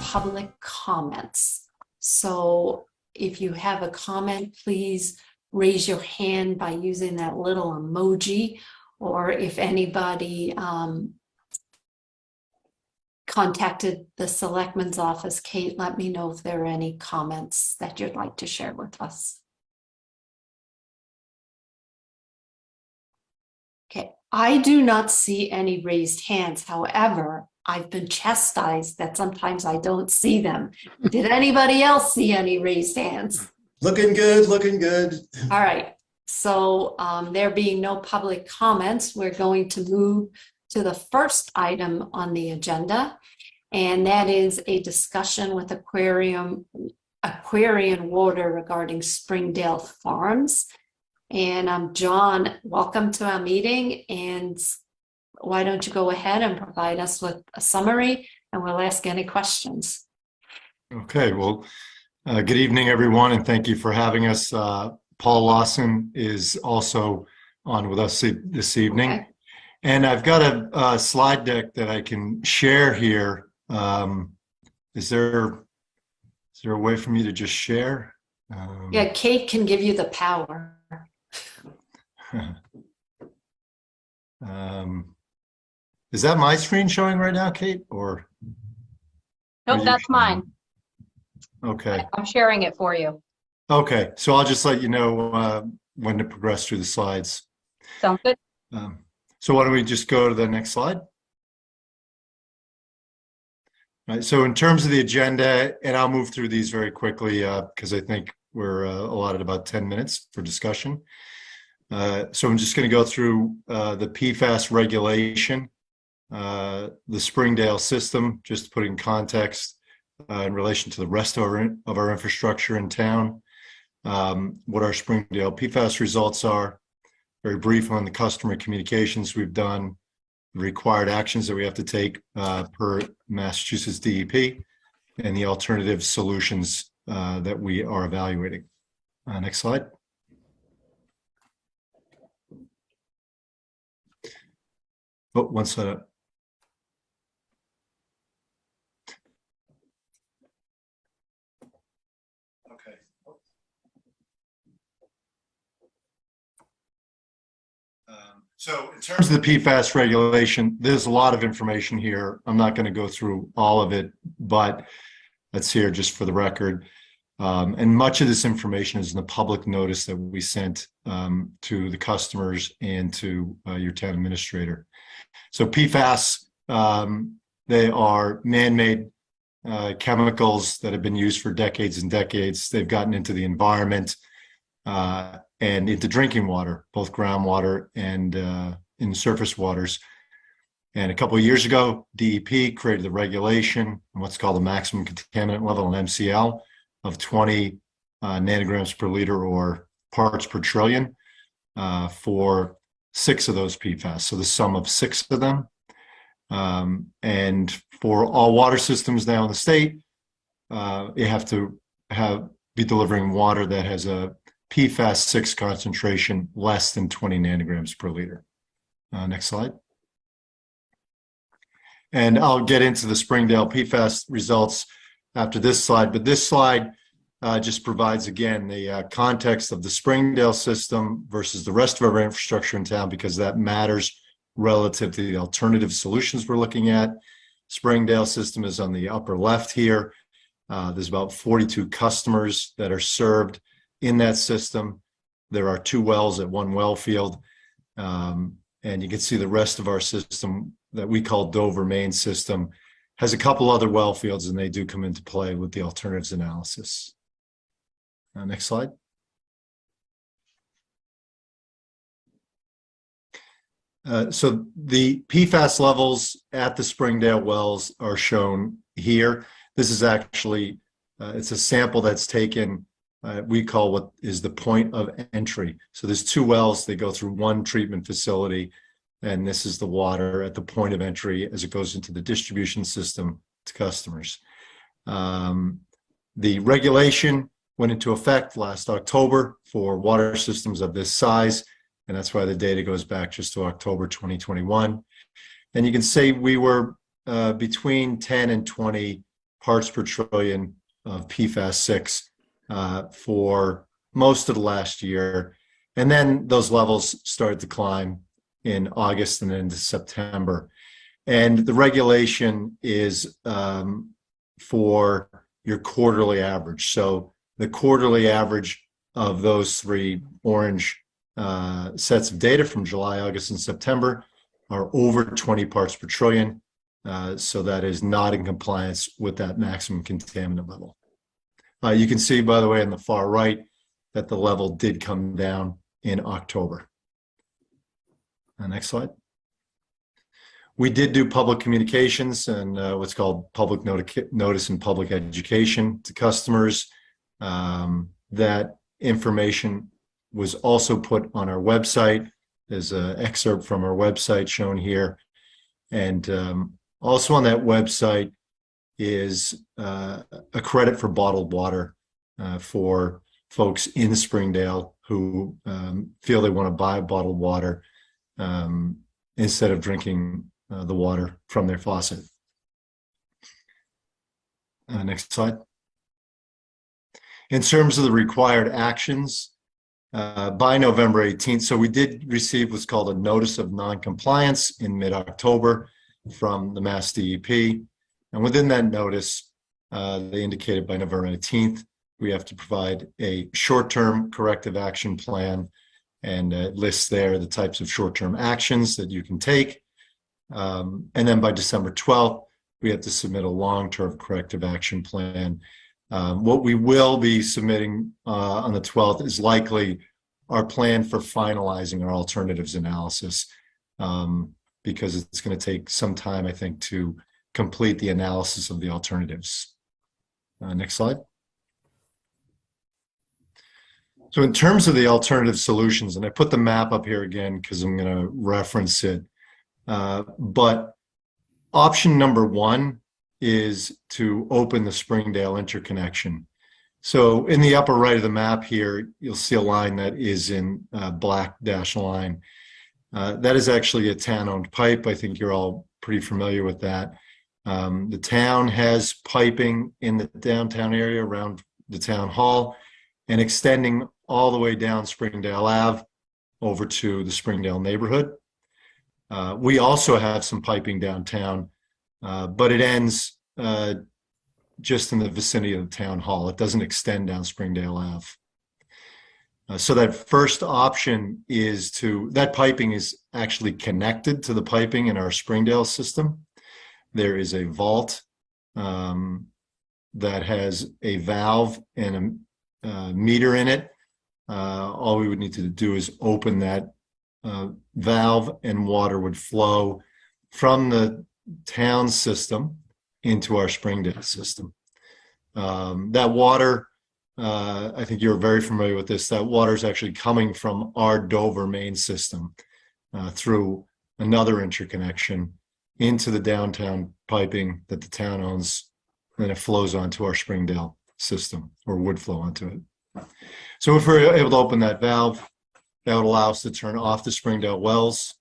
public comments. So if you have a comment, please raise your hand by using that little emoji, or if anybody contacted the Selectmen's office, Kate, let me know if there are any comments that you'd like to share with us. Okay, I do not see any raised hands. However, I've been chastised that sometimes I don't see them. Did anybody else see any raised hands? Looking good, looking good. All right, so there being no public comments, we're going to move to the first item on the agenda, and that is a discussion with Aquarian Water regarding Springdale Farms. And John, welcome to our meeting, and why don't you go ahead and provide us with a summary, and we'll ask any questions. Okay, well, good evening, everyone, and thank you for having us. Paul Lawson is also on with us this evening. Okay. And I've got a slide deck that I can share here. Is there a way for me to just share? Yeah, Kate can give you the power. Is that my screen showing right now, Kate? Or nope, that's mine. Okay. I'm sharing it for you. Okay, so I'll just let you know when to progress through the slides. Sounds good. So why don't we just go to the next slide? All right, so in terms of the agenda, and I'll move through these very quickly because I think we're allotted about 10 minutes for discussion. So I'm just going to go through the PFAS regulation, the Springdale system, just to put in context in relation to the rest of our infrastructure in town, what our Springdale PFAS results are, very brief on the customer communications we've done, the required actions that we have to take per Massachusetts DEP, and the alternative solutions that we are evaluating. Next slide. Oh, one slide. Okay. So in terms of the PFAS regulation, there's a lot of information here. I'm not going to go through all of it, but that's here just for the record. And much of this information is in the public notice that we sent to the customers and to your town administrator. So PFAS, they are man-made chemicals that have been used for decades and decades. They've gotten into the environment and into drinking water, both groundwater and in surface waters. And a couple of years ago, DEP created the regulation, what's called the maximum contaminant level, an MCL, of 20 nanograms per liter or parts per trillion for 6 of those PFAS, so the sum of 6 of them. And for all water systems now in the state, you have to be delivering water that has a PFAS 6 concentration less than 20 nanograms per liter. Next slide. And I'll get into the Springdale PFAS results after this slide, but this slide just provides, again, the context of the Springdale system versus the rest of our infrastructure in town, because that matters relative to the alternative solutions we're looking at. Springdale system is on the upper left here. There's about 42 customers that are served in that system. There are 2 wells at 1 well field. And you can see the rest of our system that we call Dover main system has a couple other well fields, and they do come into play with the alternatives analysis. Next slide. So the PFAS levels at the Springdale wells are shown here. This is actually, it's a sample that's taken, we call what is the point of entry. So there's 2 wells, they go through 1 treatment facility, and this is the water at the point of entry as it goes into the distribution system to customers. The regulation went into effect last October for water systems of this size, and that's why the data goes back just to October 2021. And you can say we were between 10 and 20 parts per trillion of PFAS 6 for most of the last year. And then those levels started to climb in August and into September. And the regulation is for your quarterly average. So the quarterly average of those three orange sets of data from July, August, and September are over 20 parts per trillion. So that is not in compliance with that maximum contaminant level. You can see, by the way, on the far right, that the level did come down in October. Next slide. We did do public communications and what's called public notice and public education to customers. That information was also put on our website. There's an excerpt from our website shown here. And also on that website is a credit for bottled water for folks in Springdale who feel they want to buy bottled water instead of drinking the water from their faucet. Next slide. In terms of the required actions, by November 18th, so we did receive what's called a notice of non-compliance in mid-October from the Mass DEP. And within that notice, they indicated by November 18th, we have to provide a short-term corrective action plan, and it lists there the types of short-term actions that you can take. And then by December 12th, we have to submit a long-term corrective action plan. What we will be submitting on the 12th is likely our plan for finalizing our alternatives analysis, because it's going to take some time, I think, to complete the analysis of the alternatives. Next slide. So in terms of the alternative solutions, and I put the map up here again because I'm going to reference it, but option number one is to open the Springdale interconnection. So in the upper right of the map here, you'll see a line that is in black dashed line. That is actually a town-owned pipe. I think you're all pretty familiar with that. The town has piping in the downtown area around the town hall and extending all the way down Springdale Ave over to the Springdale neighborhood. We also have some piping downtown, but it ends just in the vicinity of the town hall. It doesn't extend down Springdale Ave. So that first option is that piping is actually connected to the piping in our Springdale system. There is a vault that has a valve and a meter in it. All we would need to do is open that valve, and water would flow from the town system into our Springdale system. That water, I think you're very familiar with this, that water is actually coming from our Dover main system through another interconnection into the downtown piping that the town owns, and then it flows onto our Springdale system, or would flow onto it. So if we're able to open that valve, that would allow us to turn off the Springdale wells,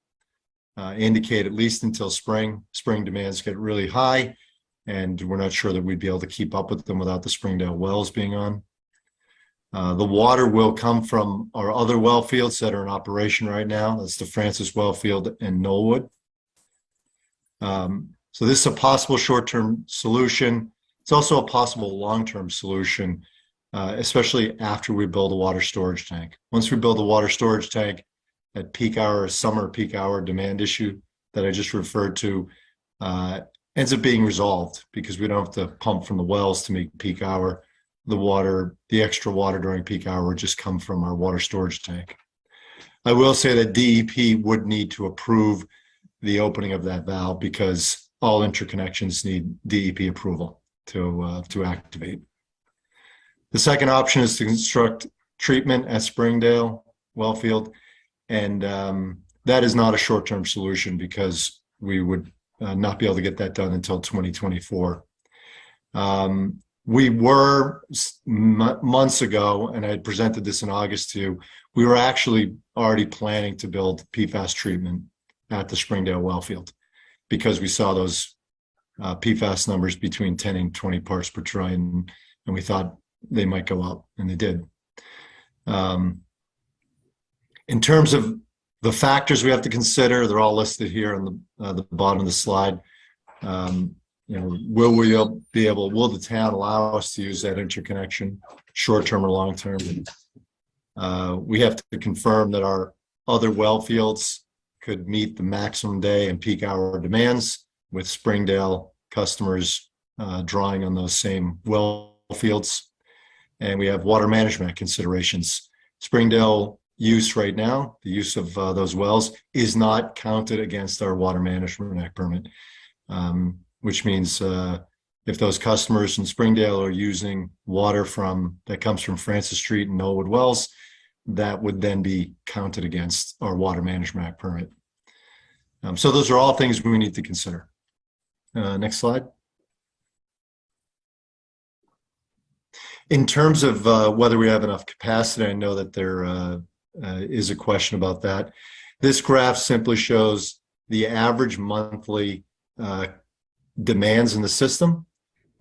indicate at least until spring. Spring demands get really high, and we're not sure that we'd be able to keep up with them without the Springdale wells being on. The water will come from our other well fields that are in operation right now. That's the Francis well field and Knollwood. So this is a possible short-term solution. It's also a possible long-term solution, especially after we build a water storage tank. Once we build a water storage tank, at peak hour, summer peak hour demand issue that I just referred to ends up being resolved, because we don't have to pump from the wells to meet peak hour. The extra water during peak hour would just come from our water storage tank. I will say that DEP would need to approve the opening of that valve, because all interconnections need DEP approval to activate. The second option is to construct treatment at Springdale Wellfield, and that is not a short-term solution, because we would not be able to get that done until 2024. We were months ago, and I had presented this in August to you, we were actually already planning to build PFAS treatment at the Springdale Wellfield, because we saw those PFAS numbers between 10 and 20 parts per trillion, and we thought they might go up, and they did. In terms of the factors we have to consider, they're all listed here on the bottom of the slide. Will the town allow us to use that interconnection, short-term or long-term? We have to confirm that our other well fields could meet the maximum day and peak hour demands, with Springdale customers drawing on those same well fields. And we have water management considerations. Springdale use right now, the use of those wells, is not counted against our Water Management Act permit, which means if those customers in Springdale are using water that comes from Francis Street and Knollwood wells, that would then be counted against our Water Management Act permit. So those are all things we need to consider. Next slide. In terms of whether we have enough capacity, I know that there is a question about that. This graph simply shows the average monthly demands in the system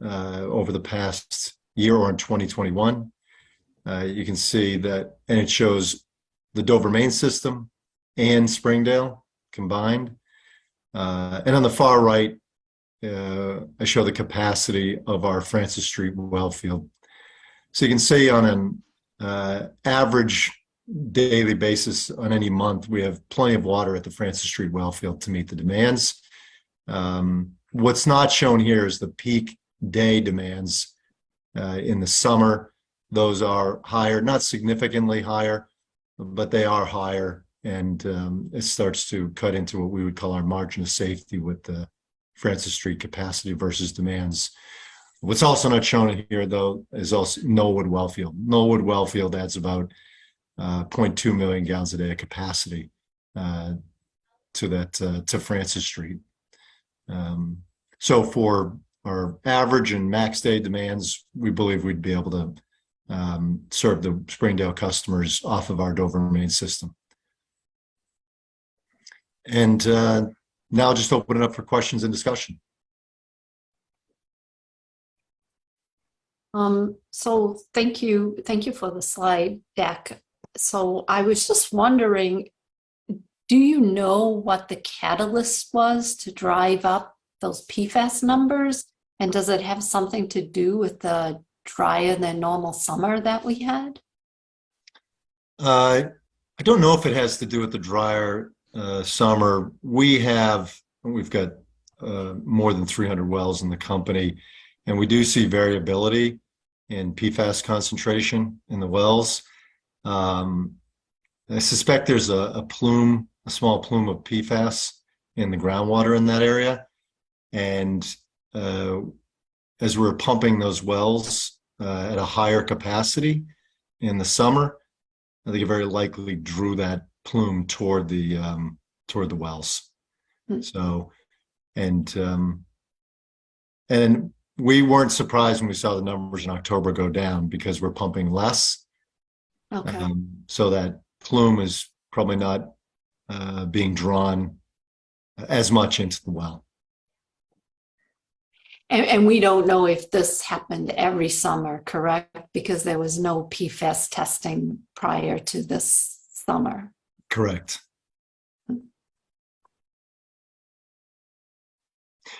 over the past year, or in 2021. You can see that, and it shows the Dover main system and Springdale combined. And on the far right, I show the capacity of our Francis Street well field. So you can see on an average daily basis on any month, we have plenty of water at the Francis Street well field to meet the demands. What's not shown here is the peak day demands in the summer. Those are higher, not significantly higher, but they are higher, and it starts to cut into what we would call our margin of safety with the Francis Street capacity versus demands. What's also not shown here, though, is also Knollwood Wellfield. Knollwood Wellfield adds about 0.2 million gallons a day of capacity to Francis Street. So for our average and max day demands, we believe we'd be able to serve the Springdale customers off of our Dover main system. And now I'll just open it up for questions and discussion. So thank you for the slide deck. So I was just wondering, do you know what the catalyst was to drive up those PFAS numbers? And does it have something to do with the drier than normal summer that we had? I don't know if it has to do with the drier summer. We've got more than 300 wells in the company, and we do see variability in PFAS concentration in the wells. I suspect there's a small plume of PFAS in the groundwater in that area. And as we're pumping those wells at a higher capacity in the summer, I think it very likely drew that plume toward the wells. So, and we weren't surprised when we saw the numbers in October go down, because we're pumping less. Okay. So that plume is probably not being drawn as much into the well. And we don't know if this happened every summer, correct? Because there was no PFAS testing prior to this summer. Correct.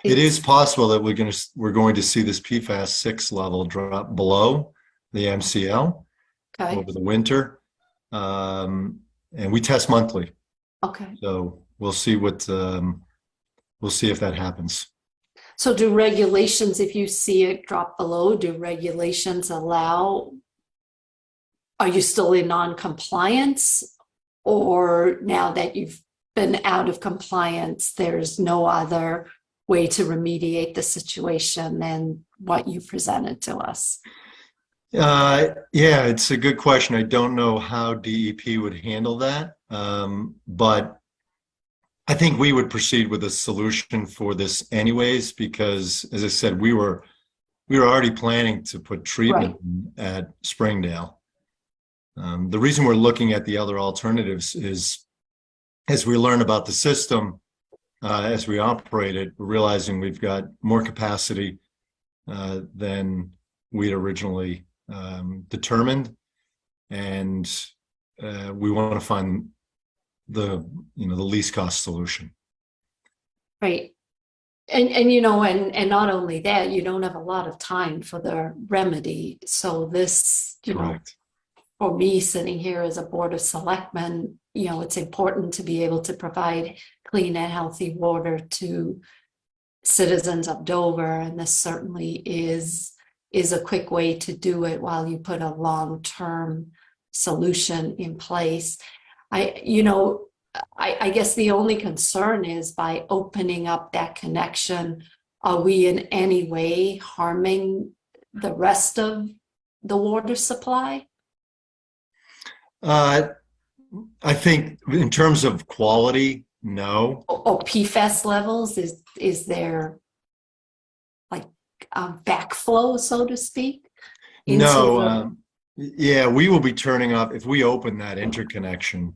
It is possible that we're going to see this PFAS 6 level drop below the MCL over the winter, and we test monthly. Okay. So we'll see if that happens. So do regulations, if you see it drop below, do regulations allow, are you still in non-compliance? Or now that you've been out of compliance, there's no other way to remediate the situation than what you presented to us? Yeah, it's a good question. I don't know how DEP would handle that, but I think we would proceed with a solution for this anyways, because, as I said, we were already planning to put treatment at Springdale. The reason we're looking at the other alternatives is, as we learn about the system, as we operate it, we're realizing we've got more capacity than we'd originally determined, and we want to find the least cost solution. Right. And not only that, you don't have a lot of time for the remedy. So this, Correct. for me sitting here as a board of selectmen, it's important to be able to provide clean and healthy water to citizens of Dover. And this certainly is a quick way to do it while you put a long-term solution in place. I guess the only concern is by opening up that connection, are we in any way harming the rest of the water supply? I think in terms of quality, no. Or PFAS levels? Is there like backflow, so to speak? No. Yeah, we will be turning off, if we open that interconnection,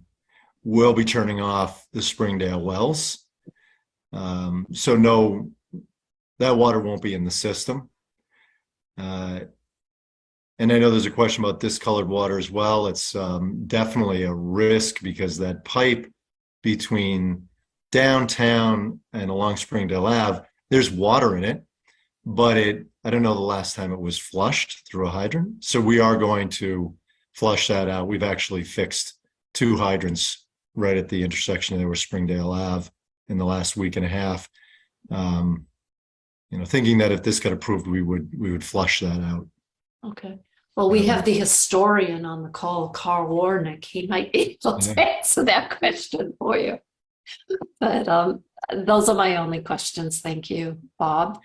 we'll be turning off the Springdale wells. So no, that water won't be in the system. And I know there's a question about discolored water as well. It's definitely a risk because that pipe between downtown and along Springdale Ave, there's water in it, but I don't know the last time it was flushed through a hydrant. So we are going to flush that out. We've actually fixed 2 hydrants right at the intersection there with Springdale Ave in the last week and a half. Thinking that if this got approved, we would flush that out. Okay. Well, we have the historian on the call, Carl Warnick. He might be able to answer that question for you. But those are my only questions. Thank you, Bob.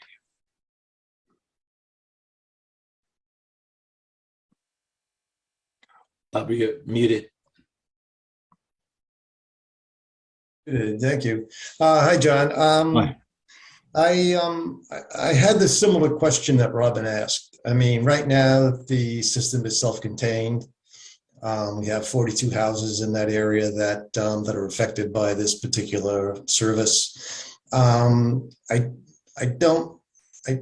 Bob, you're muted. Thank you. Hi, John. Hi. I had the similar question that Robin asked. I mean, right now the system is self-contained. We have 42 houses in that area that are affected by this particular service. I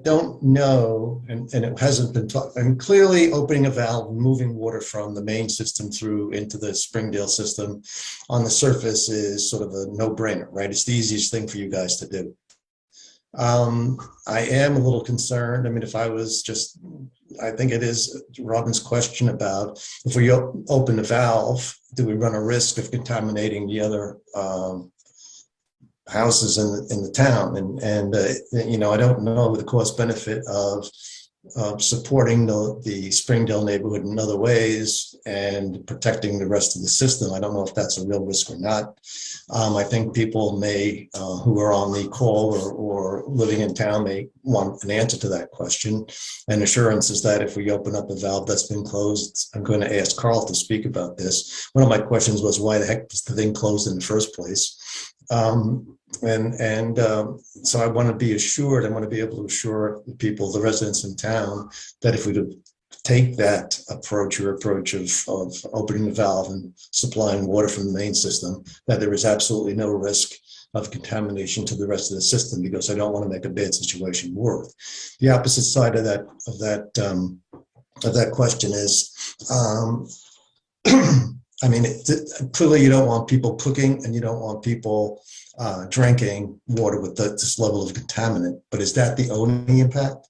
don't know, and it hasn't been taught. And clearly, opening a valve, moving water from the main system through into the Springdale system on the surface is sort of a no-brainer, right? It's the easiest thing for you guys to do. I am a little concerned. I mean, I think it is Robin's question about if we open the valve, do we run a risk of contaminating the other houses in the town? And I don't know the cost benefit of supporting the Springdale neighborhood in other ways and protecting the rest of the system. I don't know if that's a real risk or not. I think people may, who are on the call or living in town, may want an answer to that question. And assurance is that if we open up a valve that's been closed, I'm going to ask Carl to speak about this. One of my questions was, why the heck was the thing closed in the first place? So I want to be assured, I want to be able to assure the people, the residents in town, that if we take that approach of opening the valve and supplying water from the main system, that there is absolutely no risk of contamination to the rest of the system, because I don't want to make a bad situation worse. The opposite side of that question is, I mean, clearly you don't want people cooking and you don't want people drinking water with this level of contaminant, but is that the only impact?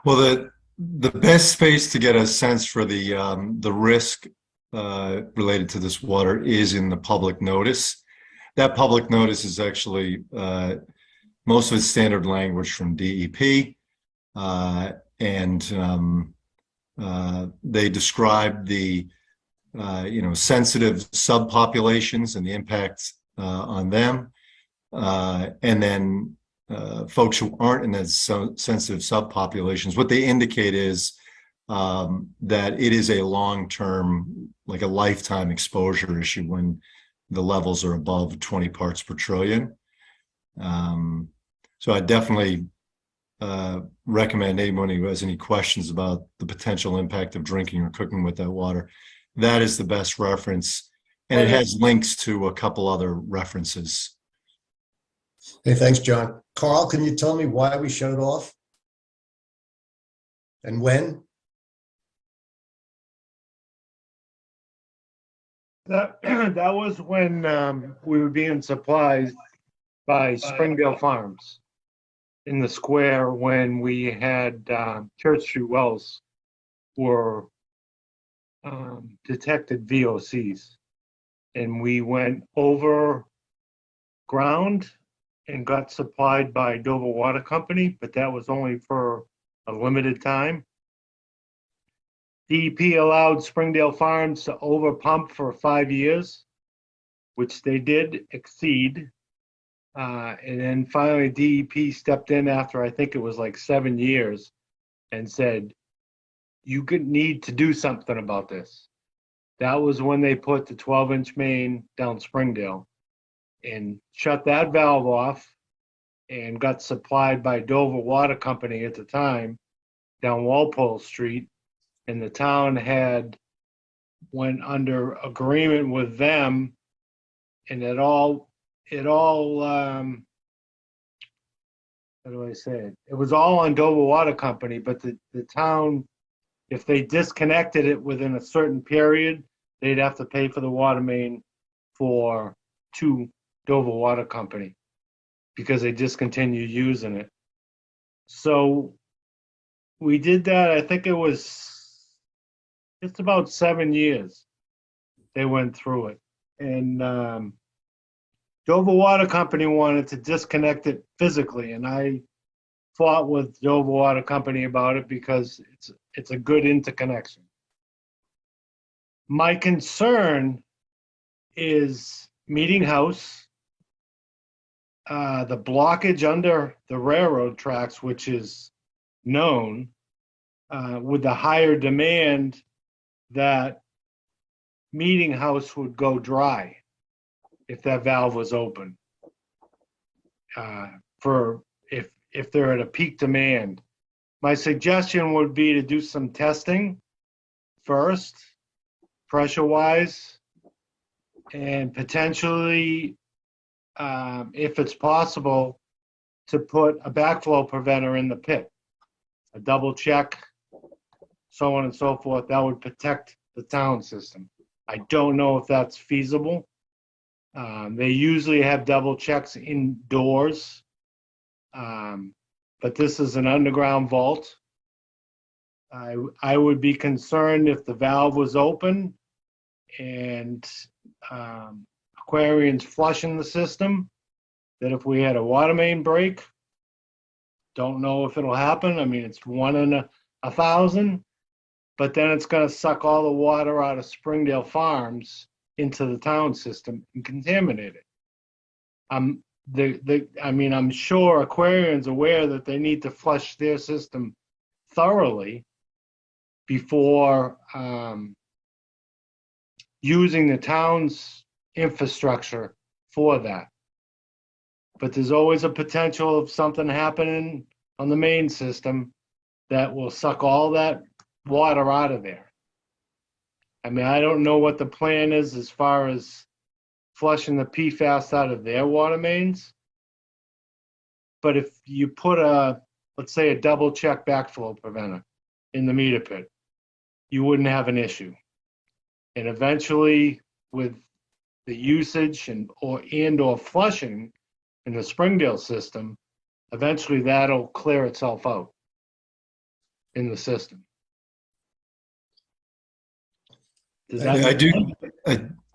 Well, the best space to get a sense for the risk related to this water is in the public notice. That public notice is actually most of it's standard language from DEP, and they describe the sensitive subpopulations and the impact on them, and then folks who aren't in those sensitive subpopulations. What they indicate is that it is a long-term, like a lifetime exposure issue when the levels are above 20 parts per trillion. So I definitely recommend anyone who has any questions about the potential impact of drinking or cooking with that water, that is the best reference. And it has links to a couple other references. Hey, thanks, John. Carl, can you tell me why we shut it off? And when? That was when we were being supplied by Springdale Farms in the square when we had Church Street wells were detected VOCs. And we went over ground and got supplied by Dover Water Company, but that was only for a limited time. DEP allowed Springdale Farms to overpump for 5 years, which they did exceed. And then finally DEP stepped in after I think it was like 7 years and said, you could need to do something about this. That was when they put the 12-inch main down Springdale and shut that valve off and got supplied by Dover Water Company at the time down Walpole Street. And the town had went under agreement with them, and it all how do I say it? It was all on Dover Water Company, but the town, if they disconnected it within a certain period, they'd have to pay for the water main to Dover Water Company because they discontinued using it. So we did that. I think it was just about 7 years they went through it. And Dover Water Company wanted to disconnect it physically, and I fought with Dover Water Company about it because it's a good interconnection. My concern is Meeting House, the blockage under the railroad tracks, which is known, with the higher demand that Meeting House would go dry if that valve was open. If they're at a peak demand. My suggestion would be to do some testing first, pressure-wise, and potentially, if it's possible, to put a backflow preventer in the pit, a double check, so on and so forth. That would protect the town system. I don't know if that's feasible. They usually have double checks indoors, but this is an underground vault. I would be concerned if the valve was open and Aquarian's flushing the system, that if we had a water main break, don't know if it'll happen. I mean, it's 1 in 1,000, but then it's going to suck all the water out of Springdale Farms into the town system and contaminate it. I'm sure Aquarian's aware that they need to flush their system thoroughly before using the town's infrastructure for that. But there's always a potential of something happening on the main system that will suck all that water out of there. I mean, I don't know what the plan is as far as flushing the PFAS out of their water mains. But if you put let's say a double check backflow preventer in the meter pit, you wouldn't have an issue. And eventually with the usage and or flushing in the Springdale system, eventually that'll clear itself out in the system. Does that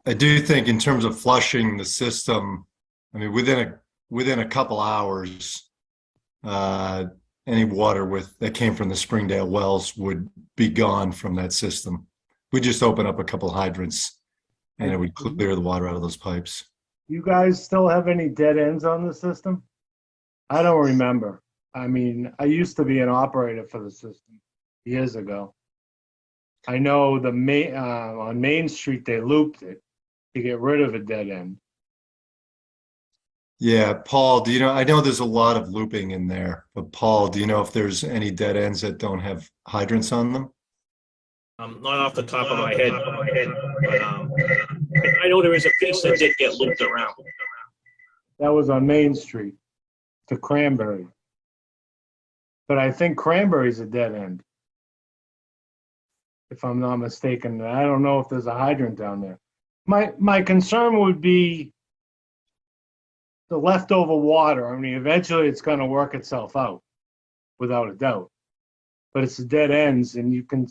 I do think in terms of flushing the system, I mean, within a couple hours, any water that came from the Springdale wells would be gone from that system. We just open up a couple hydrants and it would clear the water out of those pipes. You guys still have any dead ends on the system? I don't remember. I mean, I used to be an operator for the system years ago. I know on Main Street, they looped it to get rid of a dead end. Yeah, Paul, do you know, I know there's a lot of looping in there, but Paul, do you know if there's any dead ends that don't have hydrants on them? Not off the top of my head, but I know there is a piece that did get looped around. That was on Main Street to Cranberry. But I think Cranberry's a dead end, if I'm not mistaken. I don't know if there's a hydrant down there. My concern would be the leftover water. I mean, eventually it's going to work itself out, without a doubt. But it's the dead ends, and you can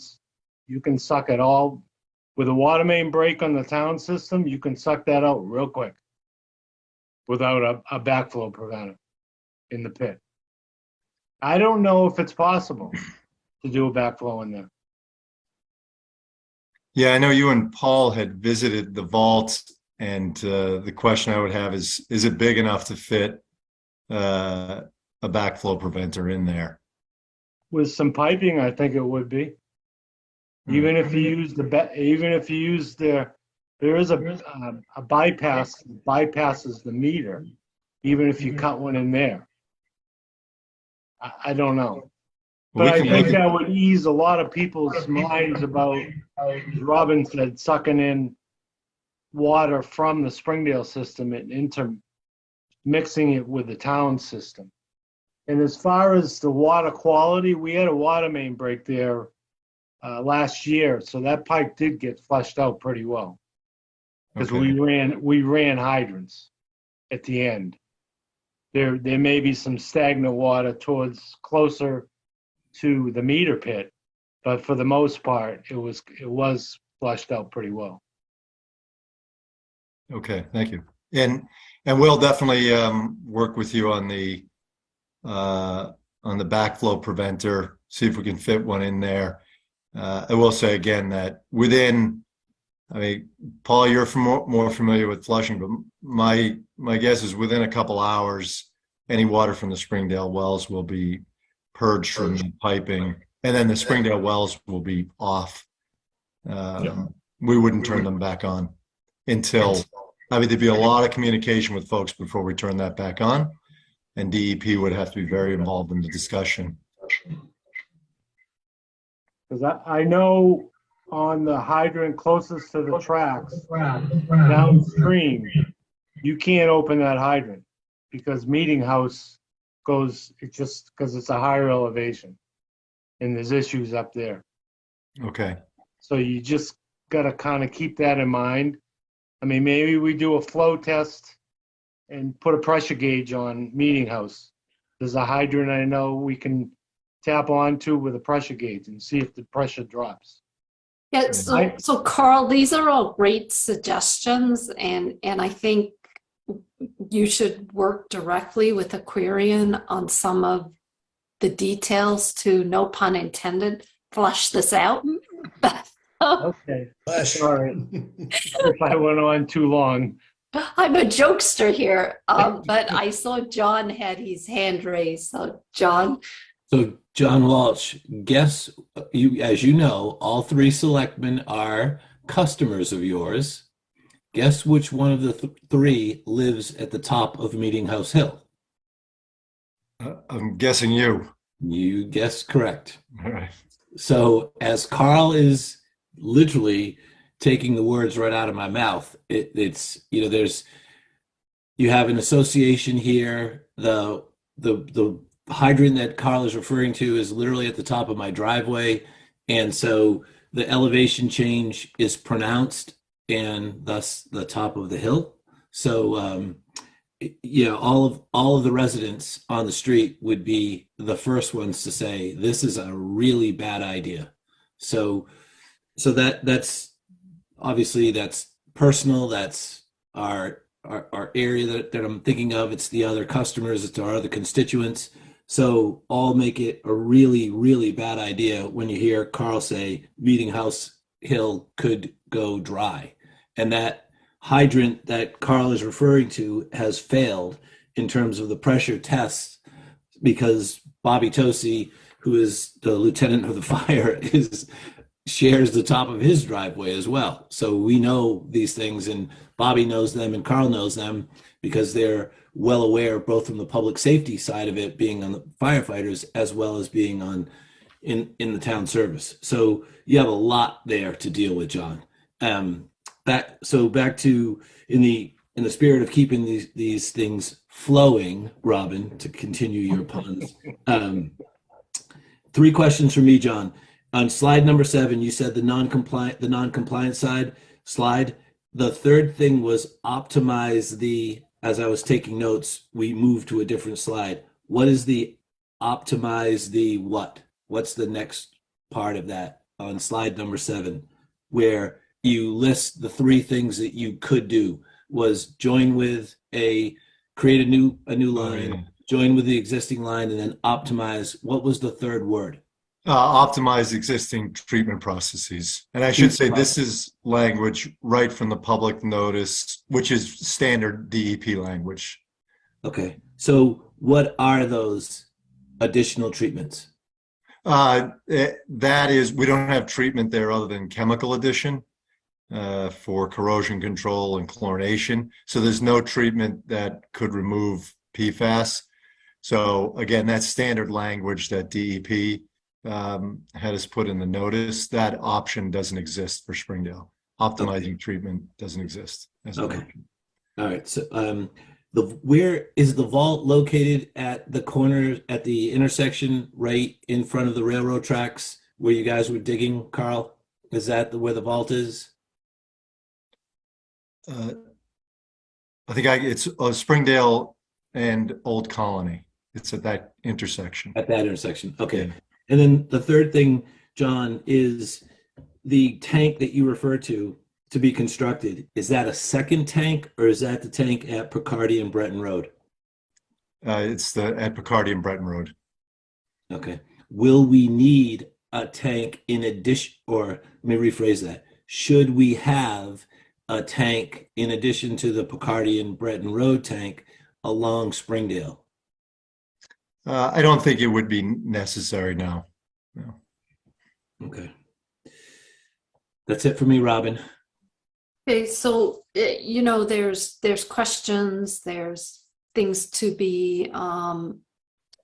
suck it all. With a water main break on the town system, you can suck that out real quick without a backflow preventer in the pit. I don't know if it's possible to do a backflow in there. Yeah, I know you and Paul had visited the vault, and the question I would have is it big enough to fit a backflow preventer in there? With some piping, I think it would be. Even if you use there is a bypass that bypasses the meter, even if you cut one in there. I don't know. But I think that would ease a lot of people's minds about, as Robin said, sucking in water from the Springdale system and mixing it with the town system. And as far as the water quality, we had a water main break there last year, so that pipe did get flushed out pretty well. Because we ran hydrants at the end. There may be some stagnant water towards closer to the meter pit, but for the most part, it was flushed out pretty well. Okay, thank you. And we'll definitely work with you on the backflow preventer, see if we can fit one in there. I will say again that I mean, Paul, you're more familiar with flushing, but my guess is within a couple hours, any water from the Springdale wells will be purged from the piping, and then the Springdale wells will be off. We wouldn't turn them back on until, I mean, there'd be a lot of communication with folks before we turn that back on, and DEP would have to be very involved in the discussion. Because I know on the hydrant closest to the tracks downstream, you can't open that hydrant because Meeting House goes, it's just because it's a higher elevation and there's issues up there. Okay. So you just got to kind of keep that in mind. I mean, maybe we do a flow test and put a pressure gauge on Meeting House. There's a hydrant I know we can tap onto with a pressure gauge and see if the pressure drops. Yeah, so Carl, these are all great suggestions, and I think you should work directly with Aquarian on some of the details to, no pun intended, flush this out. Okay. Sorry if I went on too long. I'm a jokester here, but I saw John had his hand raised. So John. So John Walsh, guess you, as you know, all three selectmen are customers of yours. Guess which one of the three lives at the top of Meeting House Hill? I'm guessing you. You guessed correct. All right. So as Carl is literally taking the words right out of my mouth, it's, you know, you have an association here. The hydrant that Carl is referring to is literally at the top of my driveway. And so the elevation change is pronounced and thus the top of the hill. So, you know, all of the residents on the street would be the first ones to say, this is a really bad idea. So that's obviously that's personal. That's our area that I'm thinking of. It's the other customers, it's our other constituents. So all make it a really, really bad idea when you hear Carl say Meeting House Hill could go dry. And that hydrant that Carl is referring to has failed in terms of the pressure tests because Bobby Tosi, who is the lieutenant of the fire, shares the top of his driveway as well. So we know these things, and Bobby knows them and Carl knows them because they're well aware, both from the public safety side of it being on the firefighters as well as being on in the town service. So you have a lot there to deal with, John. Back to in the in the spirit of keeping these things flowing, Robin, to continue your puns, 3 questions for me, John. On slide number 7, you said the non-compliant slide. The third thing was optimize the, as I was taking notes, we moved to a different slide. What is the optimize the what? What's the next part of that on slide number 7, where you list the 3 things that you could do? Was join with create a new line, join with the existing line, and then optimize. What was the third word? Optimize existing treatment processes. And I should say this is language right from the public notice, which is standard DEP language. Okay. So what are those additional treatments? That is, we don't have treatment there other than chemical addition for corrosion control and chlorination. So there's no treatment that could remove PFAS. So again, that's standard language that DEP had us put in the notice. That option doesn't exist for Springdale. Optimizing treatment doesn't exist as an option. All right. So where is the vault located? At the corner, at the intersection right in front of the railroad tracks where you guys were digging, Carl? Is that where the vault is? I think it's Springdale and Old Colony. It's at that intersection. At that intersection. Okay. And then the third thing, John, is the tank that you refer to be constructed. Is that a second tank, or is that the tank at Picardy and Breton Road? It's at Picardy and Breton Road. Okay. Will we need a tank in addition, or let me rephrase that. Should we have a tank in addition to the Picardy and Breton Road tank along Springdale? I don't think it would be necessary now. No. Okay. That's it for me, Robin. Okay, so, there's questions, there's things to be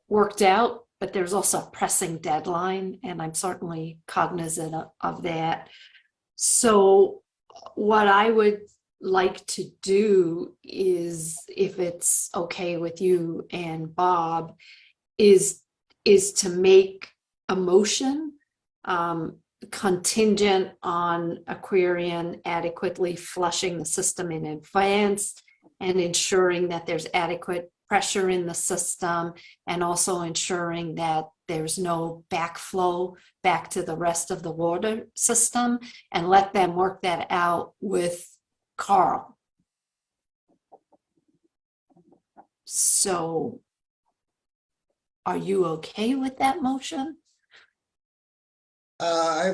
worked out, but there's also a pressing deadline, and I'm certainly cognizant of that. So what I would like to do is, if it's okay with you and Bob, is to make a motion contingent on Aquarian adequately flushing the system in advance and ensuring that there's adequate pressure in the system, and also ensuring that there's no backflow back to the rest of the water system, and let them work that out with Carl. So are you okay with that motion? My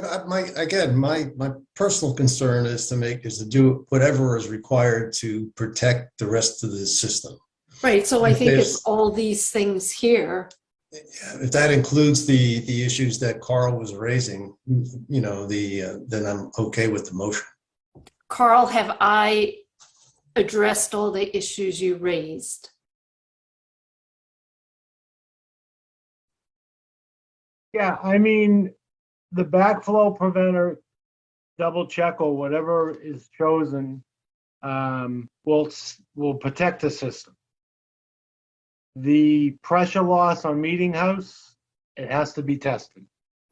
personal concern is to do whatever is required to protect the rest of the system. Right, so I If think there's- it's all these things here. If that includes the issues that Carl was raising, then I'm okay with the motion. Carl, have I addressed all the issues you raised? Yeah, I mean, the backflow preventer, double check or whatever is chosen, will protect the system. The pressure loss on Meeting House, it has to be tested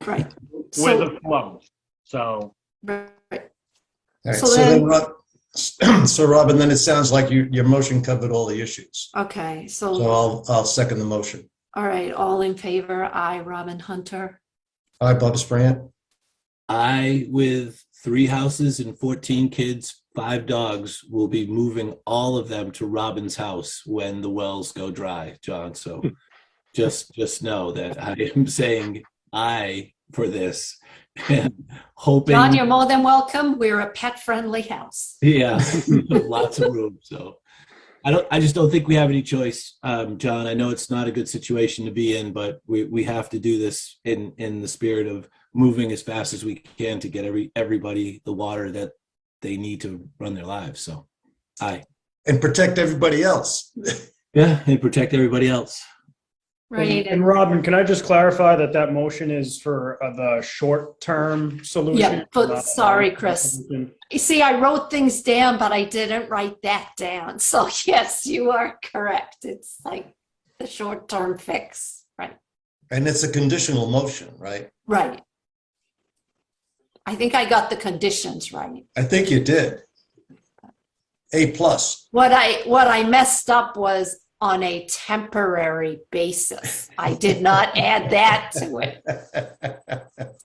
Right. with So, the flow. So, right. All right, So so then- so Robin, then it sounds like your motion covered all the issues. Okay, So so, I'll second the motion. all right, all in favor? Aye, Robin Hunter. Aye, Bob Sprant. I, with 3 houses and 14 kids, 5 dogs, will be moving all of them to Robin's house when the wells go dry, John. So just know that I am saying aye for this, and hoping. John, you're more than welcome. We're a pet-friendly house. Yeah, lots of room. So I just don't think we have any choice, John. I know it's not a good situation to be in, but we have to do this in the spirit of moving as fast as we can to get everybody the water that they need to run their lives. So, aye. And protect everybody else. Yeah, and protect everybody else. right? And Robin, can I just clarify that that motion is for the short-term solution? Yeah, but not- sorry, Chris. You see, I wrote things down, but I didn't write that down. So yes, you are correct. It's like the short-term fix, right? And it's a conditional motion, right? Right. I think I got the conditions right. I think you did. A plus. What I messed up was on a temporary basis. I did not add that to it.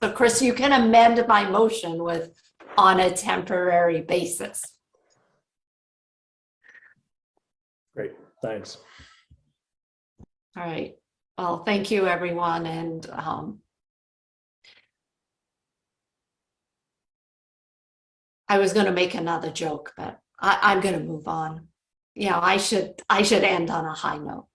So Chris, you can amend my motion with on a temporary basis. Great, thanks. All right. Well, thank you, everyone. And I was going to make another joke, but I'm going to move on. You know, I should end on a high note.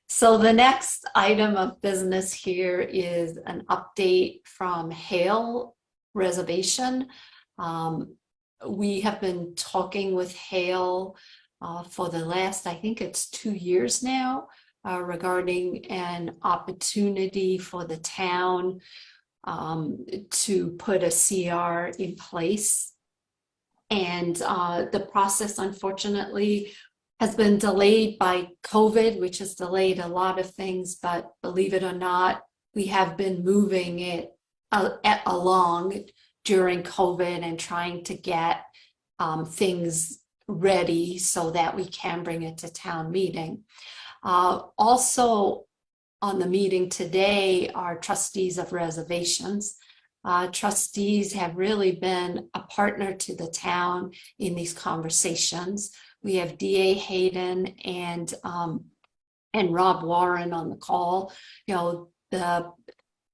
So the next item of business here is an update from Hale Reservation. We have been talking with Hale for the last, I think it's 2 years now, regarding an opportunity for the town to put a CR in place. And the process, unfortunately, has been delayed by COVID, which has delayed a lot of things. But believe it or not, we have been moving it along during COVID and trying to get things ready so that we can bring it to town meeting. Also on the meeting today are trustees of reservations. Trustees have really been a partner to the town in these conversations. We have DA Hayden and Rob Warren on the call. You know,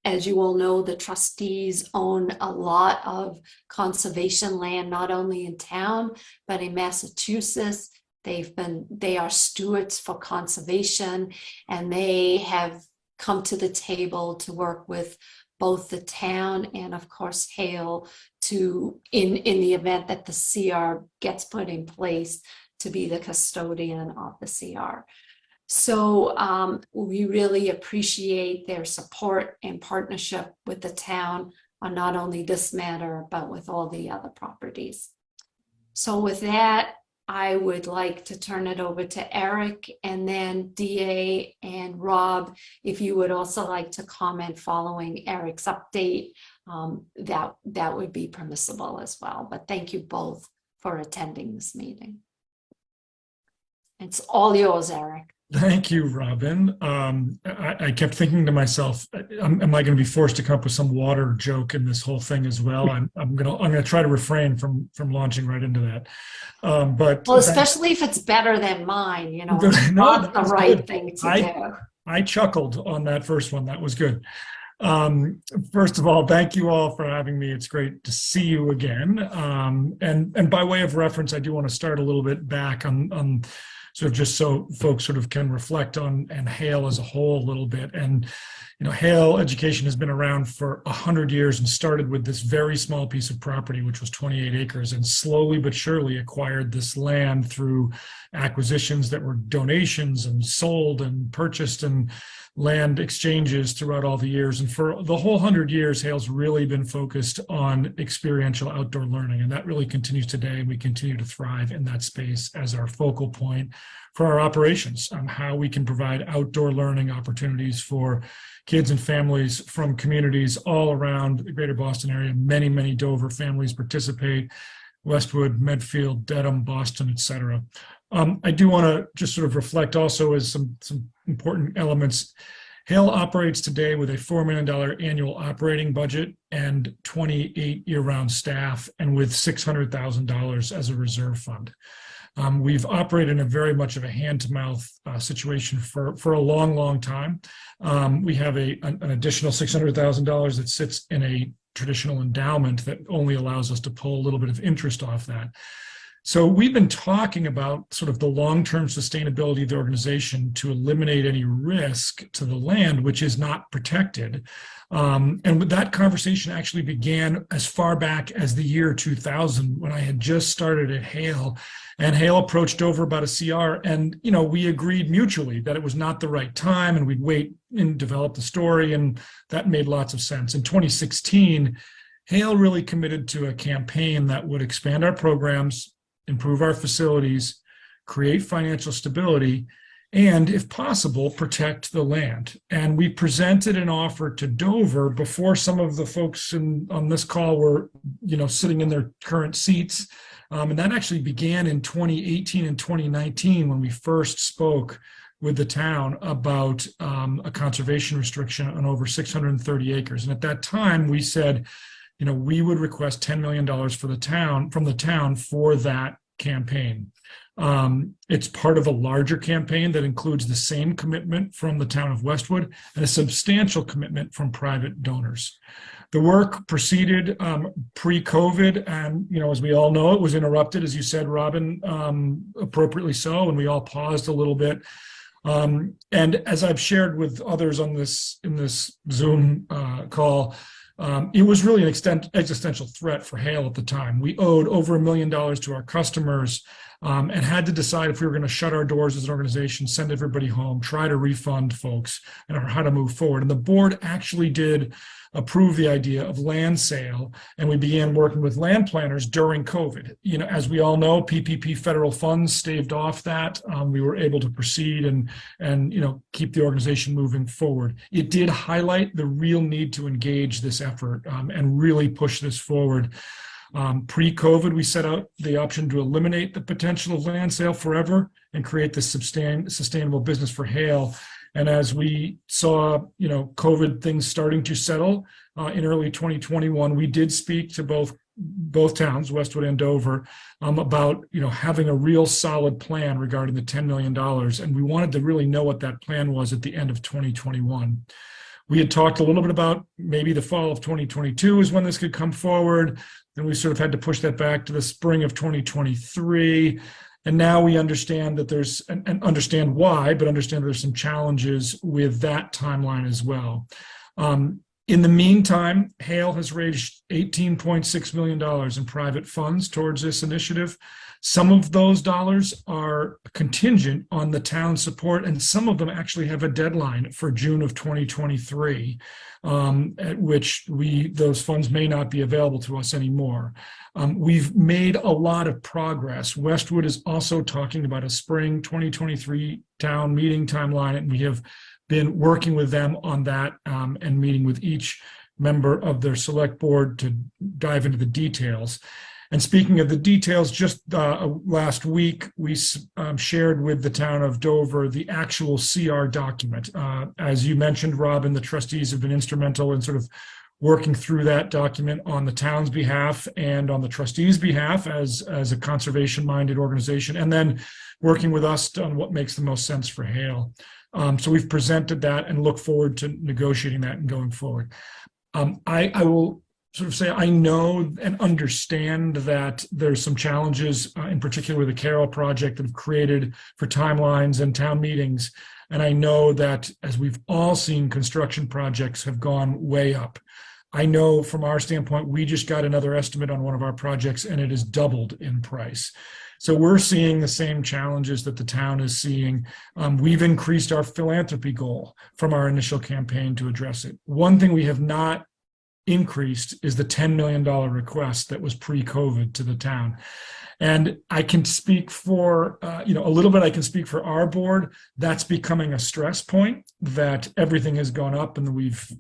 as you all know, the trustees own a lot of conservation land, not only in town, but in Massachusetts. They are stewards for conservation, and they have come to the table to work with both the town and of course Hale to, in the event that the CR gets put in place, to be the custodian of the CR. So we really appreciate their support and partnership with the town on not only this matter, but with all the other properties. So with that, I would like to turn it over to Eric, and then DA and Rob, if you would also like to comment following Eric's update, that would be permissible as well. But thank you both for attending this meeting. It's all yours, Eric. Thank you, Robin. I kept thinking to myself, am I going to be forced to come up with some water joke in this whole thing as well? I'm gonna try to refrain from launching right into that. But well, especially if it's better than mine, you know, it's no, not the right thing to do. I chuckled on that first one. That was good. First of all, thank you all for having me. It's great to see you again. And by way of reference, I do want to start a little bit back on sort of just so folks sort of can reflect on and Hale as a whole a little bit. And, you know, Hale Education has been around for 100 years and started with this very small piece of property, which was 28 acres, and slowly but surely acquired this land through acquisitions that were donations and sold and purchased and land exchanges throughout all the years. And for the whole 100 years, Hale's really been focused on experiential outdoor learning. And that really continues today. And we continue to thrive in that space as our focal point for our operations on how we can provide outdoor learning opportunities for kids and families from communities all around the greater Boston area. Many, many Dover families participate: Westwood, Medfield, Dedham, Boston, et cetera. I do want to just sort of reflect also as some important elements. Hale operates today with a $4 million annual operating budget and 28 year-round staff, and with $600,000 as a reserve fund. We've operated in a very much of a hand-to-mouth situation for a long, long time. We have an additional $600,000 that sits in a traditional endowment that only allows us to pull a little bit of interest off that. So we've been talking about sort of the long-term sustainability of the organization to eliminate any risk to the land, which is not protected. And that conversation actually began as far back as the year 2000, when I had just started at Hale, and Hale approached Dover about a CR, and we agreed mutually that it was not the right time, and we'd wait and develop the story, and that made lots of sense. In 2016, Hale really committed to a campaign that would expand our programs, improve our facilities, create financial stability, and, if possible, protect the land. And we presented an offer to Dover before some of the folks on this call were, sitting in their current seats. And that actually began in 2018 and 2019 when we first spoke with the town about a conservation restriction on over 630 acres. And at that time, we said, we would request $10 million from the town for that campaign. It's part of a larger campaign that includes the same commitment from the town of Westwood and a substantial commitment from private donors. The work proceeded pre-COVID, and as we all know, it was interrupted, as you said, Robin, appropriately so, and we all paused a little bit. And as I've shared with others in this Zoom call, it was really an existential threat for Hale at the time. We owed over $1 million to our customers, and had to decide if we were going to shut our doors as an organization, send everybody home, try to refund folks, and how to move forward. And the board actually did approve the idea of land sale, and we began working with land planners during COVID. As we all know, PPP federal funds staved off that. We were able to proceed and keep the organization moving forward. It did highlight the real need to engage this effort and really push this forward. Pre-COVID, we set out the option to eliminate the potential of land sale forever and create this sustainable business for Hale. And as we saw, COVID things starting to settle in early 2021, we did speak to both towns, Westwood and Dover, about having a real solid plan regarding the $10 million. And we wanted to really know what that plan was at the end of 2021. We had talked a little bit about maybe the fall of 2022 is when this could come forward. Then we sort of had to push that back to the spring of 2023. And now we understand that and understand why, but understand there's some challenges with that timeline as well. In the meantime, Hale has raised $18.6 million in private funds towards this initiative. Some of those dollars are contingent on the town's support, and some of them actually have a deadline for June of 2023, at which those funds may not be available to us anymore. We've made a lot of progress. Westwood is also talking about a spring 2023 town meeting timeline, and we have been working with them on that and meeting with each member of their select board to dive into the details. And speaking of the details, just last week, we shared with the town of Dover the actual CR document. As you mentioned, Robin, the trustees have been instrumental in sort of working through that document on the town's behalf and on the trustees' behalf as a conservation-minded organization, and then working with us on what makes the most sense for Hale. So we've presented that and look forward to negotiating that and going forward. I will sort of say I know and understand that there's some challenges, in particular with the Carroll project, that have created for timelines and town meetings. And I know that, as we've all seen, construction projects have gone way up. I know from our standpoint, we just got another estimate on one of our projects and it has doubled in price. So we're seeing the same challenges that the town is seeing. We've increased our philanthropy goal from our initial campaign to address it. One thing we have not increased is the $10 million request that was pre-COVID to the town. And I can speak for, a little bit, I can speak for our board. That's becoming a stress point, that everything has gone up and we've,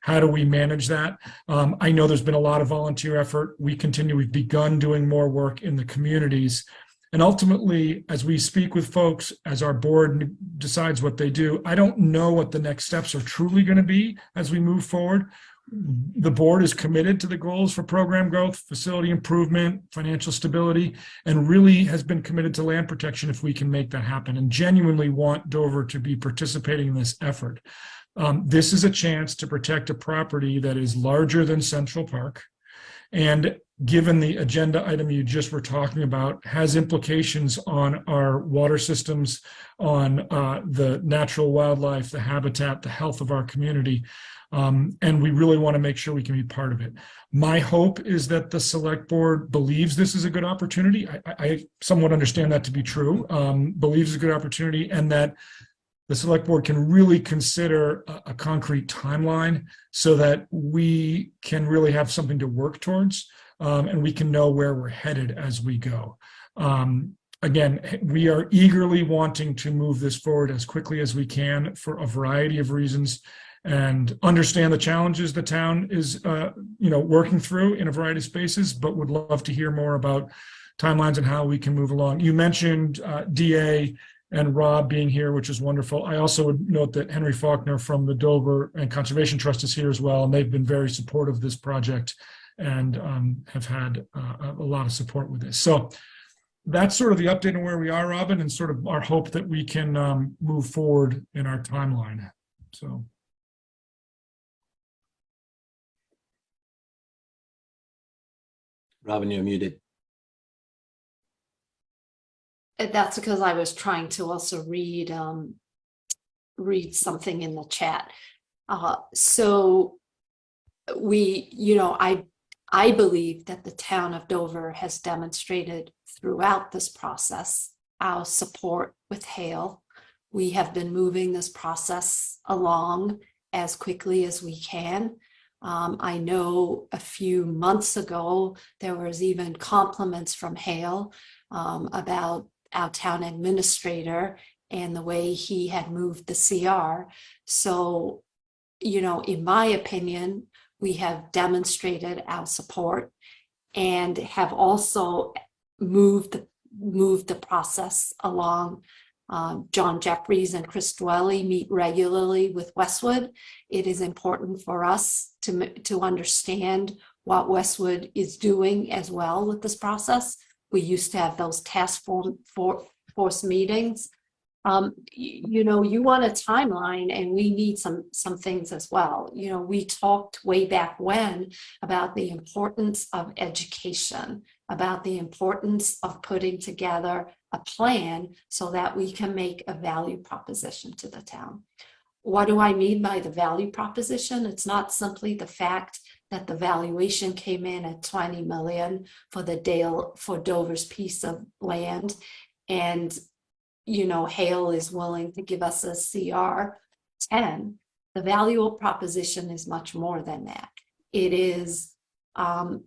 how do we manage that? I know there's been a lot of volunteer effort. We've begun doing more work in the communities. And ultimately, as we speak with folks, as our board decides what they do, I don't know what the next steps are truly going to be as we move forward. The board is committed to the goals for program growth, facility improvement, financial stability, and really has been committed to land protection if we can make that happen, and genuinely want Dover to be participating in this effort. This is a chance to protect a property that is larger than Central Park. And given the agenda item you just were talking about has implications on our water systems, on the natural wildlife, the habitat, the health of our community. And we really want to make sure we can be part of it. My hope is that the select board believes this is a good opportunity. I somewhat understand that to be true, believes it's a good opportunity, and that the select board can really consider a concrete timeline so that we can really have something to work towards, and we can know where we're headed as we go. Again, we are eagerly wanting to move this forward as quickly as we can for a variety of reasons, and understand the challenges the town is working through in a variety of spaces, but would love to hear more about timelines and how we can move along. You mentioned DA and Rob being here, which is wonderful. I also would note that Henry Faulkner from the Dover and Conservation Trust is here as well, and they've been very supportive of this project and have had a lot of support with this. So that's sort of the update on where we are, Robin, and sort of our hope that we can move forward in our timeline. So. Robin, you're muted. That's because I was trying to also read something in the chat. So I believe that the town of Dover has demonstrated throughout this process our support with Hale. We have been moving this process along as quickly as we can. I know a few months ago, there was even compliments from Hale about our town administrator and the way he had moved the CR. So, in my opinion, we have demonstrated our support and have also moved the process along. John Jeffries and Chris Dwelly meet regularly with Westwood. It is important for us to understand what Westwood is doing as well with this process. We used to have those task force meetings. You want a timeline, and we need some things as well. We talked way back when about the importance of education, about the importance of putting together a plan so that we can make a value proposition to the town. What do I mean by the value proposition? It's not simply the fact that the valuation came in at 20 million for Dover's piece of land, and Hale is willing to give us a CR 10. The value proposition is much more than that. It is, how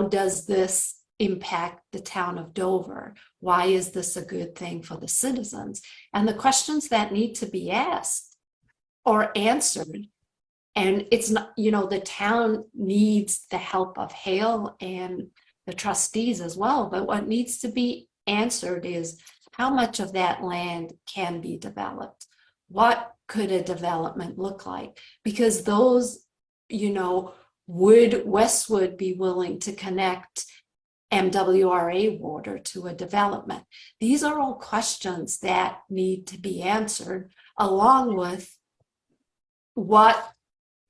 does this impact the town of Dover? Why is this a good thing for the citizens? And the questions that need to be asked or answered. And it's not, the town needs the help of Hale and the trustees as well. But what needs to be answered is, how much of that land can be developed? What could a development look like? Because those, would Westwood be willing to connect MWRA water to a development? These are all questions that need to be answered, along with what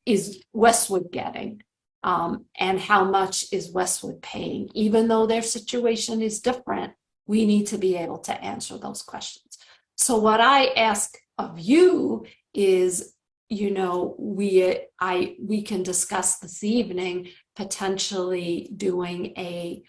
is Westwood getting, and how much is Westwood paying? Even though their situation is different, we need to be able to answer those questions. So what I ask of you is, we can discuss this evening potentially doing a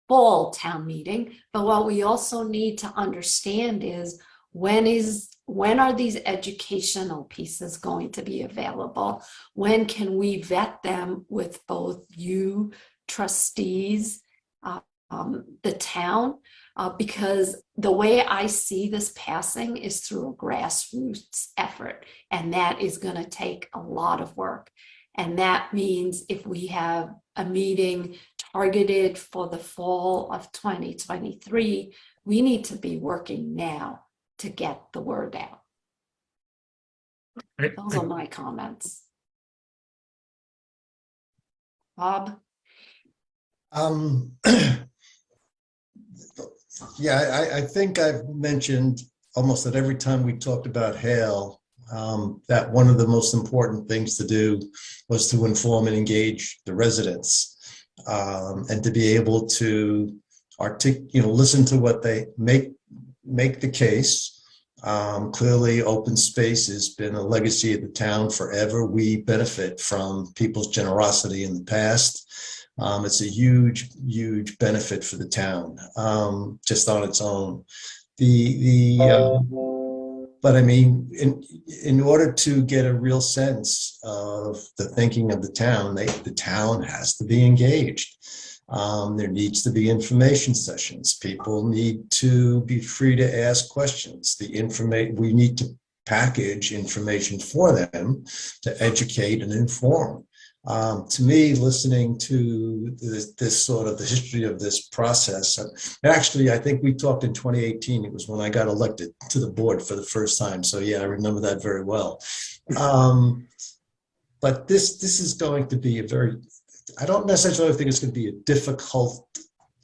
fall town meeting. But what we also need to understand is, when are these educational pieces going to be available? When can we vet them with both you, trustees, the town? Because the way I see this passing is through a grassroots effort, and that is going to take a lot of work. And that means if we have a meeting targeted for the fall of 2023, we need to be working now to get the word out. Those are my comments. Bob? Yeah, I think I've mentioned almost at every time we talked about Hale, that one of the most important things to do was to inform and engage the residents, and to be able to listen to what they make the case. Clearly, open space has been a legacy of the town forever. We benefit from people's generosity in the past. It's a huge, huge benefit for the town, just on its own. But I mean, in order to get a real sense of the thinking of the town, the town has to be engaged. There needs to be information sessions. People need to be free to ask questions. We need to package information for them to educate and inform. To me, listening to this sort of the history of this process, actually, I think we talked in 2018. It was when I got elected to the board for the first time. So yeah, I remember that very well. But this is going to be I don't necessarily think it's going to be a difficult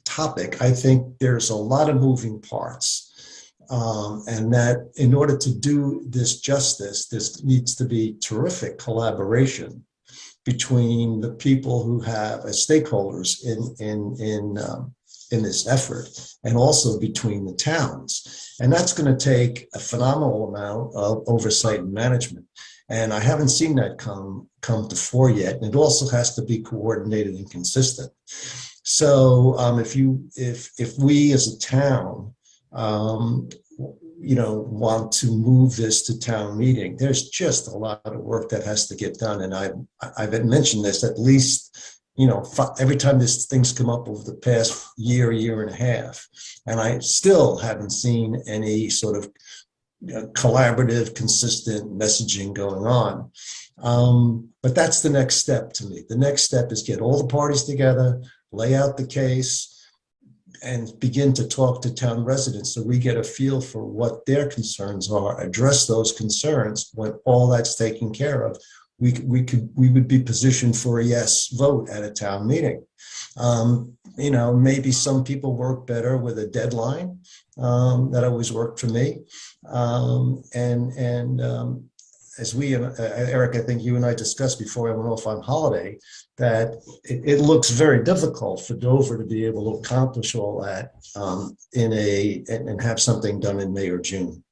topic. I think there's a lot of moving parts. And that in order to do this justice, this needs to be terrific collaboration between the people who have as stakeholders in this effort, and also between the towns. And that's going to take a phenomenal amount of oversight and management. And I haven't seen that come to fore yet. And it also has to be coordinated and consistent. So if we as a town, want to move this to town meeting, there's just a lot of work that has to get done. And I've mentioned this at least, every time these things come up over the past year and a half, and I still haven't seen any sort of collaborative, consistent messaging going on. But that's the next step to me. The next step is get all the parties together, lay out the case, and begin to talk to town residents so we get a feel for what their concerns are, address those concerns. When all that's taken care of, we would be positioned for a yes vote at a town meeting. Maybe some people work better with a deadline. That always worked for me. As Eric, I think you and I discussed before I went off on holiday, that it looks very difficult for Dover to be able to accomplish all that and have something done in May or June.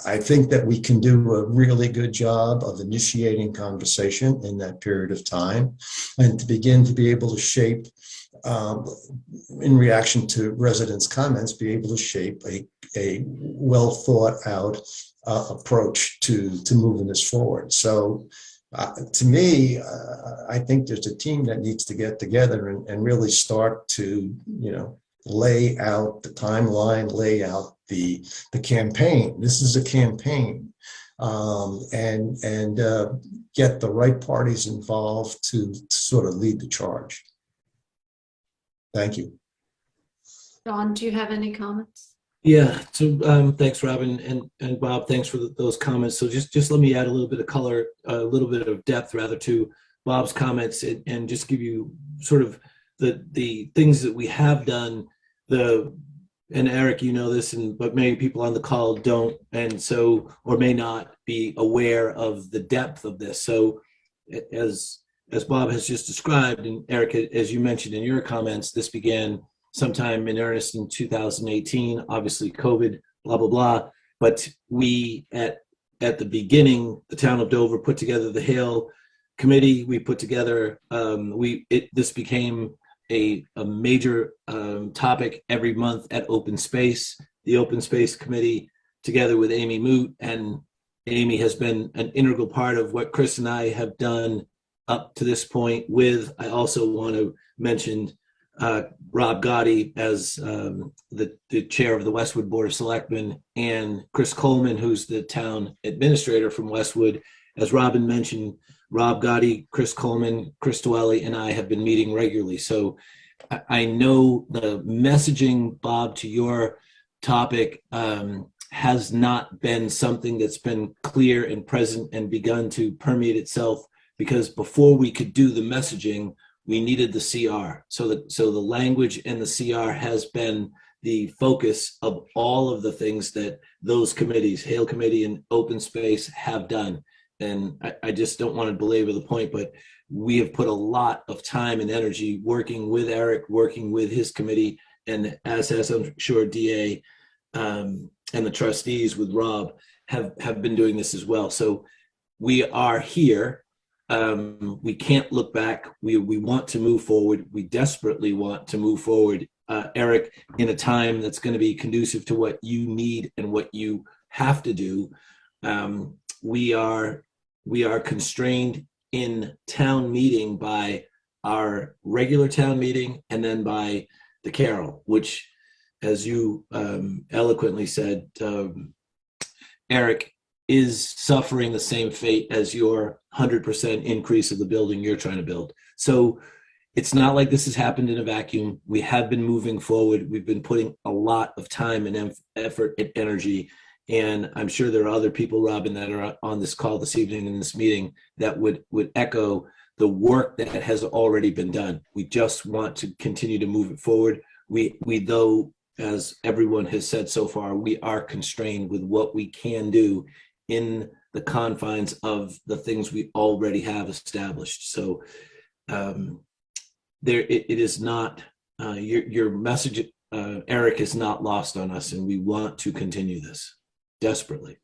I think that we can do a really good job of initiating conversation in that period of time, and to begin to be able to shape, in reaction to residents' comments, be able to shape a well thought out approach to moving this forward. So to me, I think there's a team that needs to get together and really start to, lay out the timeline, lay out the campaign. This is a campaign, and get the right parties involved to sort of lead the charge. Thank you. Don, do you have any comments? Yeah, so thanks, Robin, and Bob, thanks for those comments. So just let me add a little bit of color, a little bit of depth rather to Bob's comments, and just give you sort of the things that we have done. And Eric, you know this, but many people on the call don't, and so, or may not be aware of the depth of this. So as Bob has just described, and Eric, as you mentioned in your comments, this began sometime in earnest in 2018, obviously COVID, blah, blah, blah. But we, at the beginning, the town of Dover put together the Hale Committee. We put together, this became a major topic every month at Open Space, the Open Space Committee, together with Amy Moot. And Amy has been an integral part of what Chris and I have done up to this point with, I also want to mention Rob Gotti as the chair of the Westwood Board of Selectmen, and Chris Coleman, who's the town administrator from Westwood. As Robin mentioned, Rob Gotti, Chris Coleman, Chris Dwelly, and I have been meeting regularly. So I know the messaging, Bob, to your topic has not been something that's been clear and present and begun to permeate itself, because before we could do the messaging, we needed the CR. So the language in the CR has been the focus of all of the things that those committees, Hale Committee and Open Space, have done. And I just don't want to belabor the point, but we have put a lot of time and energy working with Eric, working with his committee, and as has, I'm sure, DA and the trustees with Rob have been doing this as well. So we are here. We can't look back. We want to move forward. We desperately want to move forward, Eric, in a time that's going to be conducive to what you need and what you have to do. We are constrained in town meeting by our regular town meeting and then by the Carol, which, as you eloquently said, Eric, is suffering the same fate as your 100% increase of the building you're trying to build. So it's not like this has happened in a vacuum. We have been moving forward. We've been putting a lot of time and effort and energy. And I'm sure there are other people, Robin, that are on this call this evening in this meeting that would echo the work that has already been done. We just want to continue to move it forward. We though, as everyone has said so far, we are constrained with what we can do in the confines of the things we already have established. So it is not, your message, Eric, is not lost on us, and we want to continue this desperately.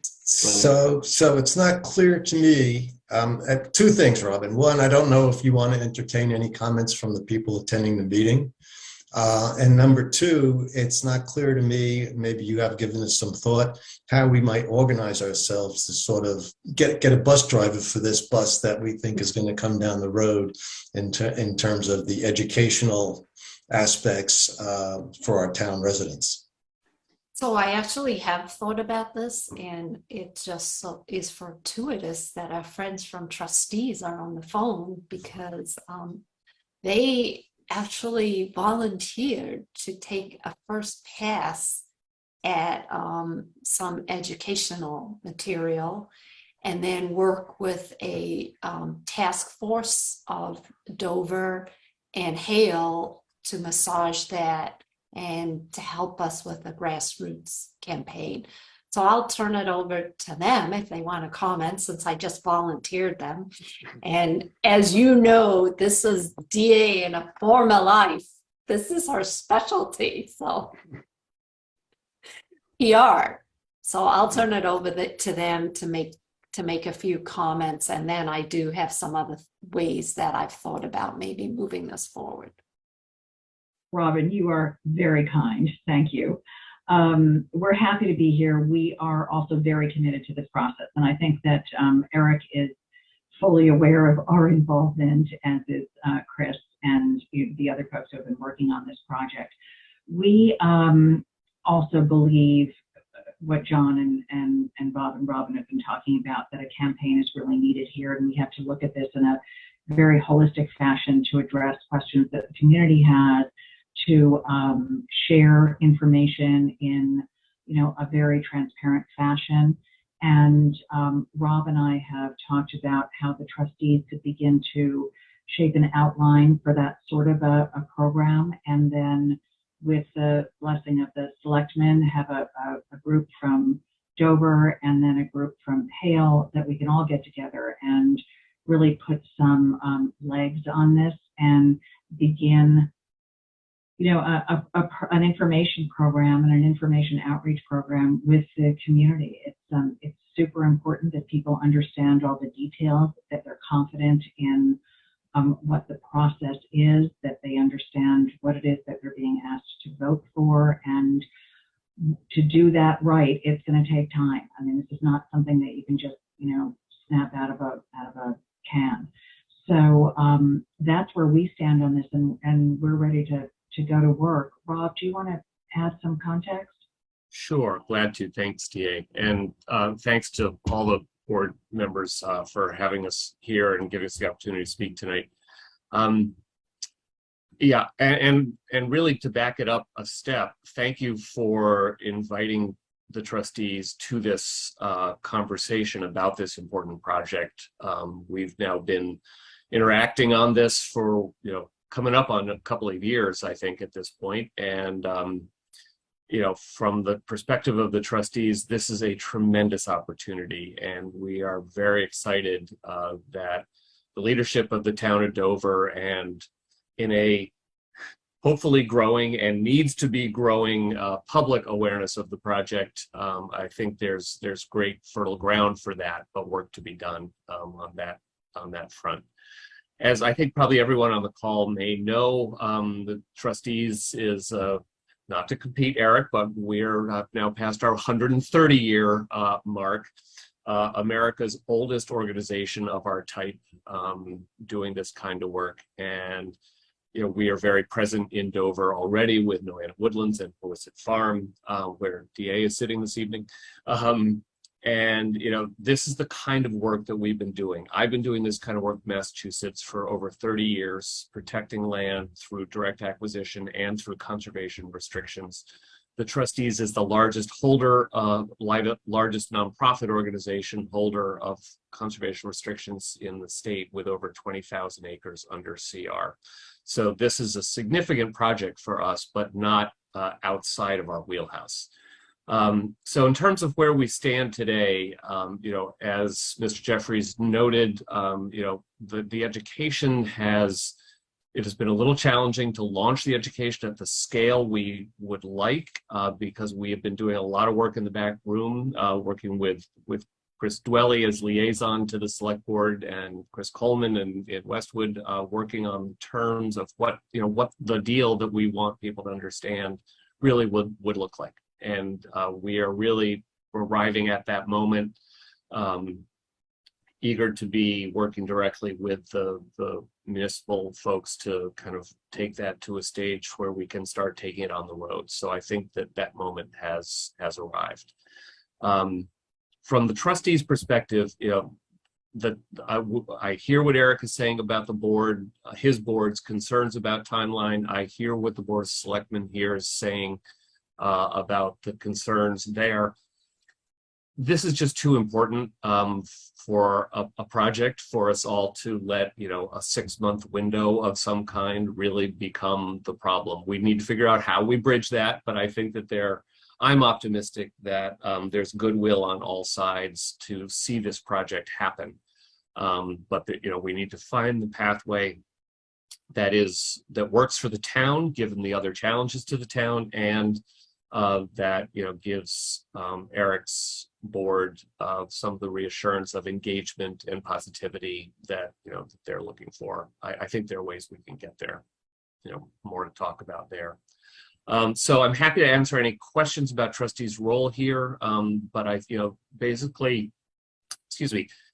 So it's not clear to me. Two things, Robin. One, I don't know if you want to entertain any comments from the people attending the meeting. And number two, it's not clear to me, maybe you have given us some thought, how we might organize ourselves to sort of get a bus driver for this bus that we think is going to come down the road in terms of the educational aspects for our town residents. So I actually have thought about this, and it just is fortuitous that our friends from trustees are on the phone, because they actually volunteered to take a first pass at some educational material and then work with a task force of Dover and Hale to massage that and to help us with a grassroots campaign. So I'll turn it over to them if they want to comment, since I just volunteered them. And as you know, this is DA in a former life. This is her specialty, so PR. So I'll turn it over to them to make a few comments, and then I do have some other ways that I've thought about maybe moving this forward. Robin, you are very kind. Thank you. We're happy to be here. We are also very committed to this process. And I think that Eric is fully aware of our involvement, as is Chris and the other folks who have been working on this project. We also believe what John and Bob and Robin have been talking about, that a campaign is really needed here. And we have to look at this in a very holistic fashion to address questions that the community has, to share information in, a very transparent fashion. And Rob and I have talked about how the trustees could begin to shape an outline for that sort of a program. And then with the blessing of the selectmen, have a group from Dover and then a group from Hale that we can all get together and really put some legs on this and begin an information program and an information outreach program with the community. It's super important that people understand all the details, that they're confident in what the process is, that they understand what it is that they're being asked to vote for. And to do that right, it's going to take time. I mean, this is not something that you can just, snap out of a can. So that's where we stand on this, and we're ready to go to work. Rob, do you want to add some context? Sure, glad to. Thanks, DA. And thanks to all the board members for having us here and giving us the opportunity to speak tonight. Yeah, and really to back it up a step, thank you for inviting the trustees to this conversation about this important project. We've now been interacting on this for coming up on a couple of years, I think, at this point. And, from the perspective of the trustees, this is a tremendous opportunity. And we are very excited that the leadership of the town of Dover, and in a hopefully growing and needs to be growing public awareness of the project, I think there's great fertile ground for that, but work to be done on that front. As I think probably everyone on the call may know, the trustees is not to compete, Eric, but we're now past our 130-year mark. America's oldest organization of our type doing this kind of work. And we are very present in Dover already with Noanna Woodlands and Poisson Farm, where DA is sitting this evening. And this is the kind of work that we've been doing. I've been doing this kind of work in Massachusetts for over 30 years, protecting land through direct acquisition and through conservation restrictions. The trustees is the largest holder, largest nonprofit organization holder of conservation restrictions in the state, with over 20,000 acres under CR. So this is a significant project for us, but not outside of our wheelhouse. So in terms of where we stand today, as Mr. Jeffries noted, the education it has been a little challenging to launch the education at the scale we would like, because we have been doing a lot of work in the back room, working with Chris Dwelly as liaison to the select board, and Chris Coleman and Westwood, working on terms of what the deal that we want people to understand really would look like. And we are really arriving at that moment, eager to be working directly with the municipal folks to kind of take that to a stage where we can start taking it on the road. So I think that moment has arrived. From the trustees' perspective, I hear what Eric is saying about the board, his board's concerns about timeline. I hear what the board of selectmen here is saying about the concerns there. This is just too important for a project for us all to let a 6-month window of some kind really become the problem. We need to figure out how we bridge that, but I think that I'm optimistic that there's goodwill on all sides to see this project happen. But we need to find the pathway that works for the town, given the other challenges to the town, and that gives Eric's board some of the reassurance of engagement and positivity that that they're looking for. I think there are ways we can get there. More to talk about there. So I'm happy to answer any questions about trustees' role here. But basically,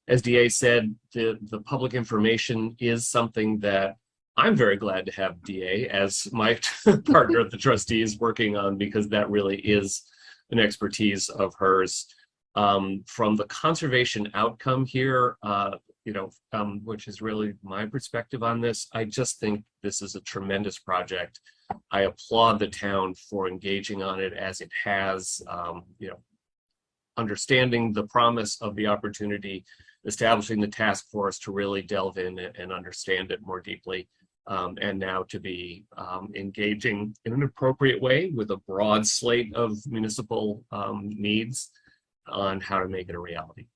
as DA said, the public information is something that I'm very glad to have DA as my partner of the trustees working on, because that really is an expertise of hers. From the conservation outcome here, which is really my perspective on this, I just think this is a tremendous project. I applaud the town for engaging on it as it has, understanding the promise of the opportunity, establishing the task force to really delve in and understand it more deeply. And now to be engaging in an appropriate way with a broad slate of municipal needs on how to make it a reality.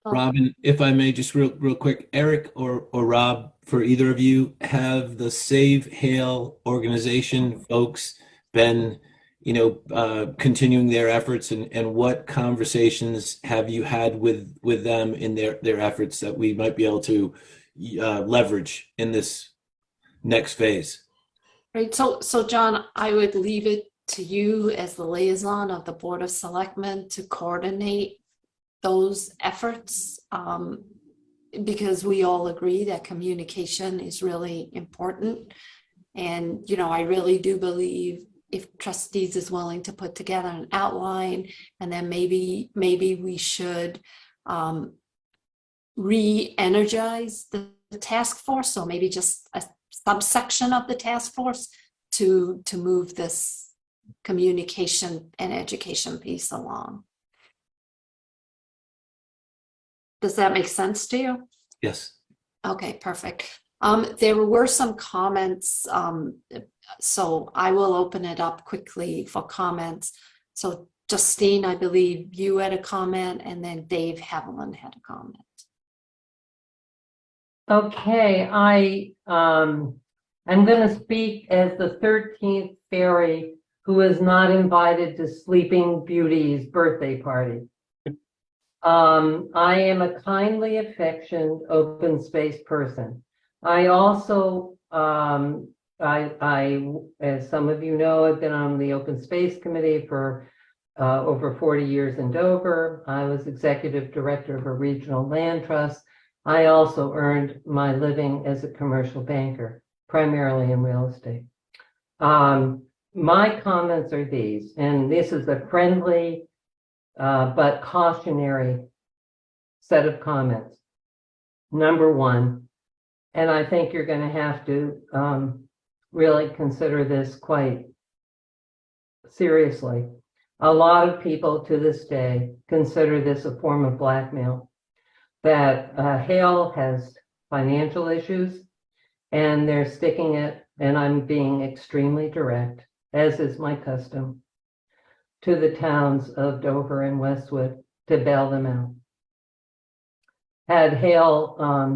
Robin, if I may, just real quick, Eric or Rob, for either of you, have the Save Hail organization folks been, continuing their efforts, and what conversations have you had with them in their efforts that we might be able to leverage in this next phase? Right. So John, I would leave it to you as the liaison of the Board of Selectmen to coordinate those efforts, because we all agree that communication is really important. And, I really do believe if trustees is willing to put together an outline, and then maybe we should re-energize the task force, or maybe just a subsection of the task force to move this communication and education piece along. Does that make sense to you? Yes. Okay, perfect. There were some comments, so I will open it up quickly for comments. So Justine, I believe you had a comment, and then Dave Haviland had a comment. Okay, I'm going to speak as the 13th fairy who is not invited to Sleeping Beauty's birthday party. I am a kindly affectioned open space person. I also, as some of you know, I've been on the Open Space Committee for over 40 years in Dover. I was executive director of a regional land trust. I also earned my living as a commercial banker, primarily in real estate. My comments are these, and this is a friendly but cautionary set of comments. Number one, and I think you're going to have to really consider this quite seriously. A lot of people to this day consider this a form of blackmail, that Hale has financial issues and they're sticking it, and I'm being extremely direct, as is my custom, to the towns of Dover and Westwood to bail them out. Had Hale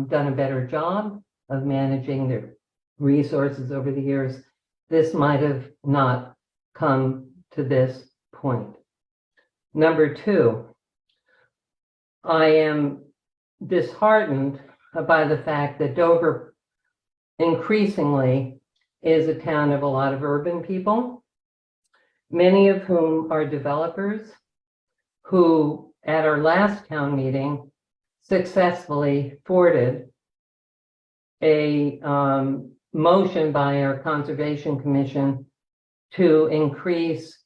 done a better job of managing their resources over the years, this might have not come to this point. Number two, I am disheartened by the fact that Dover increasingly is a town of a lot of urban people, many of whom are developers who, at our last town meeting, successfully thwarted a motion by our Conservation Commission to increase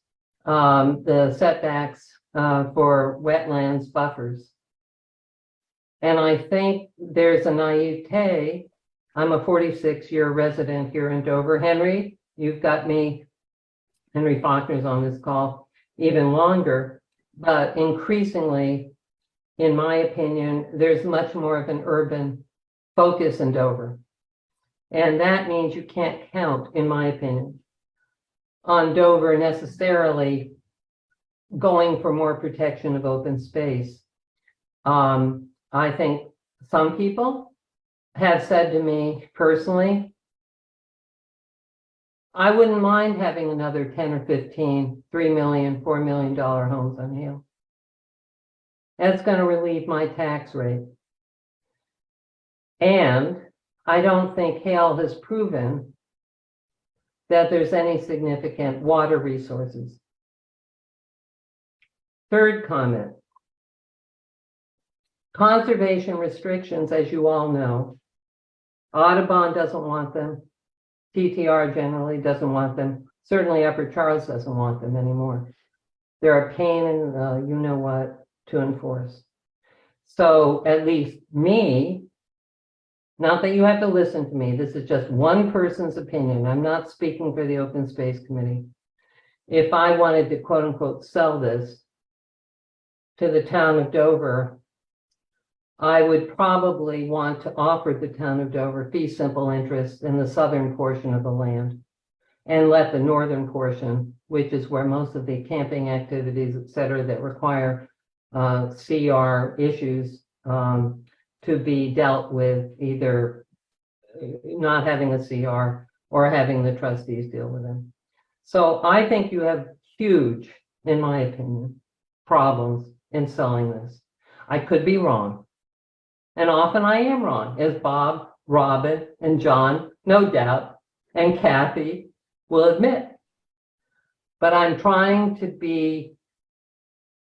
the setbacks for wetlands buffers. And I think there's a naivete. I'm a 46-year resident here in Dover. Henry, you've got me, Henry Faulkner's on this call, even longer, but increasingly, in my opinion, there's much more of an urban focus in Dover. And that means you can't count, in my opinion, on Dover necessarily going for more protection of open space. I think some people have said to me personally, I wouldn't mind having another 10 or 15, $3 million, $4 million homes on Hale. That's going to relieve my tax rate. And I don't think Hale has proven that there's any significant water resources. Third comment. Conservation restrictions, as you all know, Audubon doesn't want them. TTR generally doesn't want them. Certainly Upper Charles doesn't want them anymore. They're a pain in you know what to enforce. So at least me, not that you have to listen to me, this is just one person's opinion. I'm not speaking for the Open Space Committee. If I wanted to quote unquote sell this to the town of Dover, I would probably want to offer the town of Dover fee simple interest in the southern portion of the land and let the northern portion, which is where most of the camping activities, et cetera, that require CR issues to be dealt with, either not having a CR or having the trustees deal with them. So I think you have huge, in my opinion, problems in selling this. I could be wrong. And often I am wrong, as Bob, Robin, and John, no doubt, and Kathy will admit. But I'm trying to be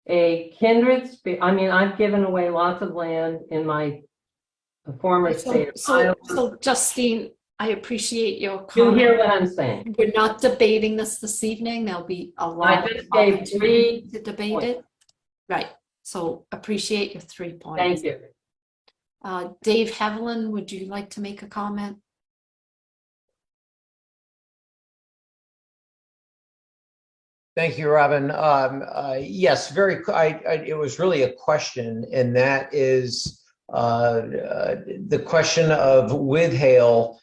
a kindred spirit. I mean, I've given away lots of land in my former state of Iowa. So Justine, I appreciate your You comment. hear what I'm saying? We're not debating this evening. There'll be a lot I just gave opportunity 3 to debate points. it. Right. So appreciate your 3 points. Thank you. Dave Haviland, would you like to make a comment? Thank you, Robin. Yes, it was really a question, and that is, The question of with hail,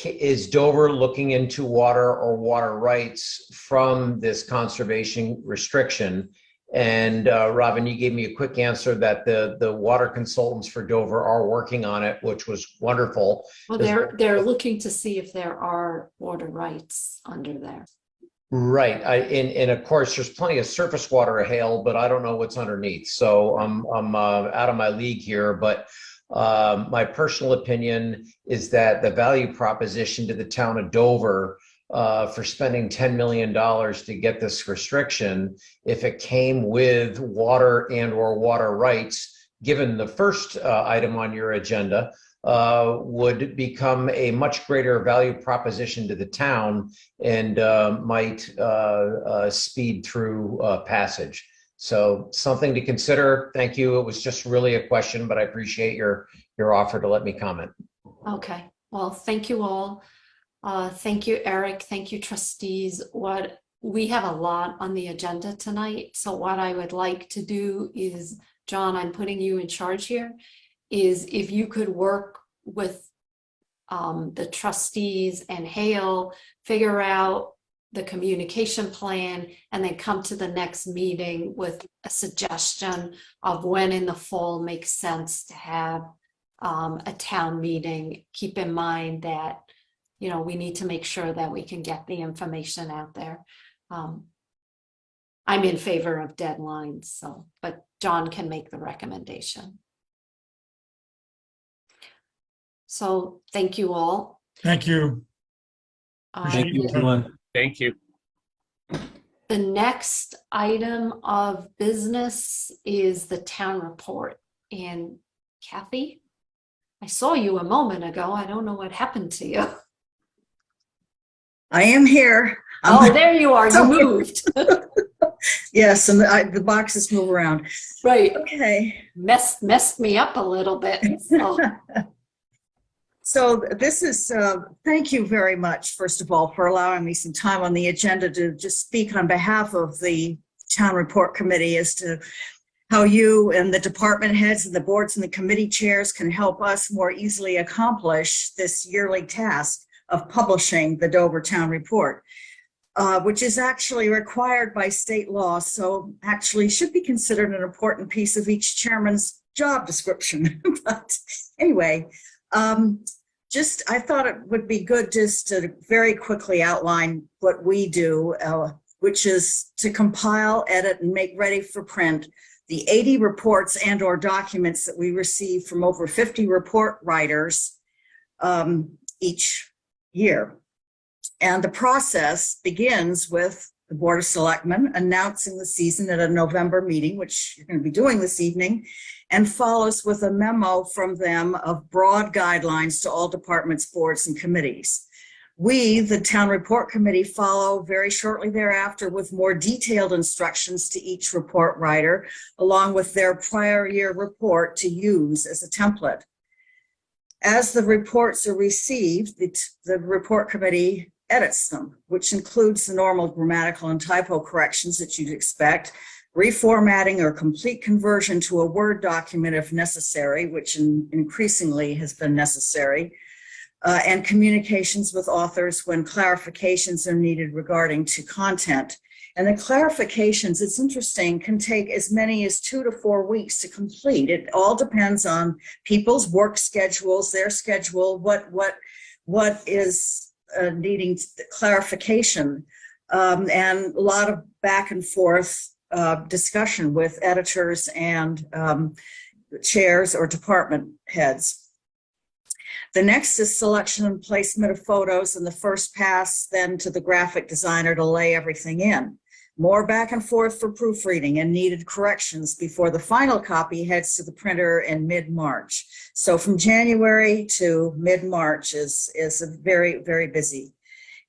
is Dover looking into water or water rights from this conservation restriction? And Robin, you gave me a quick answer that the water consultants for Dover are working on it, which was wonderful. Well, they're looking to see if there are water rights under there. Right. And of course, there's plenty of surface water of hail, but I don't know what's underneath. So I'm out of my league here. But my personal opinion is that the value proposition to the town of Dover for spending $10 million to get this restriction, if it came with water and or water rights, given the first item on your agenda, would become a much greater value proposition to the town and might speed through passage. So something to consider. Thank you. It was just really a question, but I appreciate your offer to let me comment. Okay, well, thank you all. Thank you, Eric. Thank you, trustees. We have a lot on the agenda tonight. So what I would like to do is, John, I'm putting you in charge here, is if you could work with the trustees and Hale, figure out the communication plan, and then come to the next meeting with a suggestion of when in the fall makes sense to have a town meeting. Keep in mind that, you know, we need to make sure that we can get the information out there. I'm in favor of deadlines, so, but John can make the recommendation. So thank you all. Thank you. Thank you, everyone. Thank you. The next item of business is the town report. And Kathy, I saw you a moment ago. I don't know what happened to you. I am here. Oh, there you are. You moved. Yes, and the boxes move around. Right. Okay. Messed me up a little bit. So. So this is, thank you very much, first of all, for allowing me some time on the agenda to just speak on behalf of the Town Report Committee as to how you and the department heads and the boards and the committee chairs can help us more easily accomplish this yearly task of publishing the Dover Town Report, which is actually required by state law. So actually should be considered an important piece of each chairman's job description. But anyway, I thought it would be good just to very quickly outline what we do, which is to compile, edit, and make ready for print the 80 reports and or documents that we receive from over 50 report writers each year. And the process begins with the Board of Selectmen announcing the season at a November meeting, which you're going to be doing this evening, and follows with a memo from them of broad guidelines to all departments, boards, and committees. We, the Town Report Committee, follow very shortly thereafter with more detailed instructions to each report writer, along with their prior year report to use as a template. As the reports are received, the Report Committee edits them, which includes the normal grammatical and typo corrections that you'd expect, reformatting or complete conversion to a Word document if necessary, which increasingly has been necessary, and communications with authors when clarifications are needed regarding to content. And the clarifications, it's interesting, can take as many as 2 to 4 weeks to complete. It all depends on people's work schedules, their schedule, what is needing clarification, and a lot of back and forth discussion with editors and chairs or department heads. The next is selection and placement of photos, and the first pass then to the graphic designer to lay everything in. More back and forth for proofreading and needed corrections before the final copy heads to the printer in mid-March. So from January to mid-March is very, very busy.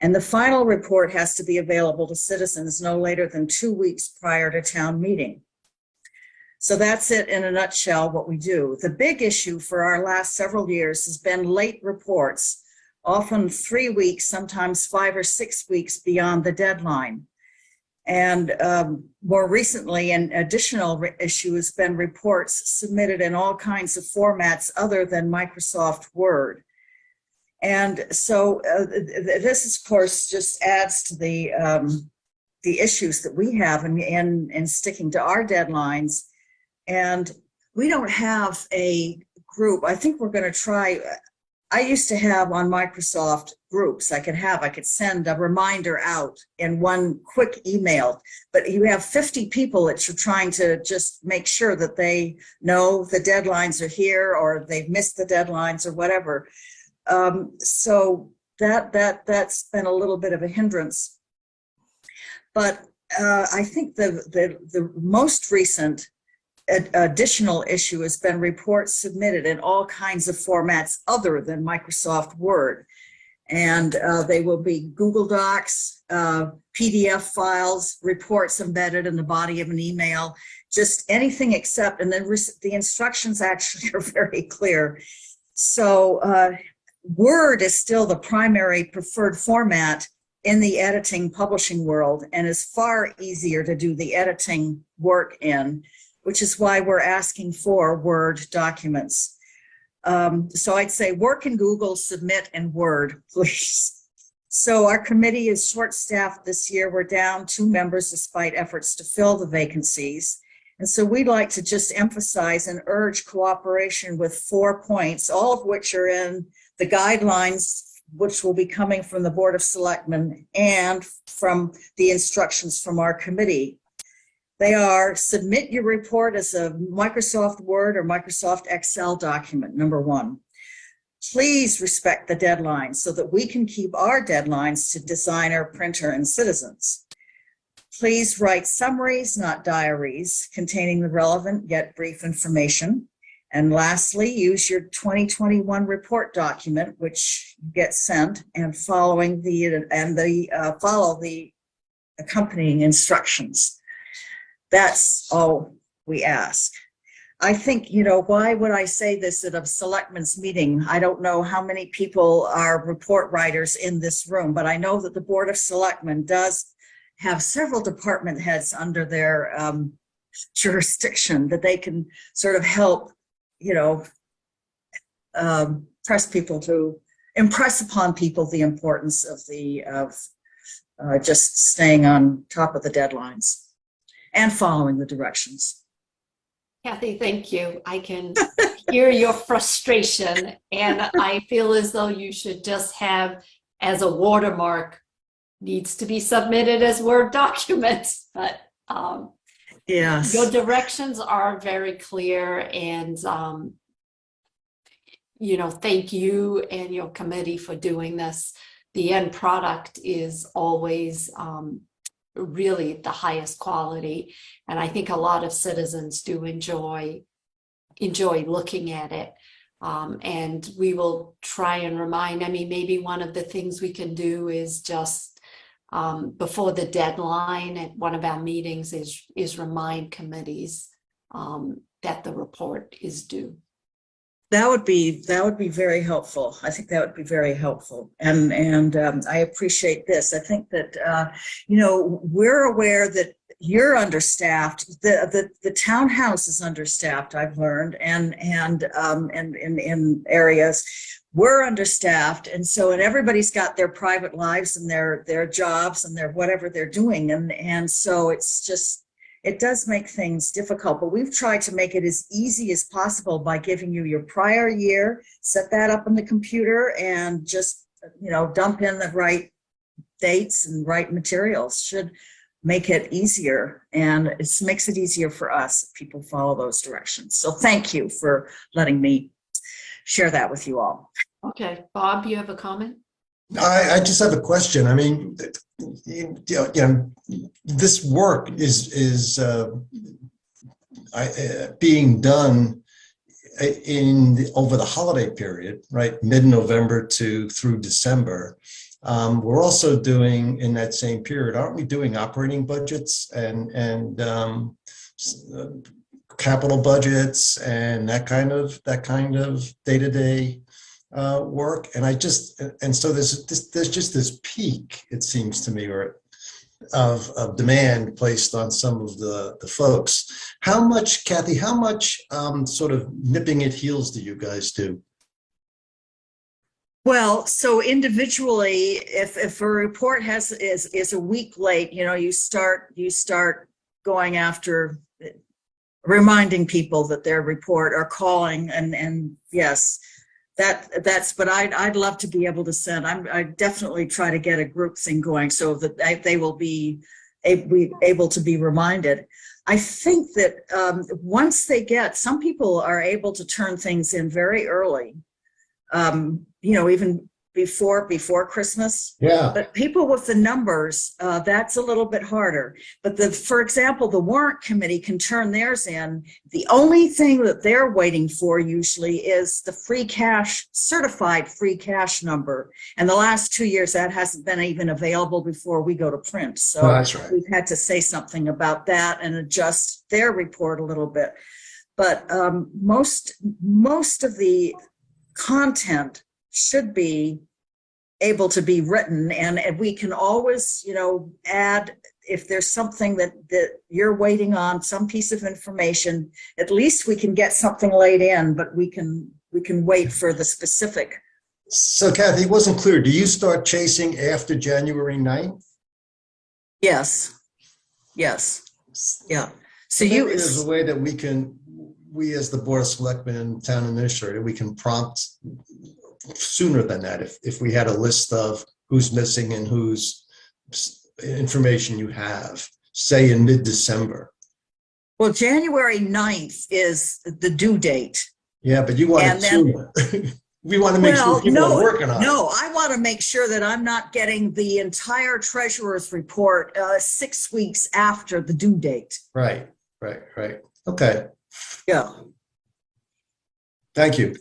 And the final report has to be available to citizens no later than 2 weeks prior to town meeting. So that's it in a nutshell, what we do. The big issue for our last several years has been late reports, often 3 weeks, sometimes 5 or 6 weeks beyond the deadline. And more recently, an additional issue has been reports submitted in all kinds of formats other than Microsoft Word. And so this, of course, just adds to the issues that we have in sticking to our deadlines. And we don't have a group. I think we're going to try. I used to have on Microsoft groups I could send a reminder out in one quick email, but you have 50 people that you're trying to just make sure that they know the deadlines are here or they've missed the deadlines or whatever. So that's been a little bit of a hindrance. But I think the most recent additional issue has been reports submitted in all kinds of formats other than Microsoft Word. And they will be Google Docs, PDF files, reports embedded in the body of an email, just anything except, and then the instructions actually are very clear. So Word is still the primary preferred format in the editing publishing world and is far easier to do the editing work in, which is why we're asking for Word documents. So I'd say work in Google, submit in Word, please. So our committee is short-staffed this year. We're down 2 members despite efforts to fill the vacancies. And so we'd like to just emphasize and urge cooperation with 4 points, all of which are in the guidelines, which will be coming from the Board of Selectmen and from the instructions from our committee. They are: submit your report as a Microsoft Word or Microsoft Excel document, number 1. Please respect the deadlines so that we can keep our deadlines to designer, printer, and citizens. Please write summaries, not diaries, containing the relevant yet brief information. And lastly, use your 2021 report document, which gets sent, and follow the accompanying instructions. That's all we ask. I think, why would I say this at a selectmen's meeting? I don't know how many people are report writers in this room, but I know that the Board of Selectmen does have several department heads under their jurisdiction that they can sort of help, impress upon people the importance of just staying on top of the deadlines and following the directions. Kathy, thank you. I can hear your frustration, and I feel as though you should just have as a watermark, needs to be submitted as Word documents. But yes, your directions are very clear, and thank you and your committee for doing this. The end product is always really the highest quality, and I think a lot of citizens do enjoy looking at it. And we will try and remind. Maybe one of the things we can do is just before the deadline at one of our meetings is remind committees that the report is due. That would be very helpful. I think that would be very helpful, and I appreciate this. I think that we're aware that you're understaffed. The townhouse is understaffed, I've learned, and in areas we're understaffed, and everybody's got their private lives and their jobs and their whatever they're doing, and so it's just. It does make things difficult, but we've tried to make it as easy as possible by giving you your prior year, set that up on the computer, and just, dump in the right dates and right materials. Should make it easier, and it makes it easier for us if people follow those directions. So thank you for letting me share that with you all. Okay, Bob, you have a comment? I just have a question. This work is being done over the holiday period, right? Mid-November through December. We're also doing in that same period, aren't we doing operating budgets and capital budgets and that kind of day-to-day work? And so there's just this peak, it seems to me, or of demand placed on some of the folks. How much, Kathy, how much sort of nipping at heels do you guys do? Well, so individually, if a report is a week late, you start going after reminding people that their report or calling and yes, but I'd love to be able to send. I definitely try to get a group thing going so that they will be able to be reminded. I think that once some people are able to turn things in very early. Even before Christmas. Yeah. But people with the numbers, that's a little bit harder. But for example, the warrant committee can turn theirs in. The only thing that they're waiting for usually is the certified free cash number. And the last 2 years, that hasn't been even available before we go to print. So that's right. We've had to say something about that and adjust their report a little bit. But most of the content should be able to be written, and we can always add if there's something that you're waiting on, some piece of information. At least we can get something laid in, but we can wait for the specific. So Kathy, it wasn't clear, do you start chasing after January 9th? Yes yeah. So maybe there's a way that we as the Board of Selectmen and Town Administrator, we can prompt sooner than that if we had a list of who's missing and whose information you have, say in mid-December. Well, January 9th is the due date. Yeah, but you want it sooner. We want to make sure people are working on it. No, I want to make sure that I'm not getting the entire treasurer's report 6 weeks after the due date. Right. Okay. Yeah. Thank you.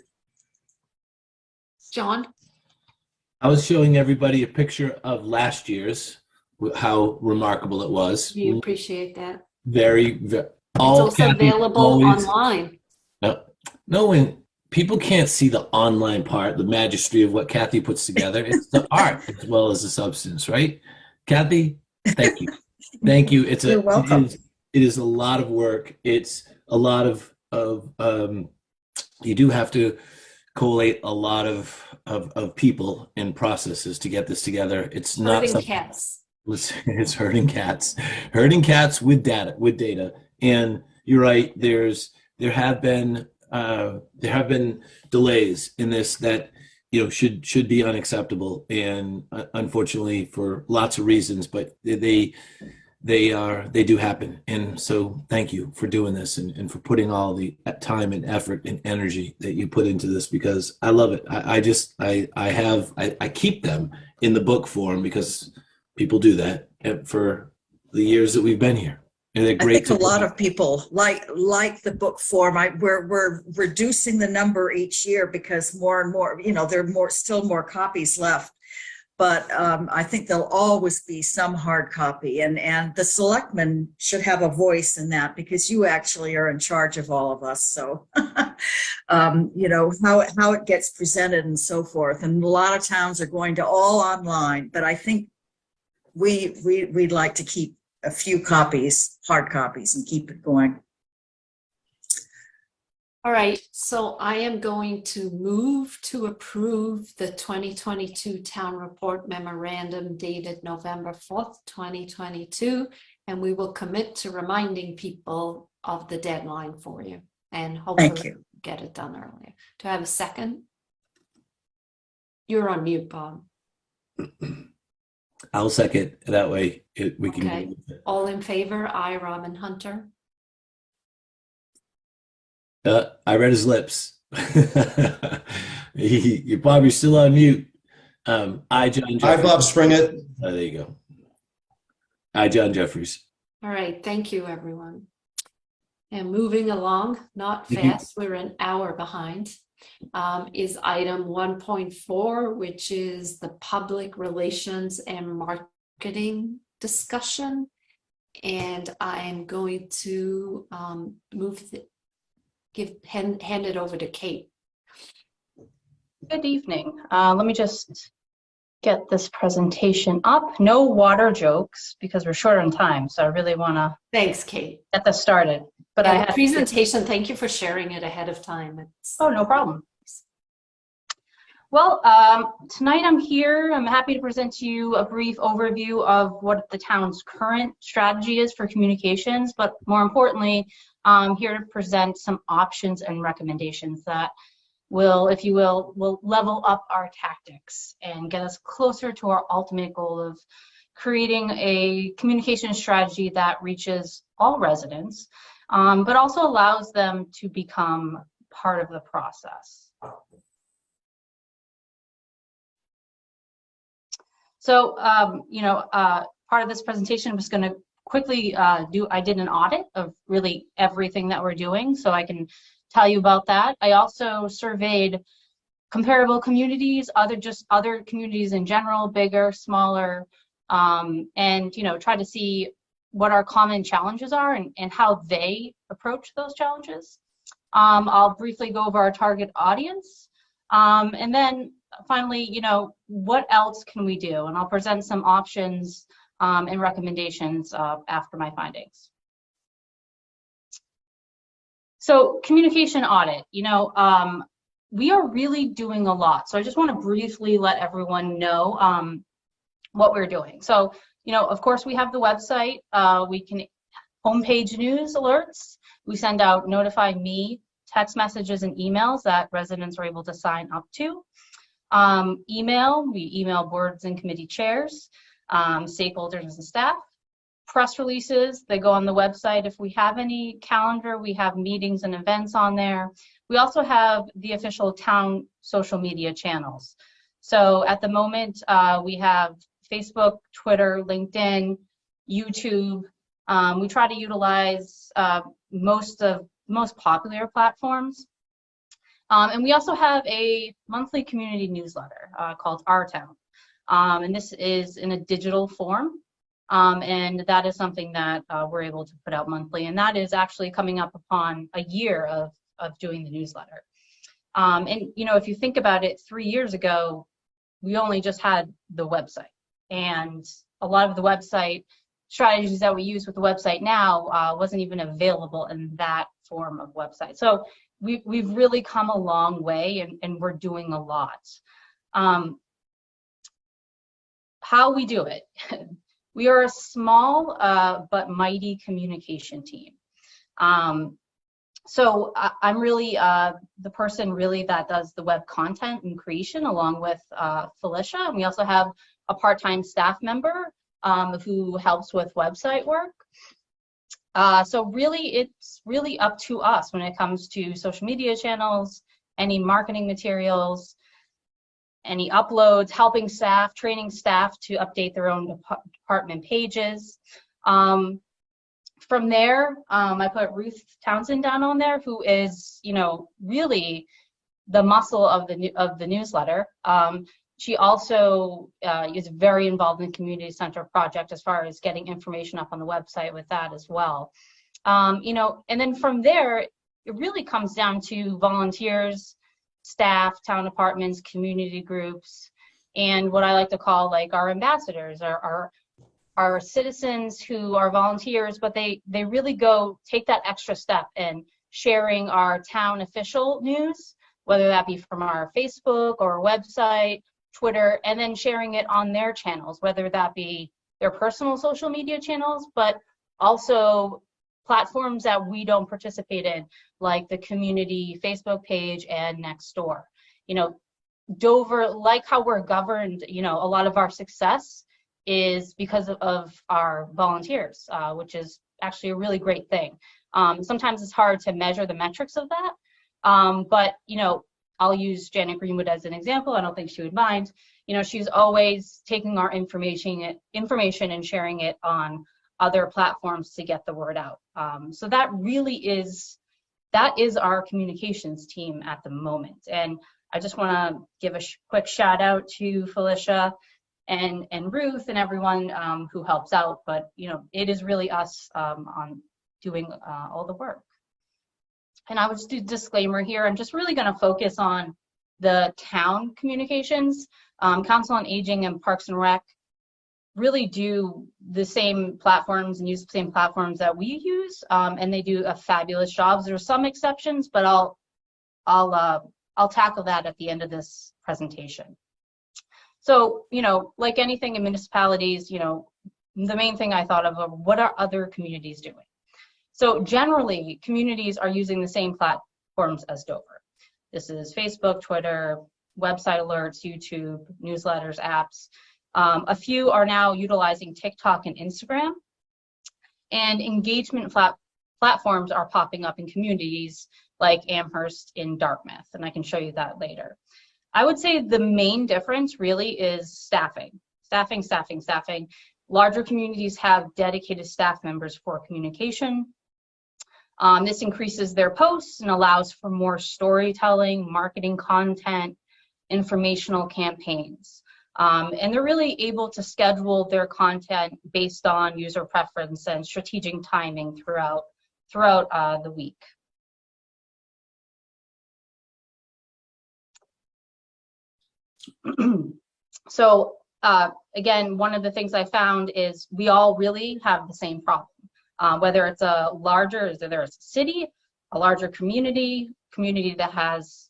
John? I was showing everybody a picture of last year's, how remarkable it was. We appreciate that. Very it's also available online. No, when people can't see the online part, the majesty of what Kathy puts together, it's the art as well as the substance, right? Kathy, thank you. Thank you. You're welcome. It is a lot of work. It's a lot of you do have to collate a lot of people and processes to get this together. It's not herding cats. It's herding cats with data. And you're right. There have been delays in this that should be unacceptable, and unfortunately for lots of reasons, but they do happen. And so thank you for doing this and for putting all the time and effort and energy that you put into this, because I love it. I keep them in the book form because people do that for the years that we've been here. And they're great. I think a lot of people like the book form. We're reducing the number each year because more and more, there are still more copies left. But I think there'll always be some hard copy, and the selectmen should have a voice in that, because you actually are in charge of all of us. So, how it gets presented and so forth. And a lot of towns are going to all online, but I think we'd like to keep a few copies, hard copies, and keep it going. All right, so I am going to move to approve the 2022 Town Report Memorandum dated November 4th, 2022, and we will commit to reminding people of the deadline for you, and hopefully get it done earlier. Do I have a second? You're on mute, Bob. I'll second. That way we can. Okay. All in favor? Aye, Robin Hunter. I read his lips. You're probably still on mute. I, John Jeffries. Hi, Bob Springett. There you go. I, John Jeffries. All right, thank you, everyone. And moving along, not fast, we're an hour behind, is item 1.4, which is the public relations and marketing discussion. And I'm going to hand it over to Kate. Good evening. Let me just get this presentation up. No water jokes because we're short on time. So I really want to Thanks, Kate. get this started. But Yeah, I the had presentation, thank you for sharing it ahead of time. Oh, no problem. Well, tonight I'm here. I'm happy to present to you a brief overview of what the town's current strategy is for communications, but more importantly, I'm here to present some options and recommendations that will, if you will level up our tactics and get us closer to our ultimate goal of creating a communication strategy that reaches all residents, but also allows them to become part of the process. So, part of this presentation, I'm just going to quickly I did an audit of really everything that we're doing, so I can tell you about that. I also surveyed comparable communities, other communities in general, bigger, smaller, and try to see what our common challenges are and how they approach those challenges. I'll briefly go over our target audience, and then finally, what else can we do? And I'll present some options and recommendations after my findings. So communication audit, we are really doing a lot. So I just want to briefly let everyone know what we're doing. So, of course, we have the website. We can homepage news alerts. We send out notify me text messages and emails that residents are able to sign up to. We email boards and committee chairs, stakeholders and staff. Press releases, they go on the website. If we have any calendar, we have meetings and events on there. We also have the official town social media channels. So at the moment, we have Facebook, Twitter, LinkedIn, YouTube. We try to utilize most popular platforms. And we also have a monthly community newsletter called Our Town. And this is in a digital form. And that is something that we're able to put out monthly. And that is actually coming up upon a year of doing the newsletter. And, if you think about it, 3 years ago, we only just had the website. And a lot of the website strategies that we use with the website now wasn't even available in that form of website. So we've really come a long way, and we're doing a lot. How we do it. We are a small but mighty communication team. So I'm really the person really that does the web content and creation along with Felicia. And we also have a part-time staff member who helps with website work. So really, it's really up to us when it comes to social media channels, any marketing materials, any uploads, helping staff, training staff to update their own department pages. From there, I put Ruth Townsend down on there, who is, really the muscle of the newsletter. She also is very involved in the community center project as far as getting information up on the website with that as well. And then from there, it really comes down to volunteers, staff, town departments, community groups, and what I like to call like our ambassadors, our citizens who are volunteers, but they really take that extra step in sharing our town official news, whether that be from our Facebook or website, Twitter, and then sharing it on their channels, whether that be their personal social media channels, but also platforms that we don't participate in, like the community Facebook page and Nextdoor. Dover, like how we're governed, a lot of our success is because of our volunteers, which is actually a really great thing. Sometimes it's hard to measure the metrics of that, but I'll use Janet Greenwood as an example. I don't think she would mind. She's always taking our information and sharing it on other platforms to get the word out. So that really is our communications team at the moment. And I just want to give a quick shout out to Felicia and Ruth and everyone who helps out. But it is really us on doing all the work. And I would just do a disclaimer here. I'm just really going to focus on the town communications, Council on Aging and Parks and Rec really do the same platforms and use the same platforms that we use, and they do a fabulous job. There are some exceptions, but I'll tackle that at the end of this presentation. So, like anything in municipalities, the main thing I thought of are what are other communities doing? So generally, communities are using the same platforms as Dover. This is Facebook, Twitter, website alerts, YouTube, newsletters, apps. A few are now utilizing TikTok and Instagram. And engagement platforms are popping up in communities like Amherst in Dartmouth, and I can show you that later. I would say the main difference really is staffing. Staffing. Larger communities have dedicated staff members for communication. This increases their posts and allows for more storytelling, marketing content, informational campaigns. And they're really able to schedule their content based on user preference and strategic timing throughout the week. So again, one of the things I found is we all really have the same problem. Whether it's a city, a larger community that has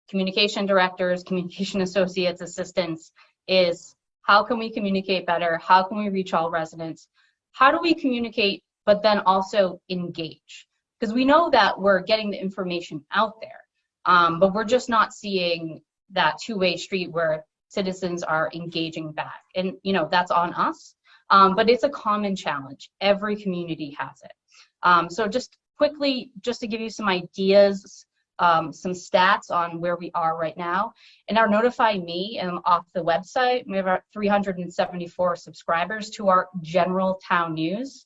communication directors, communication associates, assistants, is how can we communicate better? How can we reach all residents? How do we communicate, but then also engage? Because we know that we're getting the information out there, but we're just not seeing that two-way street where citizens are engaging back. And, that's on us, but it's a common challenge. Every community has it. So just quickly, just to give you some ideas, some stats on where we are right now. In our Notify Me and off the website, we have 374 subscribers to our general town news,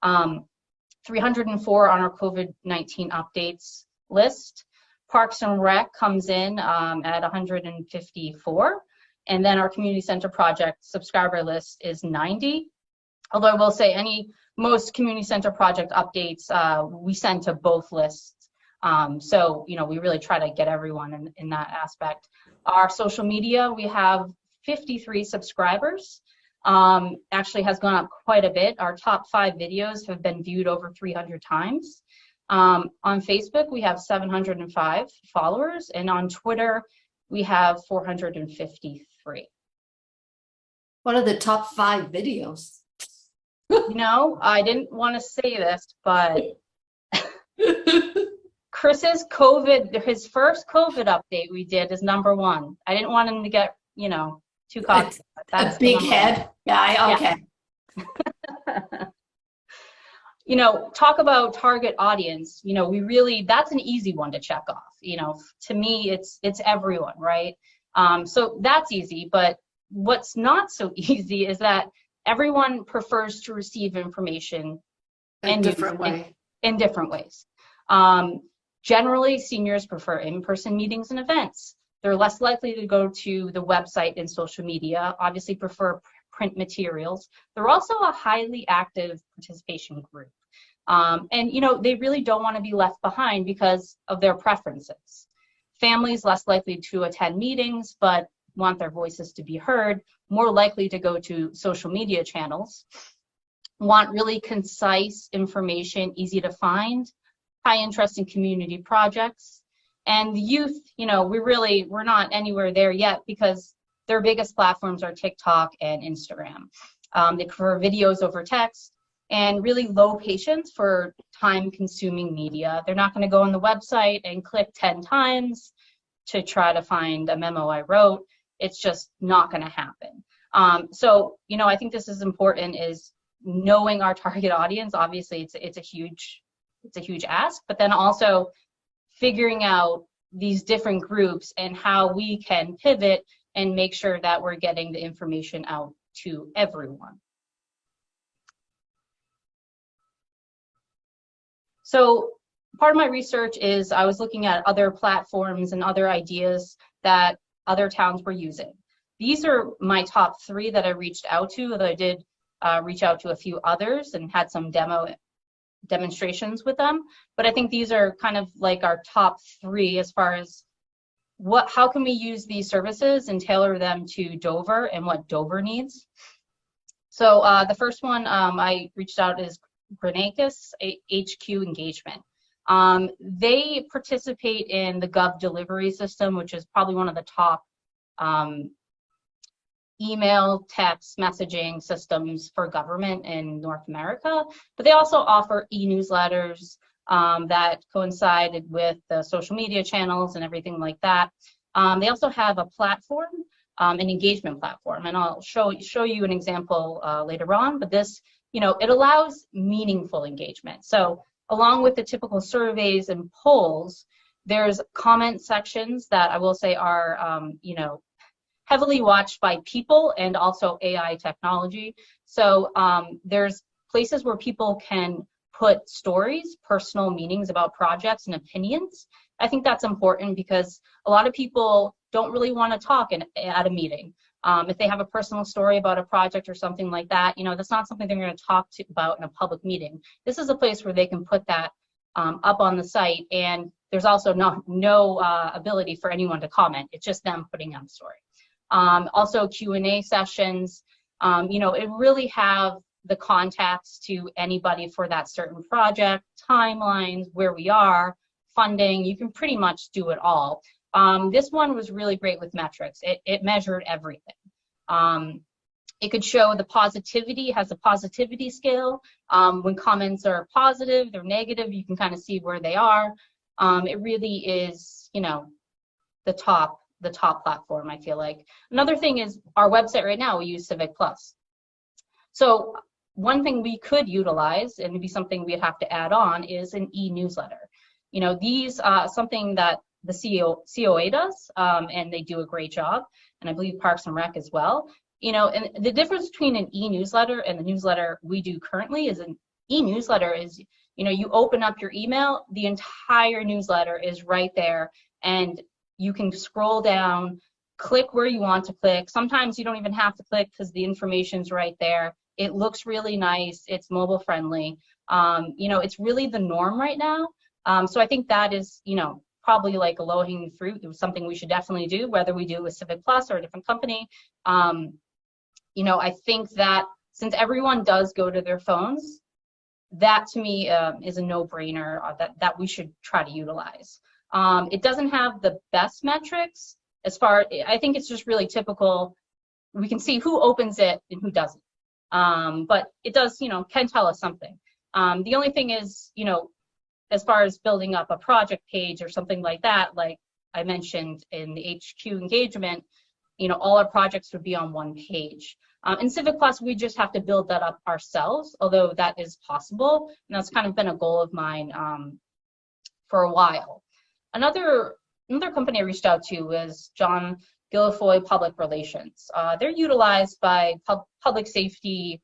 304 on our COVID-19 updates list. Parks and Rec comes in at 154. And then our community center project subscriber list is 90. Although I will say most community center project updates we send to both lists. So, we really try to get everyone in that aspect. Our social media, we have 53 subscribers. Actually has gone up quite a bit. Our top 5 videos have been viewed over 300 times. On Facebook, we have 705 followers. And on Twitter, we have 453. What are the top 5 videos? I didn't want to say this, but Chris's his first COVID update we did is #1. I didn't want him to get, too caught. That's a big head. Yeah, okay. Talk about target audience, that's an easy one to check off. To me, it's everyone, right? So that's easy, but what's not so easy is that everyone prefers to receive information in different ways. Generally, seniors prefer in-person meetings and events. They're less likely to go to the website and social media, obviously prefer print materials. They're also a highly active participation group. And, they really don't want to be left behind because of their preferences. Families less likely to attend meetings, but want their voices to be heard, more likely to go to social media channels, want really concise information, easy to find, high interest in community projects. And the youth, we're not anywhere there yet because their biggest platforms are TikTok and Instagram. They prefer videos over text and really low patience for time-consuming media. They're not going to go on the website and click 10 times to try to find a memo I wrote. It's just not going to happen. So, I think this is important, is knowing our target audience. Obviously, it's a huge ask, but then also figuring out these different groups and how we can pivot and make sure that we're getting the information out to everyone. So part of my research is I was looking at other platforms and other ideas that other towns were using. These are my top 3 that I reached out to, that I did reach out to a few others and had some demonstrations with them. But I think these are kind of like our top 3 as far as how can we use these services and tailor them to Dover and what Dover needs? So the first one I reached out is Granicus HQ Engagement. They participate in the Gov delivery system, which is probably one of the top email, text, messaging systems for government in North America. But they also offer e-newsletters that coincided with the social media channels and everything like that. They also have a platform, an engagement platform, and I'll show you an example later on. But this, it allows meaningful engagement. So along with the typical surveys and polls, there's comment sections that I will say are, heavily watched by people and also AI technology. So there's places where people can put stories, personal meanings about projects and opinions. I think that's important because a lot of people don't really want to talk at a meeting. If they have a personal story about a project or something like that, that's not something they're going to talk about in a public meeting. This is a place where they can put that up on the site, and there's also no ability for anyone to comment. It's just them putting on the story. Also Q&A sessions, it really have the contacts to anybody for that certain project, timelines, where we are, funding. You can pretty much do it all. This one was really great with metrics. It measured everything. It could show the positivity, has a positivity scale. When comments are positive, they're negative, you can kind of see where they are. It really is, the top platform, I feel like. Another thing is our website right now, we use Civic Plus. So one thing we could utilize, and maybe something we'd have to add on, is an e-newsletter. These something that the COA does, and they do a great job, and I believe Parks and Rec as well. And the difference between an e-newsletter and the newsletter we do currently is an e-newsletter is, you open up your email, the entire newsletter is right there, and you can scroll down, click where you want to click. Sometimes you don't even have to click because the information's right there. It looks really nice. It's mobile friendly. It's really the norm right now. So I think that is, probably like a low-hanging fruit. It was something we should definitely do, whether we do it with Civic Plus or a different company. I think that since everyone does go to their phones, that to me is a no-brainer that we should try to utilize. It doesn't have the best metrics as far, I think it's just really typical. We can see who opens it and who doesn't. But it does, can tell us something. The only thing is, as far as building up a project page or something like that, like I mentioned in the HQ engagement, all our projects would be on one page. In Civic Plus, we just have to build that up ourselves, although that is possible. And that's kind of been a goal of mine for a while. Another company I reached out to was John Guilfoyle Public Relations. They're utilized by public safety,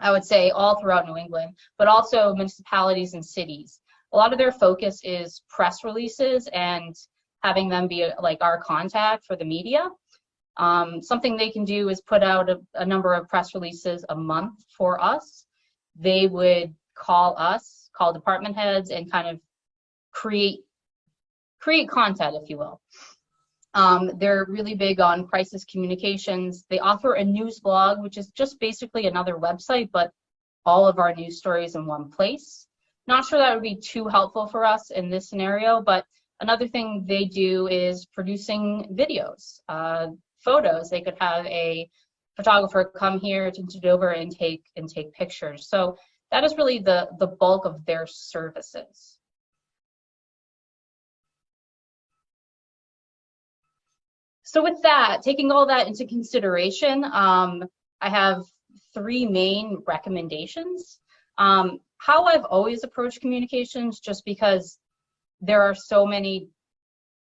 I would say, all throughout New England, but also municipalities and cities. A lot of their focus is press releases and having them be like our contact for the media. Something they can do is put out a number of press releases a month for us. They would call us, call department heads, and kind of create content, if you will. They're really big on crisis communications. They offer a news blog, which is just basically another website, but all of our news stories in one place. Not sure that would be too helpful for us in this scenario, but another thing they do is producing videos, photos. They could have a photographer come here to Dover and take pictures. So that is really the bulk of their services. So with that, taking all that into consideration, I have 3 main recommendations. How I've always approached communications, just because there are so many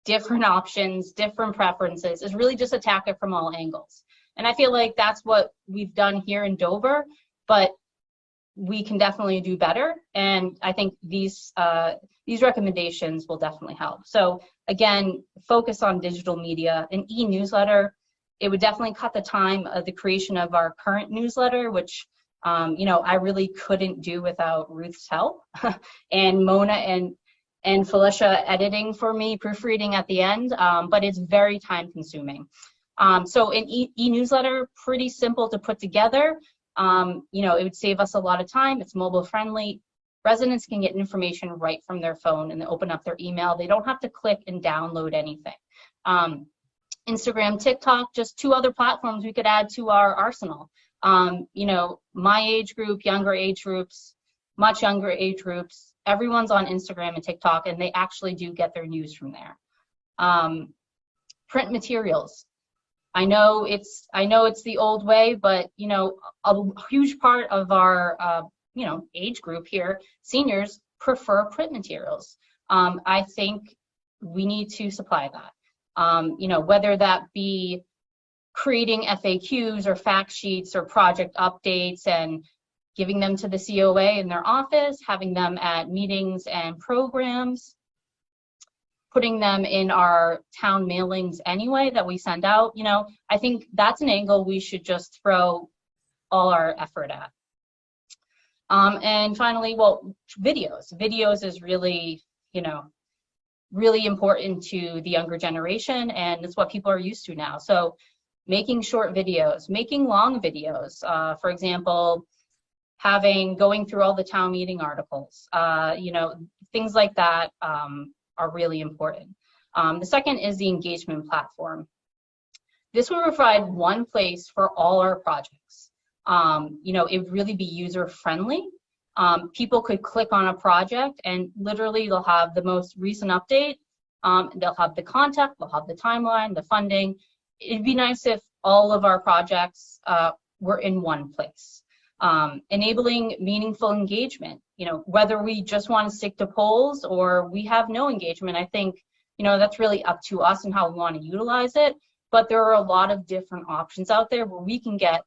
different options, different preferences, is really just attack it from all angles. And I feel like that's what we've done here in Dover, but we can definitely do better. And I think these recommendations will definitely help. So again, focus on digital media. An e-newsletter, it would definitely cut the time of the creation of our current newsletter, which I really couldn't do without Ruth's help. And Mona and Felicia editing for me, proofreading at the end, but it's very time consuming. So an e-newsletter, pretty simple to put together. It would save us a lot of time. It's mobile friendly. Residents can get information right from their phone and they open up their email. They don't have to click and download anything. Instagram, TikTok, just 2 other platforms we could add to our arsenal. My age group, younger age groups, much younger age groups, everyone's on Instagram and TikTok, and they actually do get their news from there. Print materials. I know it's the old way, but a huge part of our age group here, seniors, prefer print materials. I think we need to supply that. Whether that be creating FAQs or fact sheets or project updates and giving them to the COA in their office, having them at meetings and programs, putting them in our town mailings anyway that we send out. I think that's an angle we should just throw all our effort at. And finally, videos. Videos is really, really important to the younger generation, and it's what people are used to now. So making short videos, making long videos, for example, going through all the town meeting articles, things like that are really important. The second is the engagement platform. This will provide one place for all our projects. It would really be user friendly. People could click on a project and literally they'll have the most recent update. They'll have the contact, they'll have the timeline, the funding. It'd be nice if all of our projects were in one place. Enabling meaningful engagement, whether we just want to stick to polls or we have no engagement, I think, that's really up to us and how we want to utilize it. But there are a lot of different options out there where we can get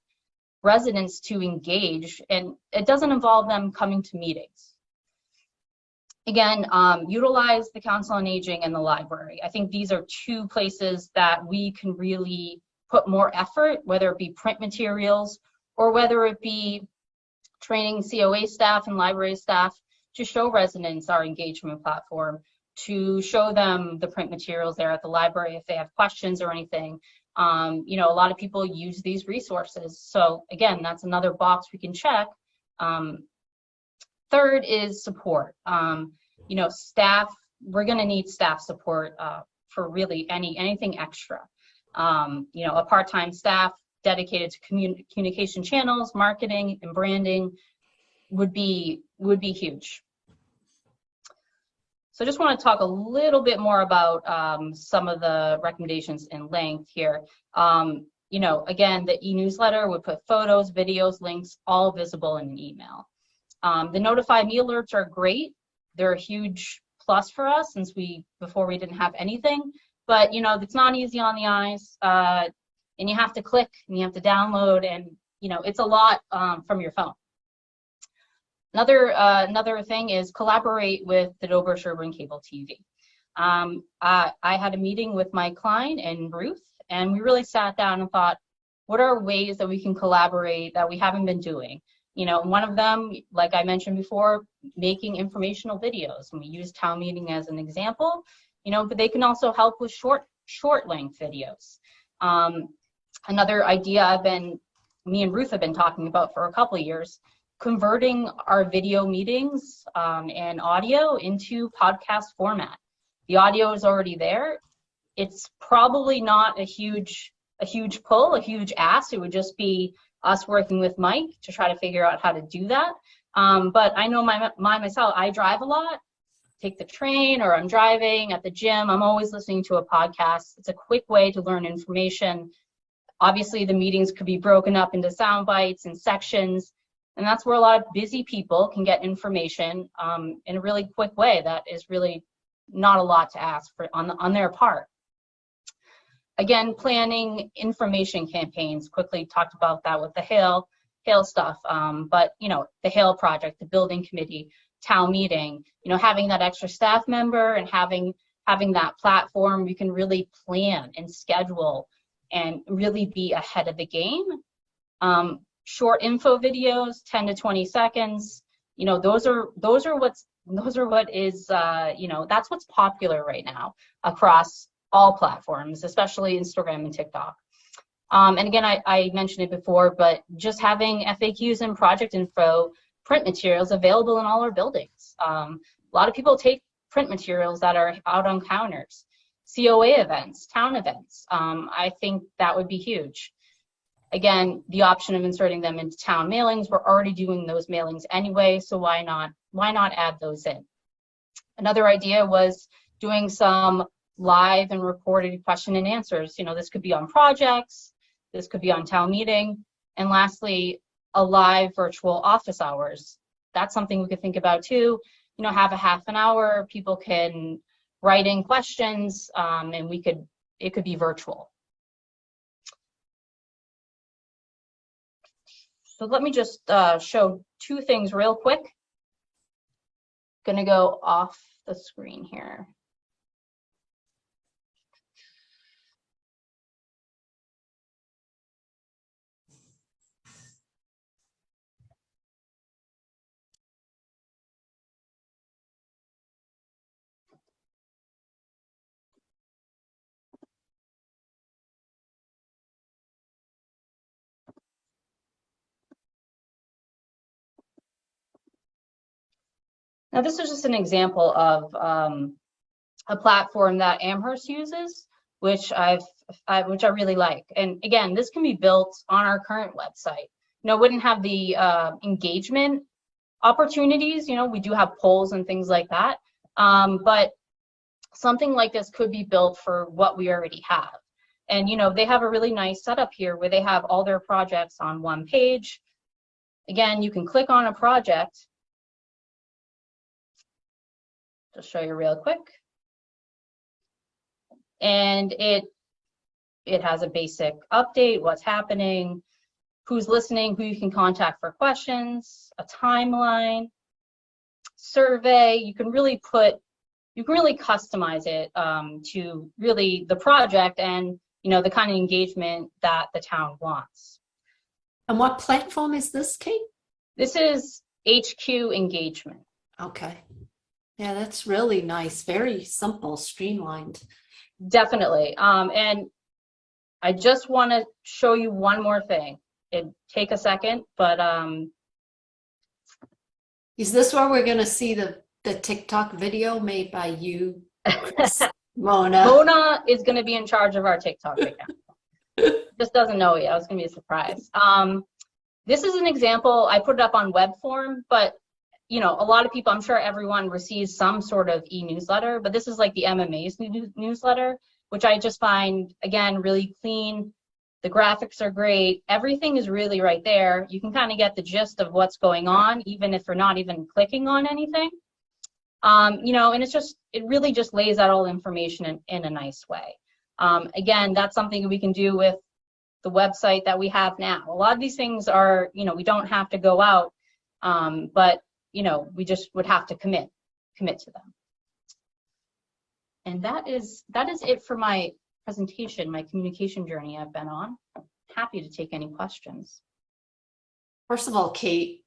residents to engage, and it doesn't involve them coming to meetings. Again, utilize the Council on Aging and the library. I think these are 2 places that we can really put more effort, whether it be print materials or whether it be training COA staff and library staff to show residents our engagement platform, to show them the print materials there at the library if they have questions or anything. A lot of people use these resources. So again, that's another box we can check. Third is support. Staff, we're gonna need staff support for really anything extra. A part-time staff dedicated to communication channels, marketing, and branding would be huge. So I just want to talk a little bit more about some of the recommendations in length here. Again, the e-newsletter would put photos, videos, links, all visible in an email. The notify me alerts are great. They're a huge plus for us since before we didn't have anything, but it's not easy on the eyes. And you have to click and you have to download, and it's a lot from your phone. Another thing is collaborate with the Dover Sherburne Cable TV. I had a meeting with my client and Ruth, and we really sat down and thought, what are ways that we can collaborate that we haven't been doing? One of them, like I mentioned before, making informational videos. And we use town meeting as an example, but they can also help with short length videos. Another idea me and Ruth have been talking about for a couple of years, converting our video meetings and audio into podcast format. The audio is already there. It's probably not a huge pull, a huge ask. It would just be us working with Mike to try to figure out how to do that. But I know myself, I drive a lot, take the train, or I'm driving at the gym. I'm always listening to a podcast. It's a quick way to learn information. Obviously, the meetings could be broken up into sound bites and sections, and that's where a lot of busy people can get information in a really quick way. That is really not a lot to ask for on their part. Again, planning information campaigns. Quickly talked about that with the Hale stuff, but the Hale project, the building committee, town meeting. Having that extra staff member and having that platform, we can really plan and schedule and really be ahead of the game. Short info videos, 10 to 20 seconds. Those are those are what is, that's what's popular right now across all platforms, especially Instagram and TikTok. And again, I mentioned it before, but just having FAQs and project info print materials available in all our buildings. A lot of people take print materials that are out on counters, COA events, town events. I think that would be huge. Again, the option of inserting them into town mailings, we're already doing those mailings anyway, so why not add those in? Another idea was doing some live and recorded question and answers. This could be on projects, this could be on town meeting, and lastly, a live virtual office hours. That's something we could think about too. Have a half an hour, people can write in questions, and it could be virtual. So let me just show two things real quick. Gonna go off the screen here. Now, this is just an example of a platform that Amherst uses, which I really like. And again, this can be built on our current website. Wouldn't have the engagement opportunities. We do have polls and things like that. But something like this could be built for what we already have. And they have a really nice setup here where they have all their projects on one page. Again, you can click on a project. Just show you real quick. And it has a basic update, what's happening, who's listening, who you can contact for questions, a timeline, survey. You can really customize it to really the project and the kind of engagement that the town wants. And what platform is this, Kate? This is HQ Engagement. Okay. Yeah, that's really nice. Very simple, streamlined. Definitely. And I just want to show you one more thing. It'd take a second, but is this where we're going to see the TikTok video made by you, Chris? Mona? Mona is going to be in charge of our TikTok account. Just doesn't know yet. It's going to be a surprise. This is an example. I put it up on web form, but a lot of people, I'm sure everyone receives some sort of e-newsletter, but this is like the MMA's newsletter, which I just find, again, really clean. The graphics are great. Everything is really right there. You can kind of get the gist of what's going on, even if you're not even clicking on anything. And it really just lays out all the information in a nice way. Again, that's something we can do with the website that we have now. A lot of these things are, we don't have to go out, but we just would have to commit to them. And that is it for my presentation, my communication journey I've been on. Happy to take any questions. First of all, Kate,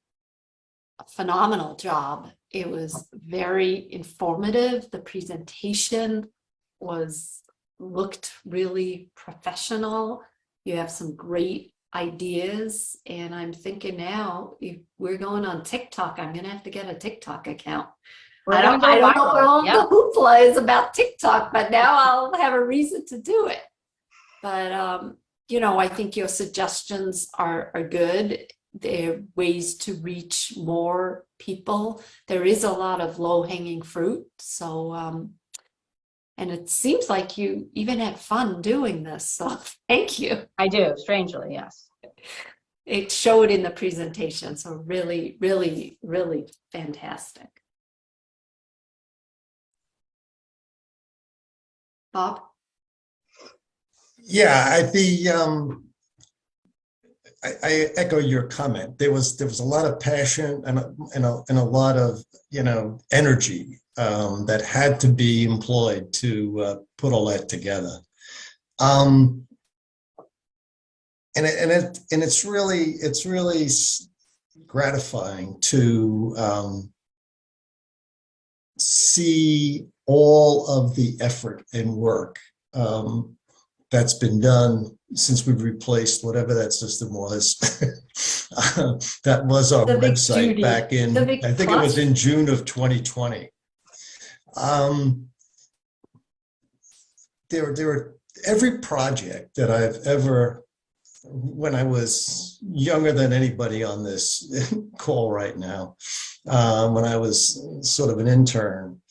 a phenomenal job. It was very informative. The presentation looked really professional. You have some great ideas, and I'm thinking now, if we're going on TikTok, I'm gonna have to get a TikTok account. I don't know what all the hoopla is about TikTok, but now I'll have a reason to do it. But I think your suggestions are good. There are ways to reach more people. There is a lot of low-hanging fruit. So and it seems like you even had fun doing this. So thank you. I do, strangely, yes. It showed in the presentation. So really, really, really fantastic. Bob? Yeah, I echo your comment. There was a lot of passion and a lot of energy that had to be employed to put all that together. And it's really gratifying to see all of the effort and work that's been done since we've replaced whatever that system was. That was our Civic website duty. back in, Civic I think it was Plus. in June of 2020. There were every project that I've ever, when I was younger than anybody on this call right now, when I was sort of an intern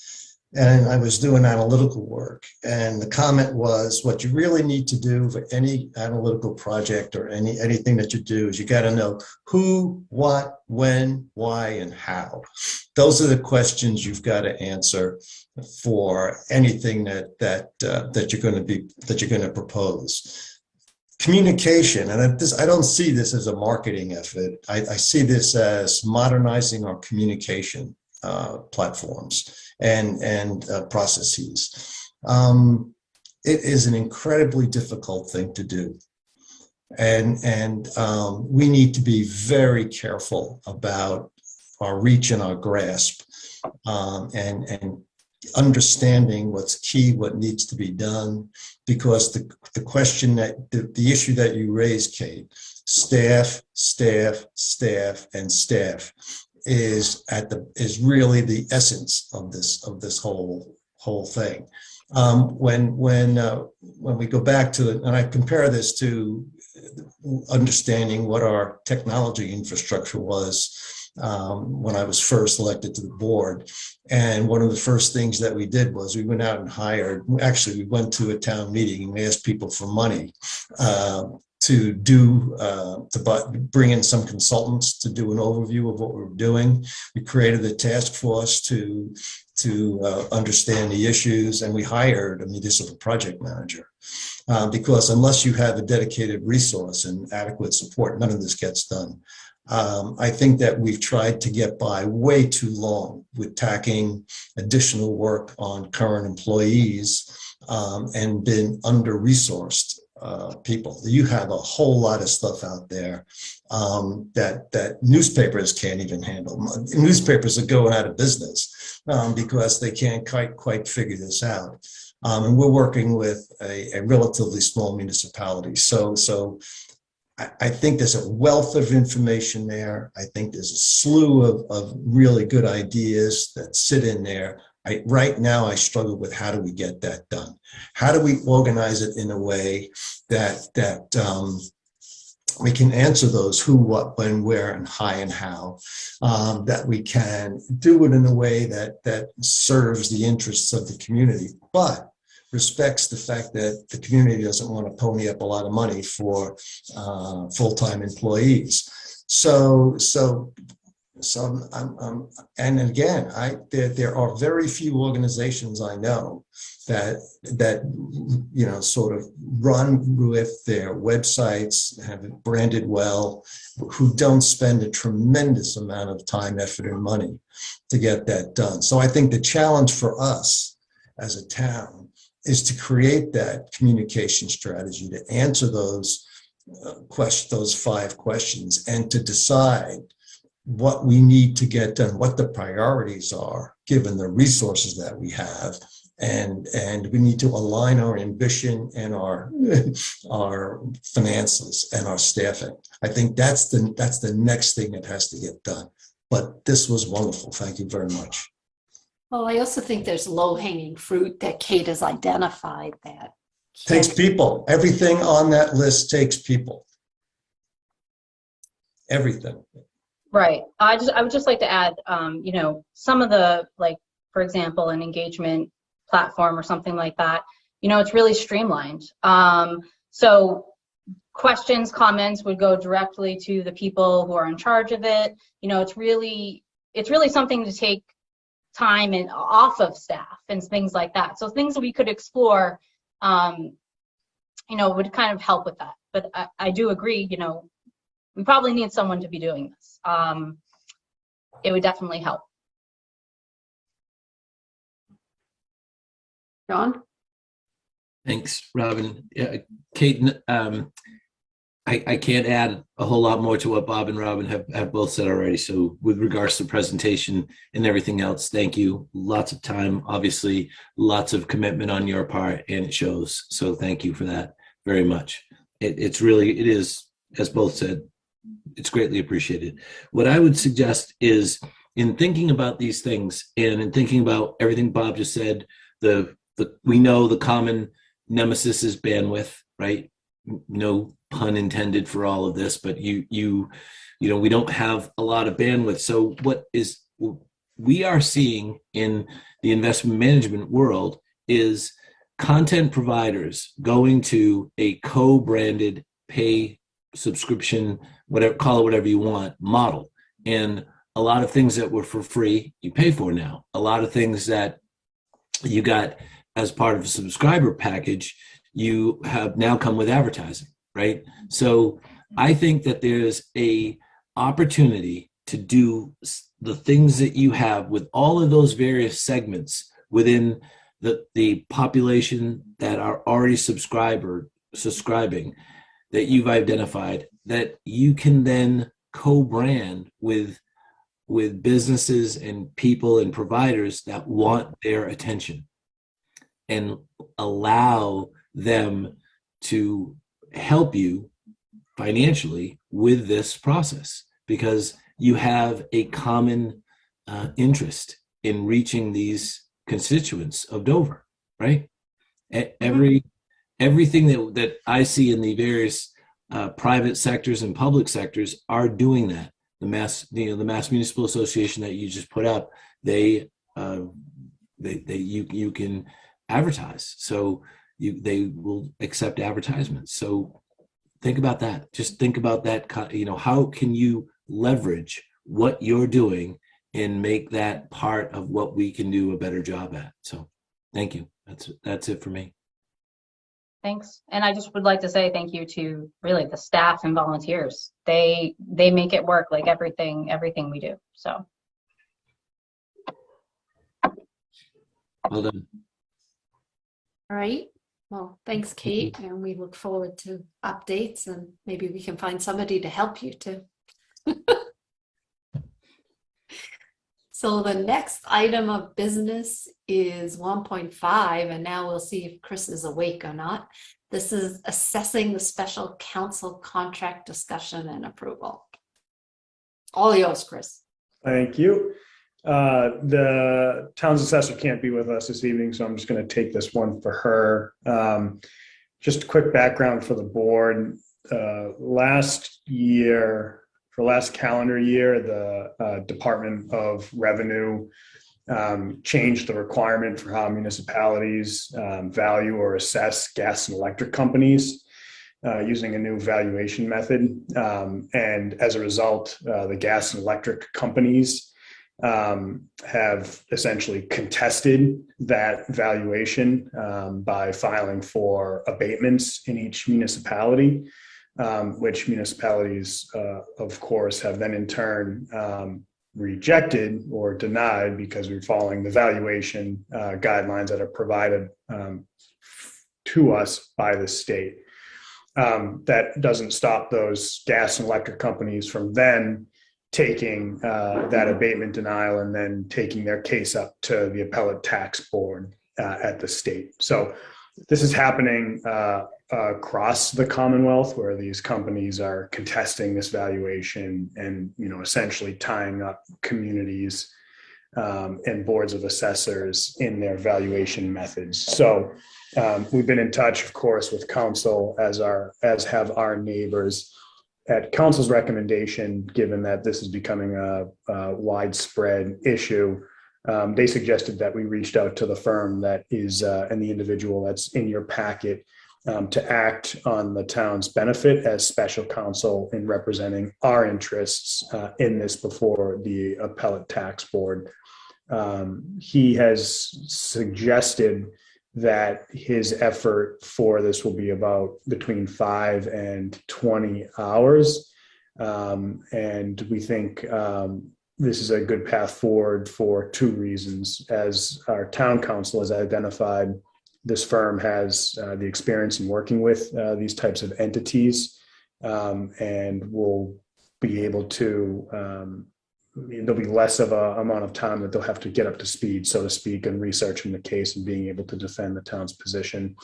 and I was doing analytical work, and the comment was, what you really need to do for any analytical project or anything that you do is you got to know who, what, when, why, and how. Those are the questions you've got to answer for anything that you're going to propose. Communication, and I don't see this as a marketing effort. I see this as modernizing our communication platforms and processes. It is an incredibly difficult thing to do, and we need to be very careful about our reach and our grasp, and understanding what's key, what needs to be done, because the question that the issue that you raised, Kate, staff, and staff is really the essence of this whole thing. When we go back to it, and I compare this to understanding what our technology infrastructure was when I was first elected to the board. And one of the first things that we did was we went out and we went to a town meeting and we asked people for money to bring in some consultants to do an overview of what we were doing. We created a task force to understand the issues, and we hired a municipal project manager. Because unless you have a dedicated resource and adequate support, none of this gets done. I think that we've tried to get by way too long with tacking additional work on current employees and been under-resourced people. You have a whole lot of stuff out there that newspapers can't even handle. Newspapers are going out of business because they can't quite figure this out. And we're working with a relatively small municipality. So I think there's a wealth of information there. I think there's a slew of really good ideas that sit in there. Right now, I struggle with how do we get that done? How do we organize it in a way that we can answer those who, what, when, where, and how, that we can do it in a way that serves the interests of the community, but respects the fact that the community doesn't want to pony up a lot of money for full-time employees. And again, there are very few organizations I know that sort of run with their websites, have it branded well, who don't spend a tremendous amount of time, effort, and money to get that done. So I think the challenge for us as a town is to create that communication strategy to answer those those 5 questions, and to decide what we need to get done, what the priorities are, given the resources that we have. And we need to align our ambition and our finances and our staffing. I think that's the next thing that has to get done. But this was wonderful. Thank you very much. Well, I also think there's low-hanging fruit that Kate has identified that takes people. Everything on that list takes people. Everything. Right. I would just like to add, some of the, like, for example, an engagement platform or something like that, it's really streamlined. So questions, comments would go directly to the people who are in charge of it. It's really something to take time and off of staff and things like that. So things that we could explore, would kind of help with that. But I do agree, we probably need someone to be doing this. It would definitely help. John? Thanks, Robin. Kate, I I can't add a whole lot more to what Bob and Robin have both said already. So with regards to presentation and everything else, thank you. Lots of time, obviously, lots of commitment on your part, and it shows. So thank you for that very much. It is, as both said, it's greatly appreciated. What I would suggest is, in thinking about these things and in thinking about everything Bob just said, we know the common nemesis is bandwidth, right? No pun intended for all of this, but you know, we don't have a lot of bandwidth. So what we are seeing in the investment management world is content providers going to a co-branded pay subscription, whatever, call it whatever you want, model. And a lot of things that were for free, you pay for now. A lot of things that you got as part of a subscriber package, you have now come with advertising, right? So I think that there's a opportunity to do the things that you have with all of those various segments within the population that are already subscribing that you've identified, that you can then co-brand with businesses and people and providers that want their attention, and allow them to help you financially with this process, because you have a common interest in reaching these constituents of Dover, right? Everything that I see in the various private sectors and public sectors are doing that. The Mass Municipal Association that you just put up, you can advertise, so they will accept advertisements. So think about that. Just think about that. You know, how can you leverage what you're doing and make that part of what we can do a better job at? So thank you. That's it for me. Thanks. And I just would like to say thank you to really the staff and volunteers. They make it work, like everything we do. So. Well done. All right. Well, thanks, Kate. And we look forward to updates, and maybe we can find somebody to help you too. So the next item of business is 1.5, and now we'll see if Chris is awake or not. This is assessing the special counsel contract discussion and approval. All yours, Chris. Thank you. The town's assessor can't be with us this evening, so I'm just going to take this one for her. Just a quick background for the board. Last calendar year, the Department of Revenue changed the requirement for how municipalities value or assess gas and electric companies using a new valuation method. And as a result, the gas and electric companies have essentially contested that valuation by filing for abatements in each municipality. Which municipalities, of course, have then in turn rejected or denied because we're following the valuation guidelines that are provided to us by the state. That doesn't stop those gas and electric companies from then taking that abatement denial and then taking their case up to the appellate tax board at the state. So this is happening across the Commonwealth, where these companies are contesting this valuation and, you know, essentially tying up communities and boards of assessors in their valuation methods. So we've been in touch, of course, with council, as have our neighbors. At council's recommendation, given that this is becoming a widespread issue, they suggested that we reached out to the firm that is, and the individual that's in your packet, to act on the town's benefit as special counsel in representing our interests in this before the appellate tax board. He has suggested that his effort for this will be about between 5 and 20 hours. And we think this is a good path forward for 2 reasons. As our town council has identified, this firm has the experience in working with these types of entities and we'll be able to, there'll be less of a amount of time that they'll have to get up to speed, so to speak, and researching the case and being able to defend the town's position.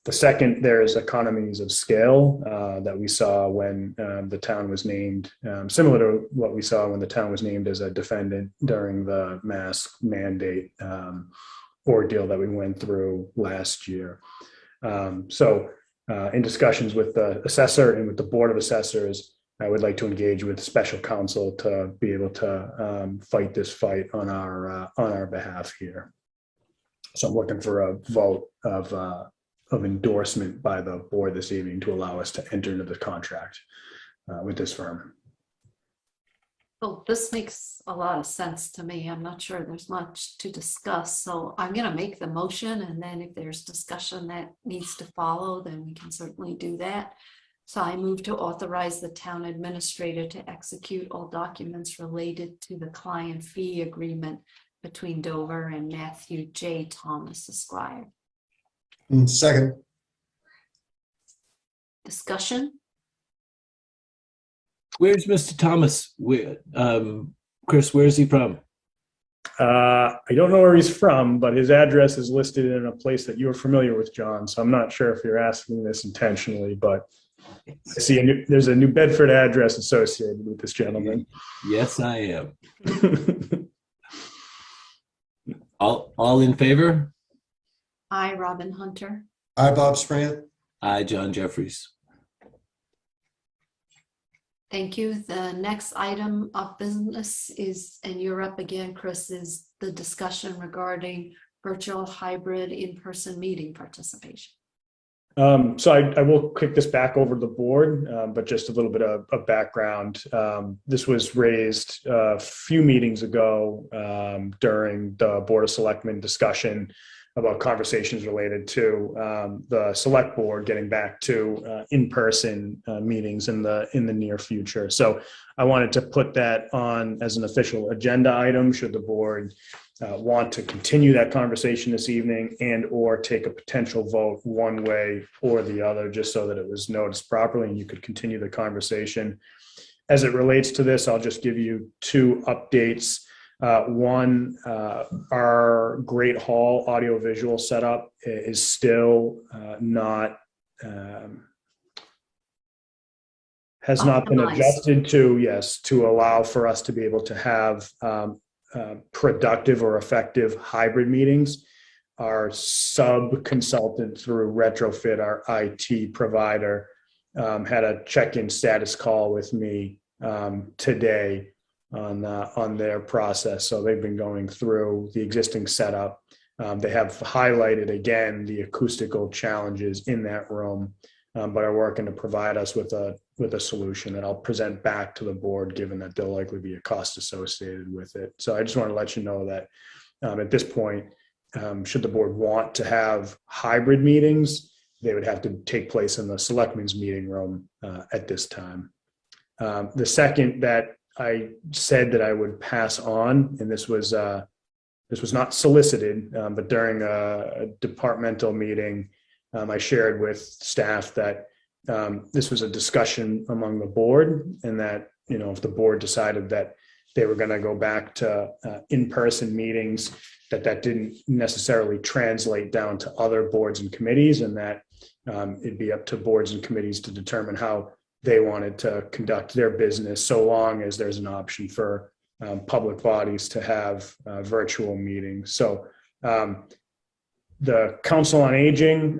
The second, there is economies of scale that we saw when the town was named, similar to what we saw when the town was named as a defendant during the mask mandate ordeal that we went through last year. In discussions with the assessor and with the Board of Assessors, I would like to engage with special counsel to be able to fight this fight on our behalf here. So I'm looking for a vote of endorsement by the board this evening to allow us to enter into the contract with this firm. Well, this makes a lot of sense to me. I'm not sure there's much to discuss, so I'm going to make the motion, and then if there's discussion that needs to follow, then we can certainly do that. So I move to authorize the town administrator to execute all documents related to the client fee agreement between Dover and Matthew J. Thomas Esquire. Second. Discussion? Where's Mr. Thomas? Chris, where's he from? I don't know where he's from, but his address is listed in a place that you're familiar with, John. So I'm not sure if you're asking this intentionally, but I see there's a New Bedford address associated with this gentleman. Yes, I am. All in favor? Aye, Robin Hunter. Aye, Bob Springett. Aye, John Jeffries. Thank you. The next item of business is, and you're up again, Chris, is the discussion regarding virtual hybrid in-person meeting participation. So I will kick this back over to the board, but just a little bit of background. This was raised a few meetings ago during the Board of Selectmen discussion about conversations related to the select board getting back to in-person meetings in the near future. So I wanted to put that on as an official agenda item should the board want to continue that conversation this evening and or take a potential vote one way or the other, just so that it was noticed properly and you could continue the conversation. As it relates to this, I'll just give you two updates. One, our Great Hall audiovisual setup is still not, has not been adjusted to allow for us to be able to have productive or effective hybrid meetings. Our sub-consultant through Retrofit, our IT provider, had a check-in status call with me today on their process. So they've been going through the existing setup. They have highlighted again the acoustical challenges in that room, but are working to provide us with a solution that I'll present back to the board, given that there'll likely be a cost associated with it. So I just want to let you know that at this point, should the board want to have hybrid meetings, they would have to take place in the Selectmen's meeting room at this time. The second that I said that I would pass on, and this was not solicited, but during a departmental meeting, I shared with staff that this was a discussion among the board, and that, you know, if the board decided that they were going to go back to in-person meetings, that didn't necessarily translate down to other boards and committees, and that it'd be up to boards and committees to determine how they wanted to conduct their business, so long as there's an option for public bodies to have virtual meetings. So the Council on Aging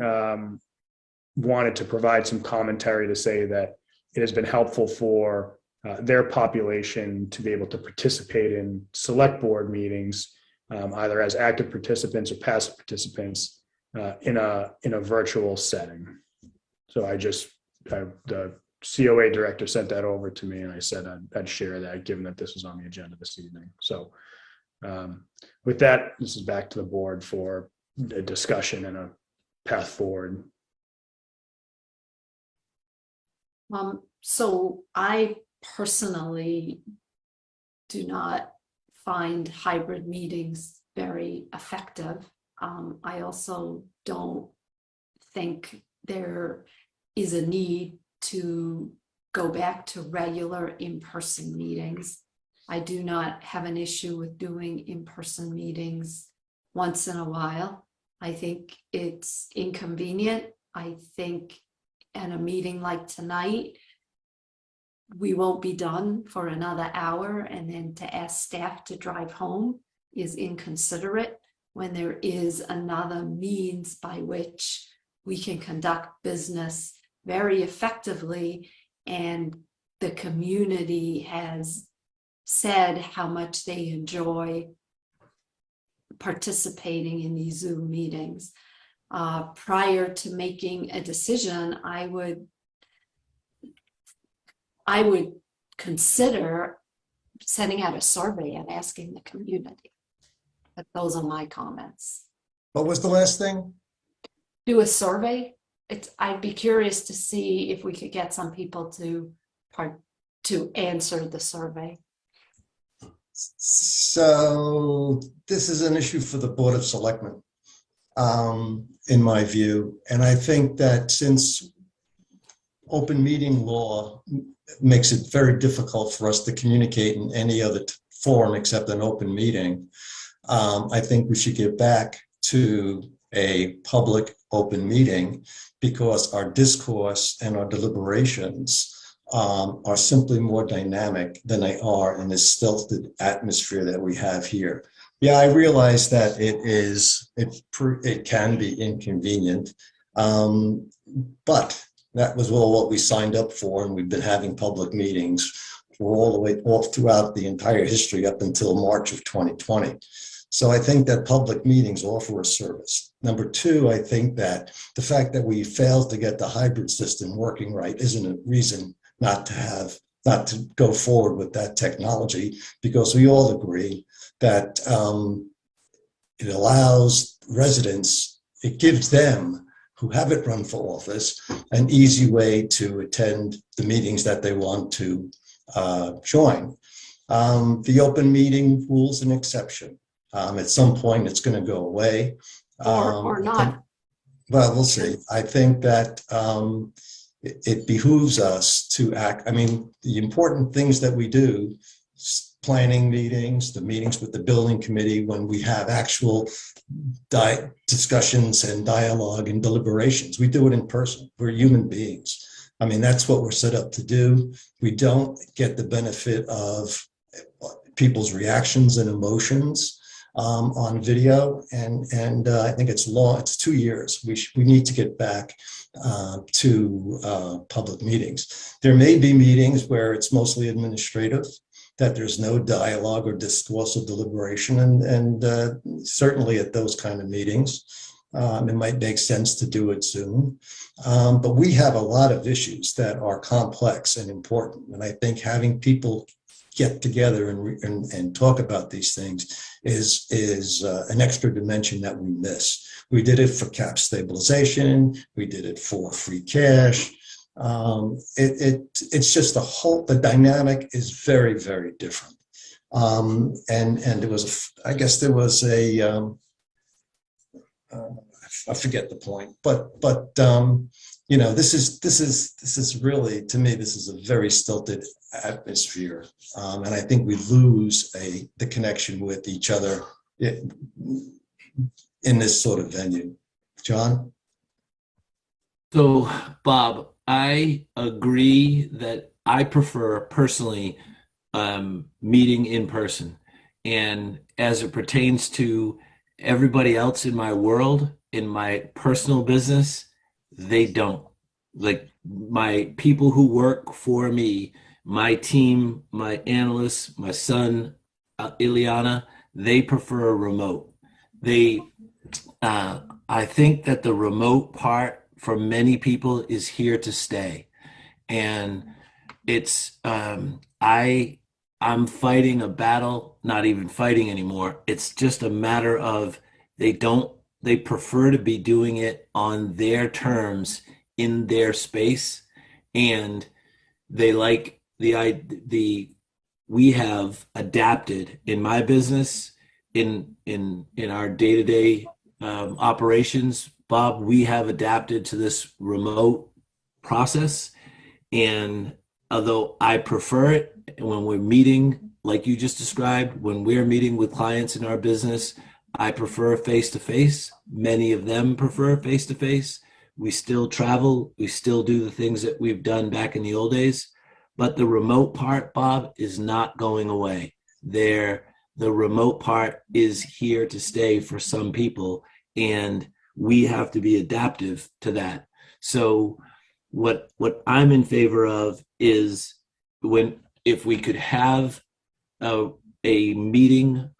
wanted to provide some commentary to say that it has been helpful for their population to be able to participate in select board meetings, either as active participants or passive participants in a virtual setting. So the COA director sent that over to me, and I said I'd share that, given that this was on the agenda this evening. So with that, this is back to the board for a discussion and a path forward. So I personally do not find hybrid meetings very effective. I also don't think there is a need to go back to regular in-person meetings. I do not have an issue with doing in-person meetings once in a while. I think it's inconvenient. I think in a meeting like tonight, we won't be done for another hour, and then to ask staff to drive home is inconsiderate when there is another means by which we can conduct business very effectively, and the community has said how much they enjoy participating in these Zoom meetings. Prior to making a decision, I would consider sending out a survey and asking the community. But those are my comments. What was the last thing? Do a survey. I'd be curious to see if we could get some people to answer the survey. So this is an issue for the Board of Selectmen, in my view. And I think that since open meeting law makes it very difficult for us to communicate in any other forum except an open meeting, I think we should get back to a public open meeting, because our discourse and our deliberations are simply more dynamic than they are in this stilted atmosphere that we have here. Yeah, I realize that it can be inconvenient, but that was all what we signed up for, and we've been having public meetings for all the way off throughout the entire history up until March of 2020. So I think that public meetings offer a service. Number two, I think that the fact that we failed to get the hybrid system working right isn't a reason not to go forward with that technology, because we all agree that it allows residents, it gives them who haven't run for office an easy way to attend the meetings that they want to join. The open meeting rule is an exception. At some point, it's going to go away. Or not. Well, we'll see. I think that it behooves us to act. I mean, the important things that we do, planning meetings, the meetings with the building committee, when we have actual discussions and dialogue and deliberations, we do it in person. We're human beings. I mean, that's what we're set up to do. We don't get the benefit of people's reactions and emotions on video, and I think it's 2 years. We need to get back to public meetings. There may be meetings where it's mostly administrative, that there's no dialogue or discourse or deliberation, and certainly at those kind of meetings, it might make sense to do it Zoom. But we have a lot of issues that are complex and important, and I think having people get together and talk about these things is an extra dimension that we miss. We did it for cap stabilization. We did it for free cash. It's just the dynamic is very, very different. And there was, I forget the point, but you know, this is really, to me, this is a very stilted atmosphere, and I think we lose the connection with each other in this sort of venue. John? So, Bob, I agree that I prefer personally meeting in person, and as it pertains to everybody else in my world, in my personal business, they don't. Like, my people who work for me, my team, my analysts, my son, Ileana, they prefer remote. I think that the remote part for many people is here to stay. And it's, I'm fighting a battle, not even fighting anymore. It's just a matter of they prefer to be doing it on their terms in their space, and they like we have adapted in my business, in our day-to-day operations, Bob, we have adapted to this remote process, and although I prefer it when we're meeting, like you just described, when we're meeting with clients in our business, I prefer face-to-face. Many of them prefer face-to-face. We still travel. We still do the things that we've done back in the old days. But the remote part, Bob, is not going away. The remote part is here to stay for some people, and we have to be adaptive to that. So what I'm in favor of is if we could have a meeting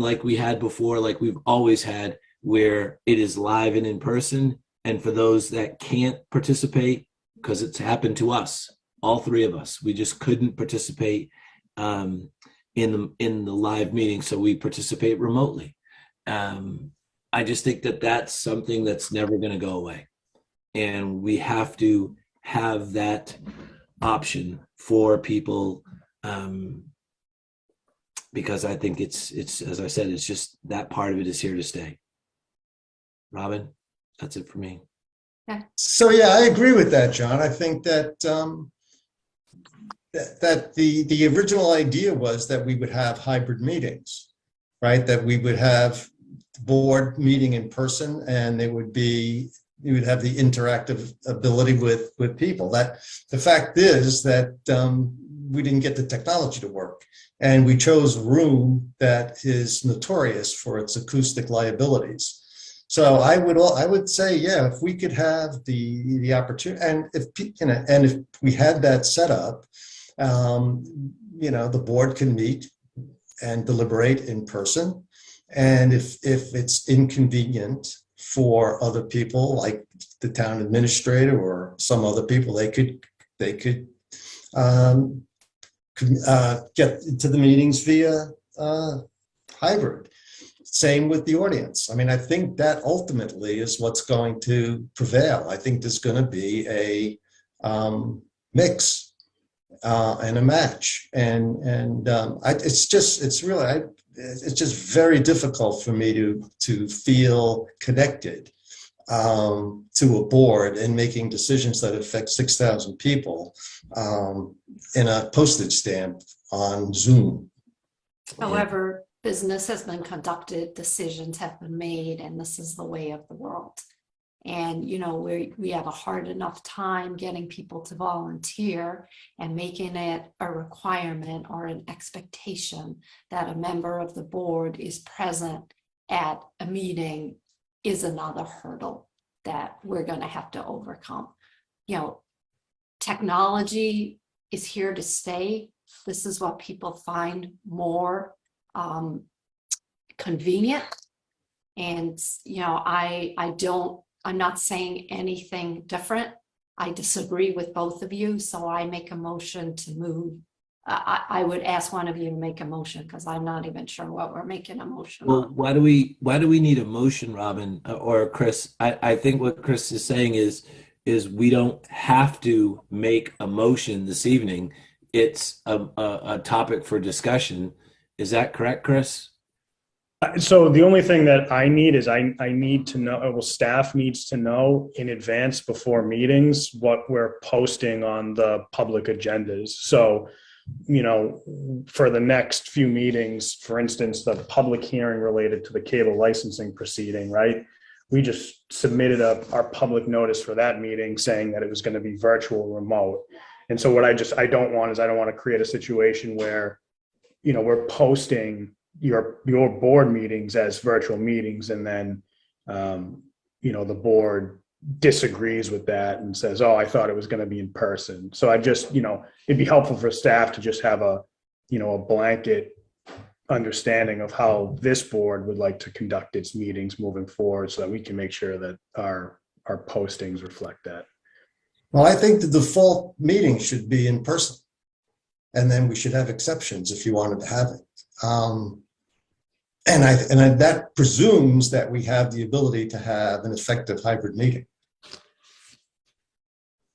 like we had before, like we've always had, where it is live and in person. And for those that can't participate, because it's happened to us, all three of us, we just couldn't participate in the live meeting, so we participate remotely. I just think that that's something that's never going to go away, and we have to have that option for people, because I think it's as I said, it's just that part of it is here to stay. Robin, that's it for me. So yeah, I agree with that, John. I think that that the original idea was that we would have hybrid meetings, right? That we would have the board meeting in person, and you would have the interactive ability with people. That the fact is that we didn't get the technology to work, and we chose a room that is notorious for its acoustic liabilities. So I would say, yeah, if we could have the opportunity, and if we had that set up, the board can meet and deliberate in person. And if it's inconvenient for other people, like the town administrator or some other people, they could get to the meetings via hybrid. Same with the audience. I mean, I think that ultimately is what's going to prevail. I think there's going to be a mix and a match, and it's just very difficult for me to feel connected to a board and making decisions that affect 6,000 people in a postage stamp on Zoom. However, business has been conducted, decisions have been made, and this is the way of the world. And, we have a hard enough time getting people to volunteer, and making it a requirement or an expectation that a member of the board is present at a meeting is another hurdle that we're going to have to overcome. Technology is here to stay. This is what people find more convenient. And, I'm not saying anything different. I disagree with both of you. So I make a motion to move. I would ask one of you to make a motion, because I'm not even sure what we're making a motion Well, on. why do we need a motion, Robin, or Chris? I think what Chris is saying is we don't have to make a motion this evening. It's a topic for discussion. Is that correct, Chris? So the only thing that I need is I need to know, well, staff needs to know in advance before meetings what we're posting on the public agendas. So, for the next few meetings, for instance, the public hearing related to the cable licensing proceeding, right? We just submitted our public notice for that meeting saying that it was going to be virtual remote. And so what I don't want to create a situation where, we're posting your board meetings as virtual meetings, and then the board disagrees with that and says, oh, I thought it was going to be in person. So I just, it'd be helpful for staff to just have a blanket understanding of how this board would like to conduct its meetings moving forward, so that we can make sure that our postings reflect that. Well, I think the default meeting should be in person, and then we should have exceptions if you wanted to have it. And that presumes that we have the ability to have an effective hybrid meeting.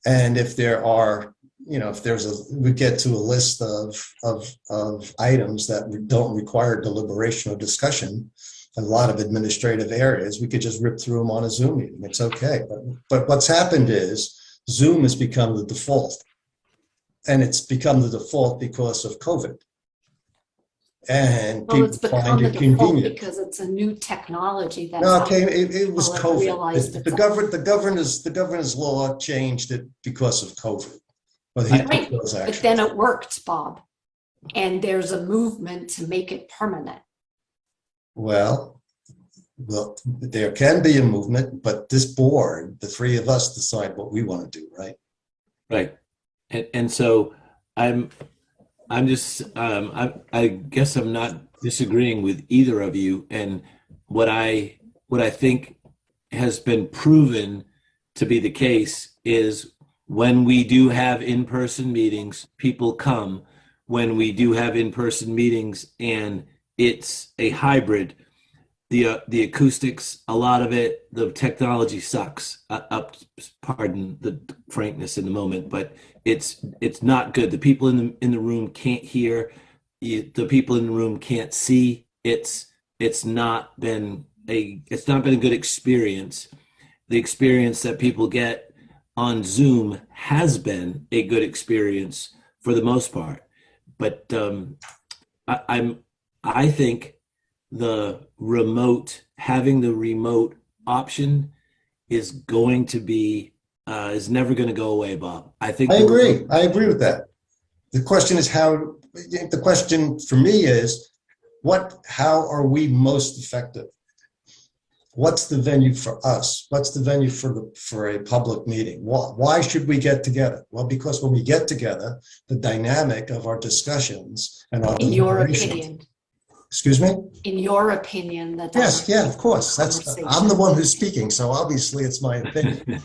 And if there are, we get to a list of items that don't require deliberation or discussion, a lot of administrative areas, we could just rip through them on a Zoom meeting. It's okay. But what's happened is Zoom has become the default. and it's become the default because of COVID. And Well, it's people find become the it default convenient. because it's a new technology that's No, out okay, it was People have COVID. realized The it's a- governor's law changed it because of COVID. Well, he Right, those but actions. then it worked, Bob. And there's a movement to make it permanent. Well, there can be a movement, but this board, the three of us, decide what we want to do, right? Right. And so I'm just I guess I'm not disagreeing with either of you. And what I think has been proven to be the case is when we do have in-person meetings, people come. When we do have in-person meetings and it's a hybrid, the acoustics, a lot of it, the technology sucks. Pardon the frankness in the moment, but it's not good. The people in the room can't hear. The people in the room can't see. It's not been a good experience. The experience that people get on Zoom has been a good experience for the most part. But I think having the remote option is going to be is never going to go away, Bob. I think I agree with that. The question is the question for me is how are we most effective? What's the venue for us? What's the venue for a public meeting? Why should we get together? Well, because when we get together, the dynamic of our discussions and our In your deliberations- opinion, Excuse me? in your opinion, that. Yes, yeah, of course. I'm Conversation. the one who's speaking, so obviously it's my opinion.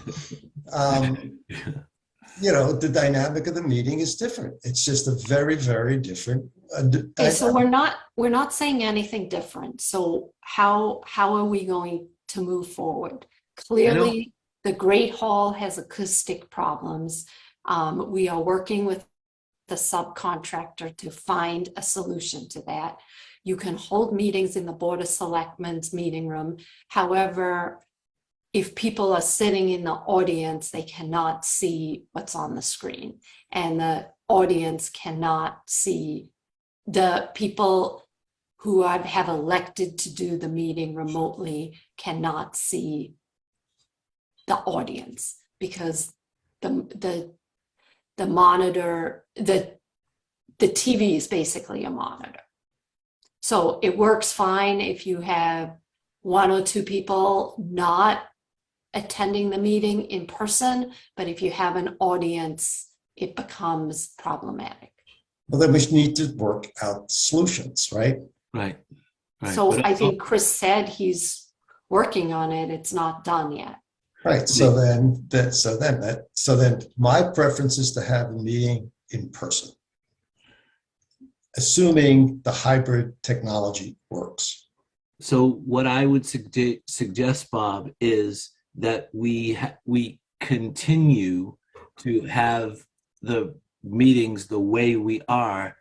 The dynamic of the meeting is different. It's just a very, very different. Okay, so we're not saying anything different. So how are we going to move forward? Clearly, the Great Hall has acoustic problems. We are working with the subcontractor to find a solution to that. You can hold meetings in the Board of Selectmen's meeting room. However, if people are sitting in the audience, they cannot see what's on the screen, and the audience cannot see the people who have elected to do the meeting remotely cannot see the audience because the monitor, the TV is basically a monitor. So it works fine if you have one or two people not attending the meeting in person, but if you have an audience, it becomes problematic. Well, then we need to work out solutions, right? Right. So I think Chris said he's working on it. It's not done yet. Right. So then my preference is to have a meeting in person, assuming the hybrid technology works. So what I would suggest, Bob, is that we continue to have the meetings the way we are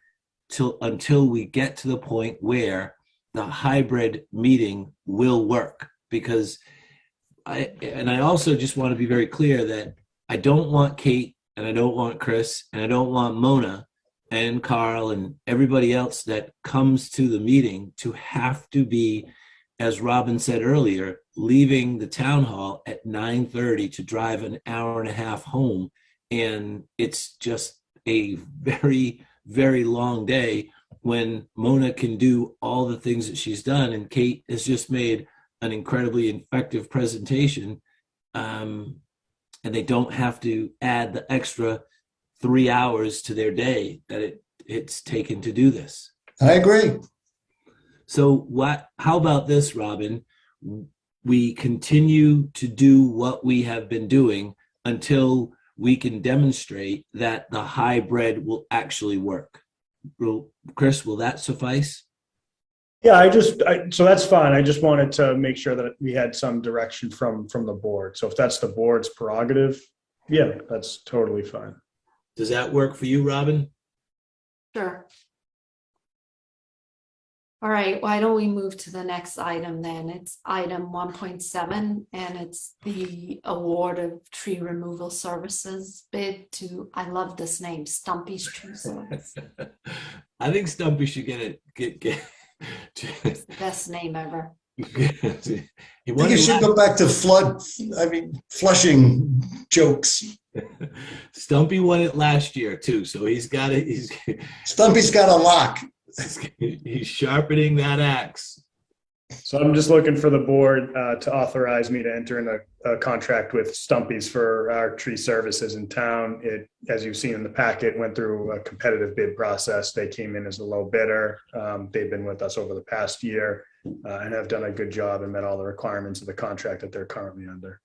until we get to the point where the hybrid meeting will work. Because I also just want to be very clear that I don't want Kate and I don't want Chris and I don't want Mona and Carl and everybody else that comes to the meeting to have to be, as Robin said earlier, leaving the town hall at 9:30 to drive an hour and a half home. And it's just a very, very long day when Mona can do all the things that she's done. And Kate has just made an incredibly effective presentation. And they don't have to add the extra 3 hours to their day that it's taken to do this. I agree. So how about this, Robin? We continue to do what we have been doing until we can demonstrate that the hybrid will actually work. Chris, will that suffice? Yeah, so that's fine. I just wanted to make sure that we had some direction from the board. So if that's the board's prerogative, yeah, that's totally fine. Does that work for you, Robin? Sure. All right, why don't we move to the next item then? It's item 1.7, and it's the award of tree removal services bid to, I love this name, Stumpy's Tree Service. I think Stumpy should get It's the best name ever. he I think won you it should go back to flushing jokes. Stumpy won it last year too, so he's got it. Stumpy's got a lock. He's sharpening that axe. So I'm just looking for the board to authorize me to enter in a contract with Stumpy's for our tree services in town. It, as you've seen in the packet, went through a competitive bid process. They came in as a low bidder. They've been with us over the past year and have done a good job and met all the requirements of the contract that they're currently under.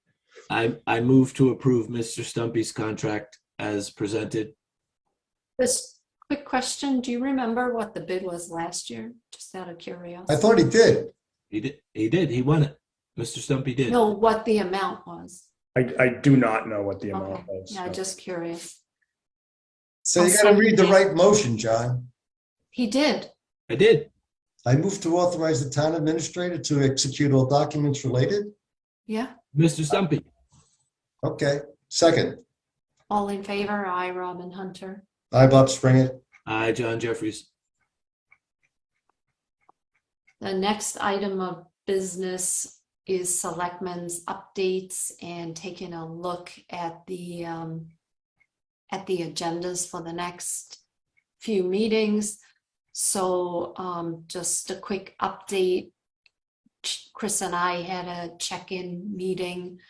I move to approve Mr. Stumpy's contract as presented. This quick question, do you remember what the bid was last year? Just out of curiosity. I thought he did. He did. He won it. Mr. Stumpy did. No, what the amount was. I do not know what the amount Okay, was. yeah, just curious. So you got to read the right motion, John. He did. I did. I move to authorize the town administrator to execute all documents related. Yeah, Mr. Stumpy. Okay, second. all in favor? Aye, Robin Hunter. Aye, Bob Springett. Aye, John Jeffries. The next item of business is Selectmen's updates and taking a look at the agendas for the next few meetings. So just a quick update. Chris and I had a check-in meeting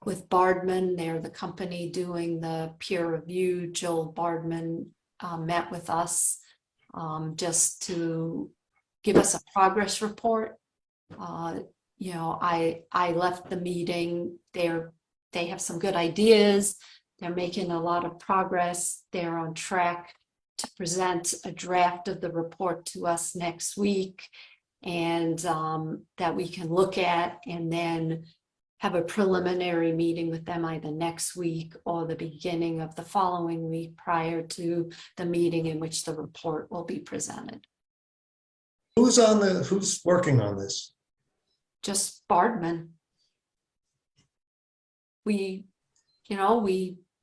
with Bardman. They're the company doing the peer review. Joel Bardman met with us just to give us a progress report. You know, I left the meeting. They have some good ideas. They're making a lot of progress. They're on track to present a draft of the report to us next week, and that we can look at, and then have a preliminary meeting with them either next week or the beginning of the following week prior to the meeting in which the report will be presented. Who's working on this? Just Bardman. We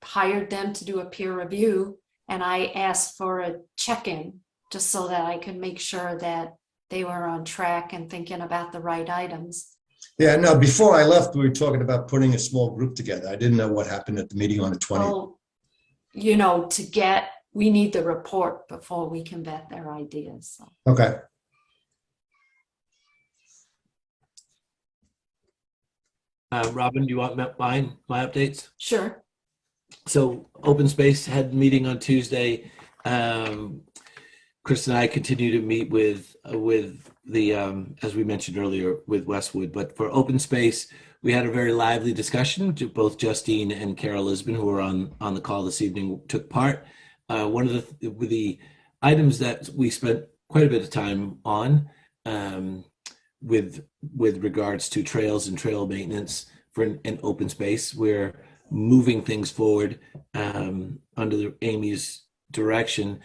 hired them to do a peer review, and I asked for a check-in just so that I could make sure that they were on track and thinking about the right items. Yeah, no, before I left, we were talking about putting a small group together. I didn't know what happened at the meeting on the 20th. Well, we need the report before we can vet their ideas. So. Okay. Robin, do you want my updates? Sure. So Open Space had a meeting on Tuesday. Chris and I continue to meet with the, as we mentioned earlier, with Westwood. But for Open Space, we had a very lively discussion. Both Justine and Carol Lisbon, who were on the call this evening, took part. One of the items that we spent quite a bit of time on with regards to trails and trail maintenance for an open space. We're moving things forward under Amy's direction.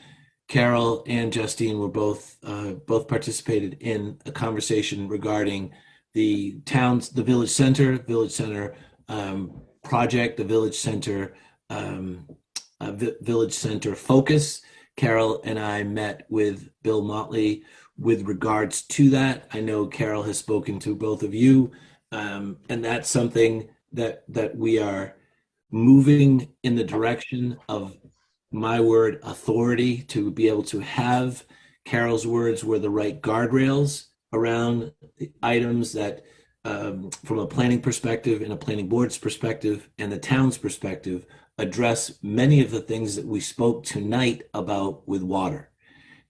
Carol and Justine were both participated in a conversation regarding the village center project, the village center focus. Carol and I met with Bill Motley with regards to that. I know Carol has spoken to both of you, and that's something that we are moving in the direction of. My word, authority, to be able to have Carol's words were the right guardrails around the items that, from a planning perspective and a planning board's perspective and the town's perspective, address many of the things that we spoke tonight about with water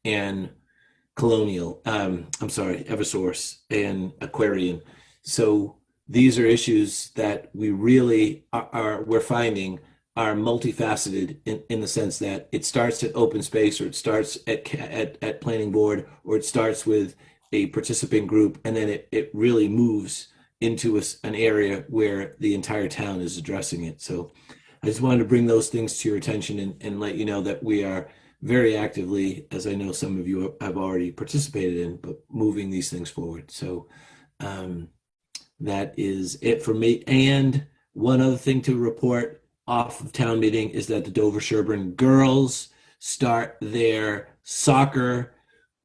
and Eversource and Aquarian. So these are issues that we really we're finding are multifaceted in the sense that it starts at open space, or it starts at planning board, or it starts with a participant group, and then it really moves into an area where the entire town is addressing it. So I just wanted to bring those things to your attention and let you know that we are very actively, as I know some of you have already participated in, but moving these things forward. So that is it for me. And one other thing to report off of town meeting is that the Dover Sherburne girls start their soccer,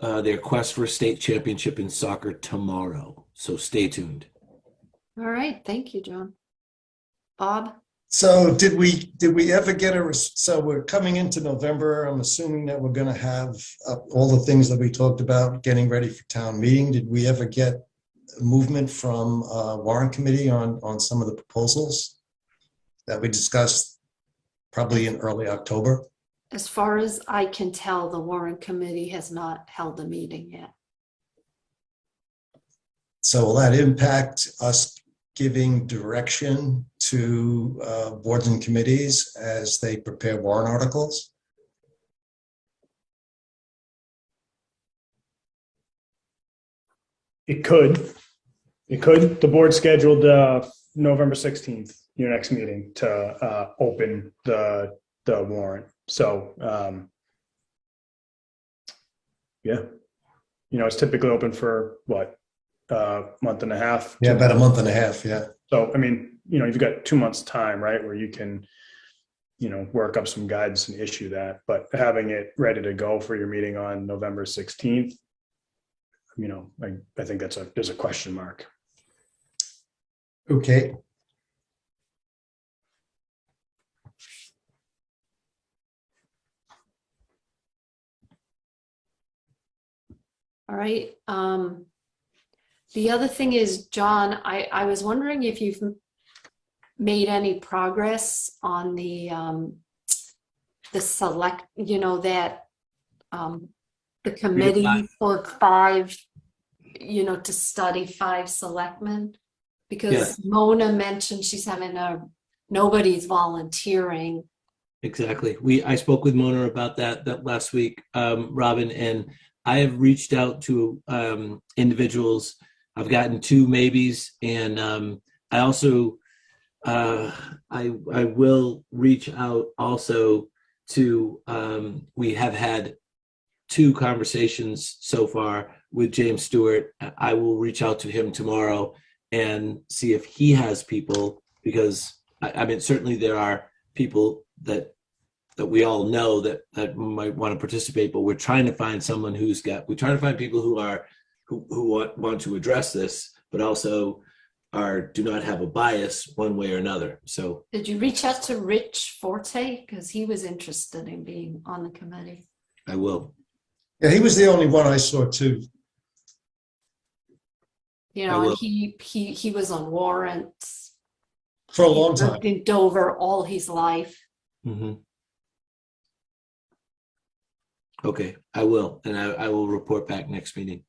their quest for a state championship in soccer tomorrow. So stay tuned. All right, thank you, John. Bob? So did we ever get so we're coming into November. I'm assuming that we're going to have all the things that we talked about getting ready for town meeting. Did we ever get movement from warrant committee on some of the proposals that we discussed probably in early October? As far as I can tell, the warrant committee has not held a meeting yet. So will that impact us giving direction to boards and committees as they prepare warrant articles? It could. It could. The board scheduled November 16th, your next meeting, to open the warrant. So, yeah, it's typically open for what, month and a half? Yeah, about a month and a half. Yeah. So, I mean, you've got 2 months time, right, where you can, work up some guidance and issue that. But having it ready to go for your meeting on November 16th, I think there's a question mark. Okay. All right. The other thing is, John, I was wondering if you've made any progress on the select, that the committee for 5, to study 5 selectmen, because Mona mentioned she's having nobody's volunteering. Exactly. I spoke with Mona about that last week, Robin, and I have reached out to individuals. I've gotten 2 maybes, and I also I will reach out also to we have had 2 conversations so far with James Stewart. I will reach out to him tomorrow and see if he has people, because I mean, certainly there are people that we all know that might want to participate, but we're trying to find someone we're trying to find people who want to address this, but also do not have a bias one way or another. So did you reach out to Rich Forte? Because he was interested in being on the committee. I will. Yeah, he was the only one I saw too. And he was on warrants for a long time. Lived in Dover all his life. Mm-hmm. Okay, I will, and I will report back next meeting.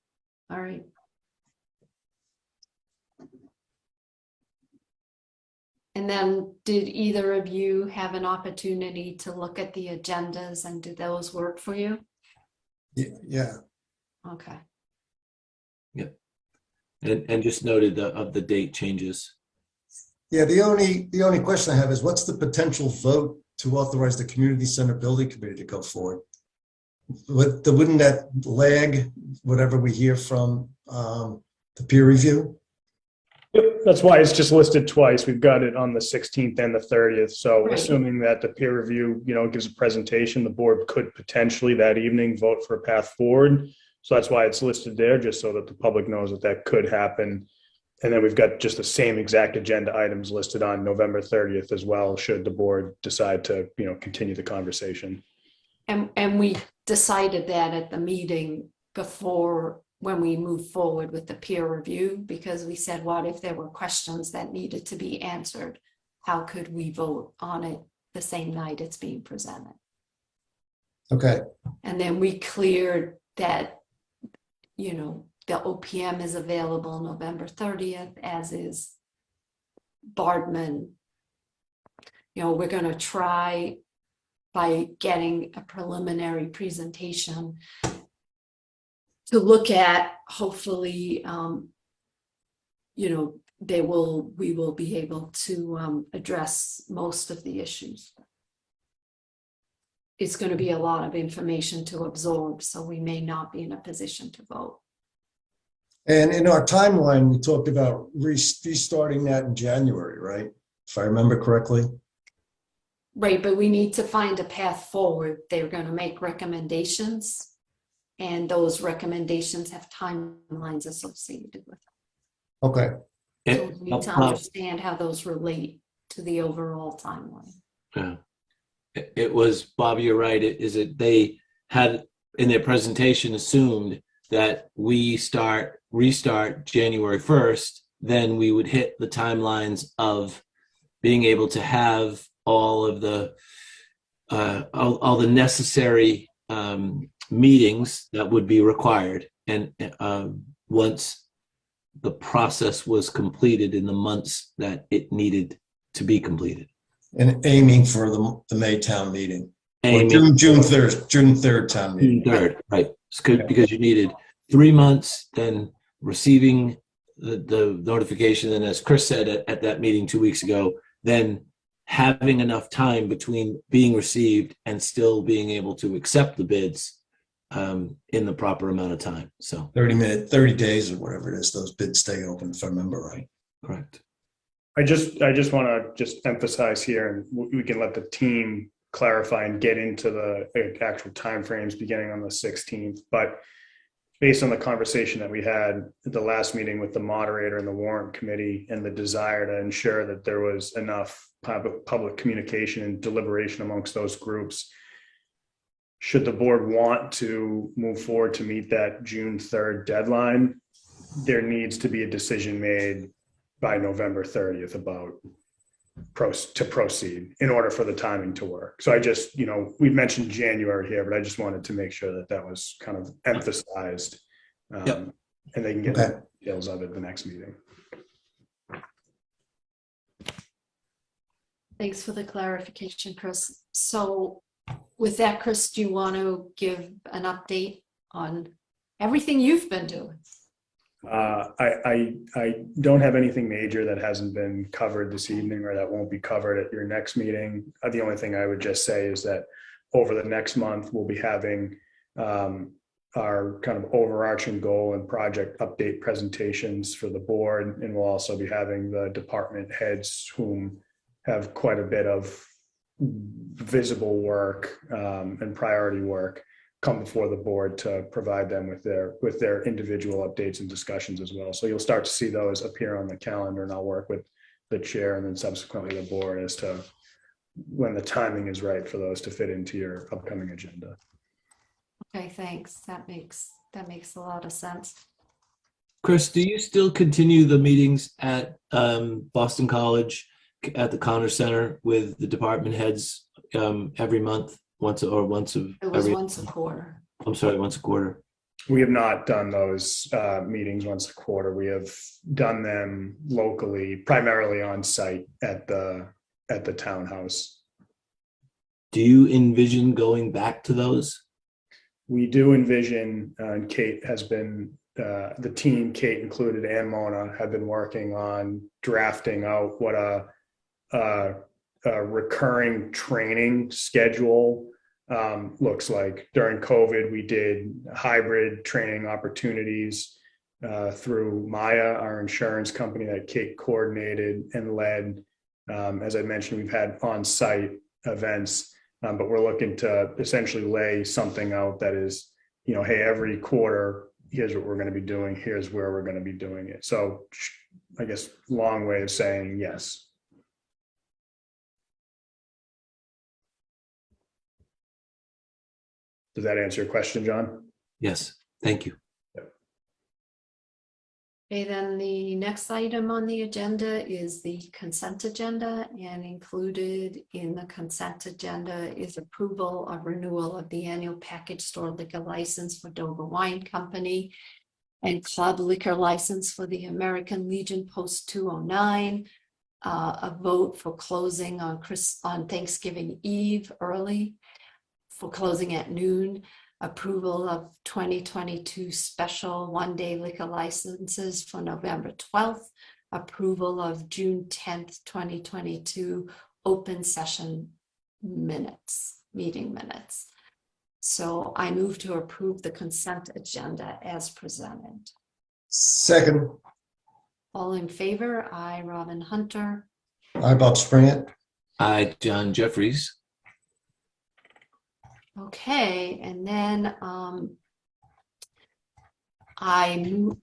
All right. And then did either of you have an opportunity to look at the agendas, and did those work for you? Yeah. Okay. Yep. And just noted of the date changes. Yeah, the only question I have is, what's the potential vote to authorize the community center building committee to go forward? Wouldn't that lag whatever we hear from the peer review? Yep, that's why it's just listed twice. We've got it on the 16th and the 30th. So assuming that the peer review, gives a presentation, the board could potentially that evening vote for a path forward. So that's why it's listed there, just so that the public knows that could happen. And then we've got just the same exact agenda items listed on November 30th as well, should the board decide to, continue the conversation. And we decided that at the meeting before, when we moved forward with the peer review, because we said, what if there were questions that needed to be answered? How could we vote on it the same night it's being presented? Okay. And then we cleared that, the OPM is available November 30th, as is Bardman. We're going to try by getting a preliminary presentation to look at. Hopefully, we will be able to address most of the issues. it's going to be a lot of information to absorb, so we may not be in a position to vote. And in our timeline, we talked about restarting that in January, right? If I remember correctly. Right, but we need to find a path forward. They're going to make recommendations, and those recommendations have timelines associated with them. Okay. So we need to understand how those relate to the overall timeline. Yeah. It was, Bob, you're right. They had in their presentation assumed that we restart January 1st, then we would hit the timelines of being able to have all of the all the necessary meetings that would be required, and once the process was completed in the months that it needed to be completed. And aiming for the May town meeting. Or Aiming June 3rd town meeting. June 3rd, right. It's good because you needed 3 months, then receiving the notification, and as Chris said at that meeting 2 weeks ago, then having enough time between being received and still being able to accept the bids in the proper amount of time. So 30 days or whatever it is, those bids stay open, if I remember right. correct. I just want to just emphasize here, and we can let the team clarify and get into the actual timeframes beginning on the 16th. But based on the conversation that we had at the last meeting with the moderator and the warrant committee, and the desire to ensure that there was enough public communication and deliberation amongst those groups, should the board want to move forward to meet that June 3rd deadline, there needs to be a decision made by November 30th about to proceed in order for the timing to work. So I just, we mentioned January here, but I just wanted to make sure that that was kind of emphasized, Yep. and they can get Okay. the details of it the next meeting. Thanks for the clarification, Chris. So with that, Chris, do you want to give an update on everything you've been doing? I don't have anything major that hasn't been covered this evening or that won't be covered at your next meeting. The only thing I would just say is that over the next month, we'll be having our kind of overarching goal and project update presentations for the board. And we'll also be having the department heads whom have quite a bit of visible work and priority work come before the board to provide them with their individual updates and discussions as well. So you'll start to see those appear on the calendar, and I'll work with the chair and then subsequently the board as to when the timing is right for those to fit into your upcoming agenda. Okay, thanks. That makes a lot of sense. Chris, do you still continue the meetings at Boston College at the Connor Center with the department heads every month? Once It was once a quarter. I'm sorry, once a quarter. We have not done those meetings once a quarter. We have done them locally, primarily on site at the townhouse. Do you envision going back to those? We do envision, and Kate has been, the team, Kate included, and Mona, have been working on drafting out what a recurring training schedule looks like. During COVID, we did hybrid training opportunities through Maya, our insurance company that Kate coordinated and led. As I mentioned, we've had on-site events, but we're looking to essentially lay something out that is, hey, every quarter, here's what we're going to be doing, here's where we're going to be doing it. So I guess long way of saying yes. Does that answer your question, John? Yes, thank you. Okay, then the next item on the agenda is the consent agenda, and included in the consent agenda is approval of renewal of the annual package store liquor license for Dover Wine Company and club liquor license for the American Legion Post 209, a vote for closing on Thanksgiving Eve early, for closing at noon, approval of 2022 special one-day liquor licenses for November 12th, approval of June 10th, 2022 open session minutes. meeting minutes. So I move to approve the consent agenda as presented. Second, All in favor? Aye, Robin Hunter. I, Bob Springett. I, John Jeffries. Okay, and then I move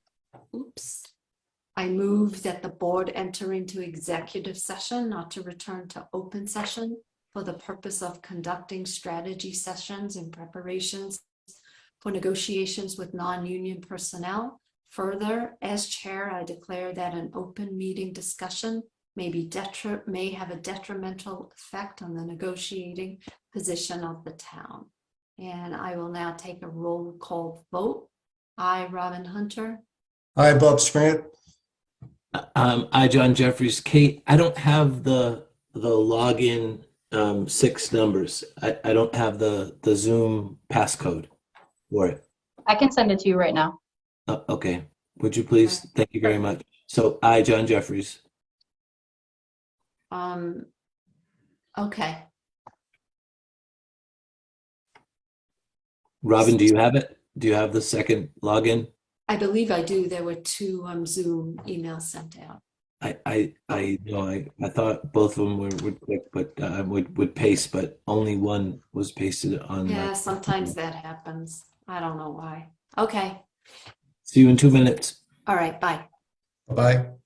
that the board enter into executive session, not to return to open session, for the purpose of conducting strategy sessions and preparations for negotiations with non-union personnel. Further, as chair, I declare that an open meeting discussion may have a detrimental effect on the negotiating position of the town. And I will now take a roll call vote. I, Robin Hunter. I, Bob Springett. I, John Jeffries. Kate, I don't have the login 6 numbers. I don't have the Zoom passcode for it. I can send it to you right now. Okay. Would you please? Thank you very much. So I, John Jeffries. Okay. Robin, do you have it? Do you have the second login? I believe I do. There were 2 Zoom emails sent out. I know I thought both of them would click, but would paste, but only one was pasted on. Yeah, sometimes that happens. I don't know why. Okay. See you in 2 minutes. All right. Bye. Bye-bye.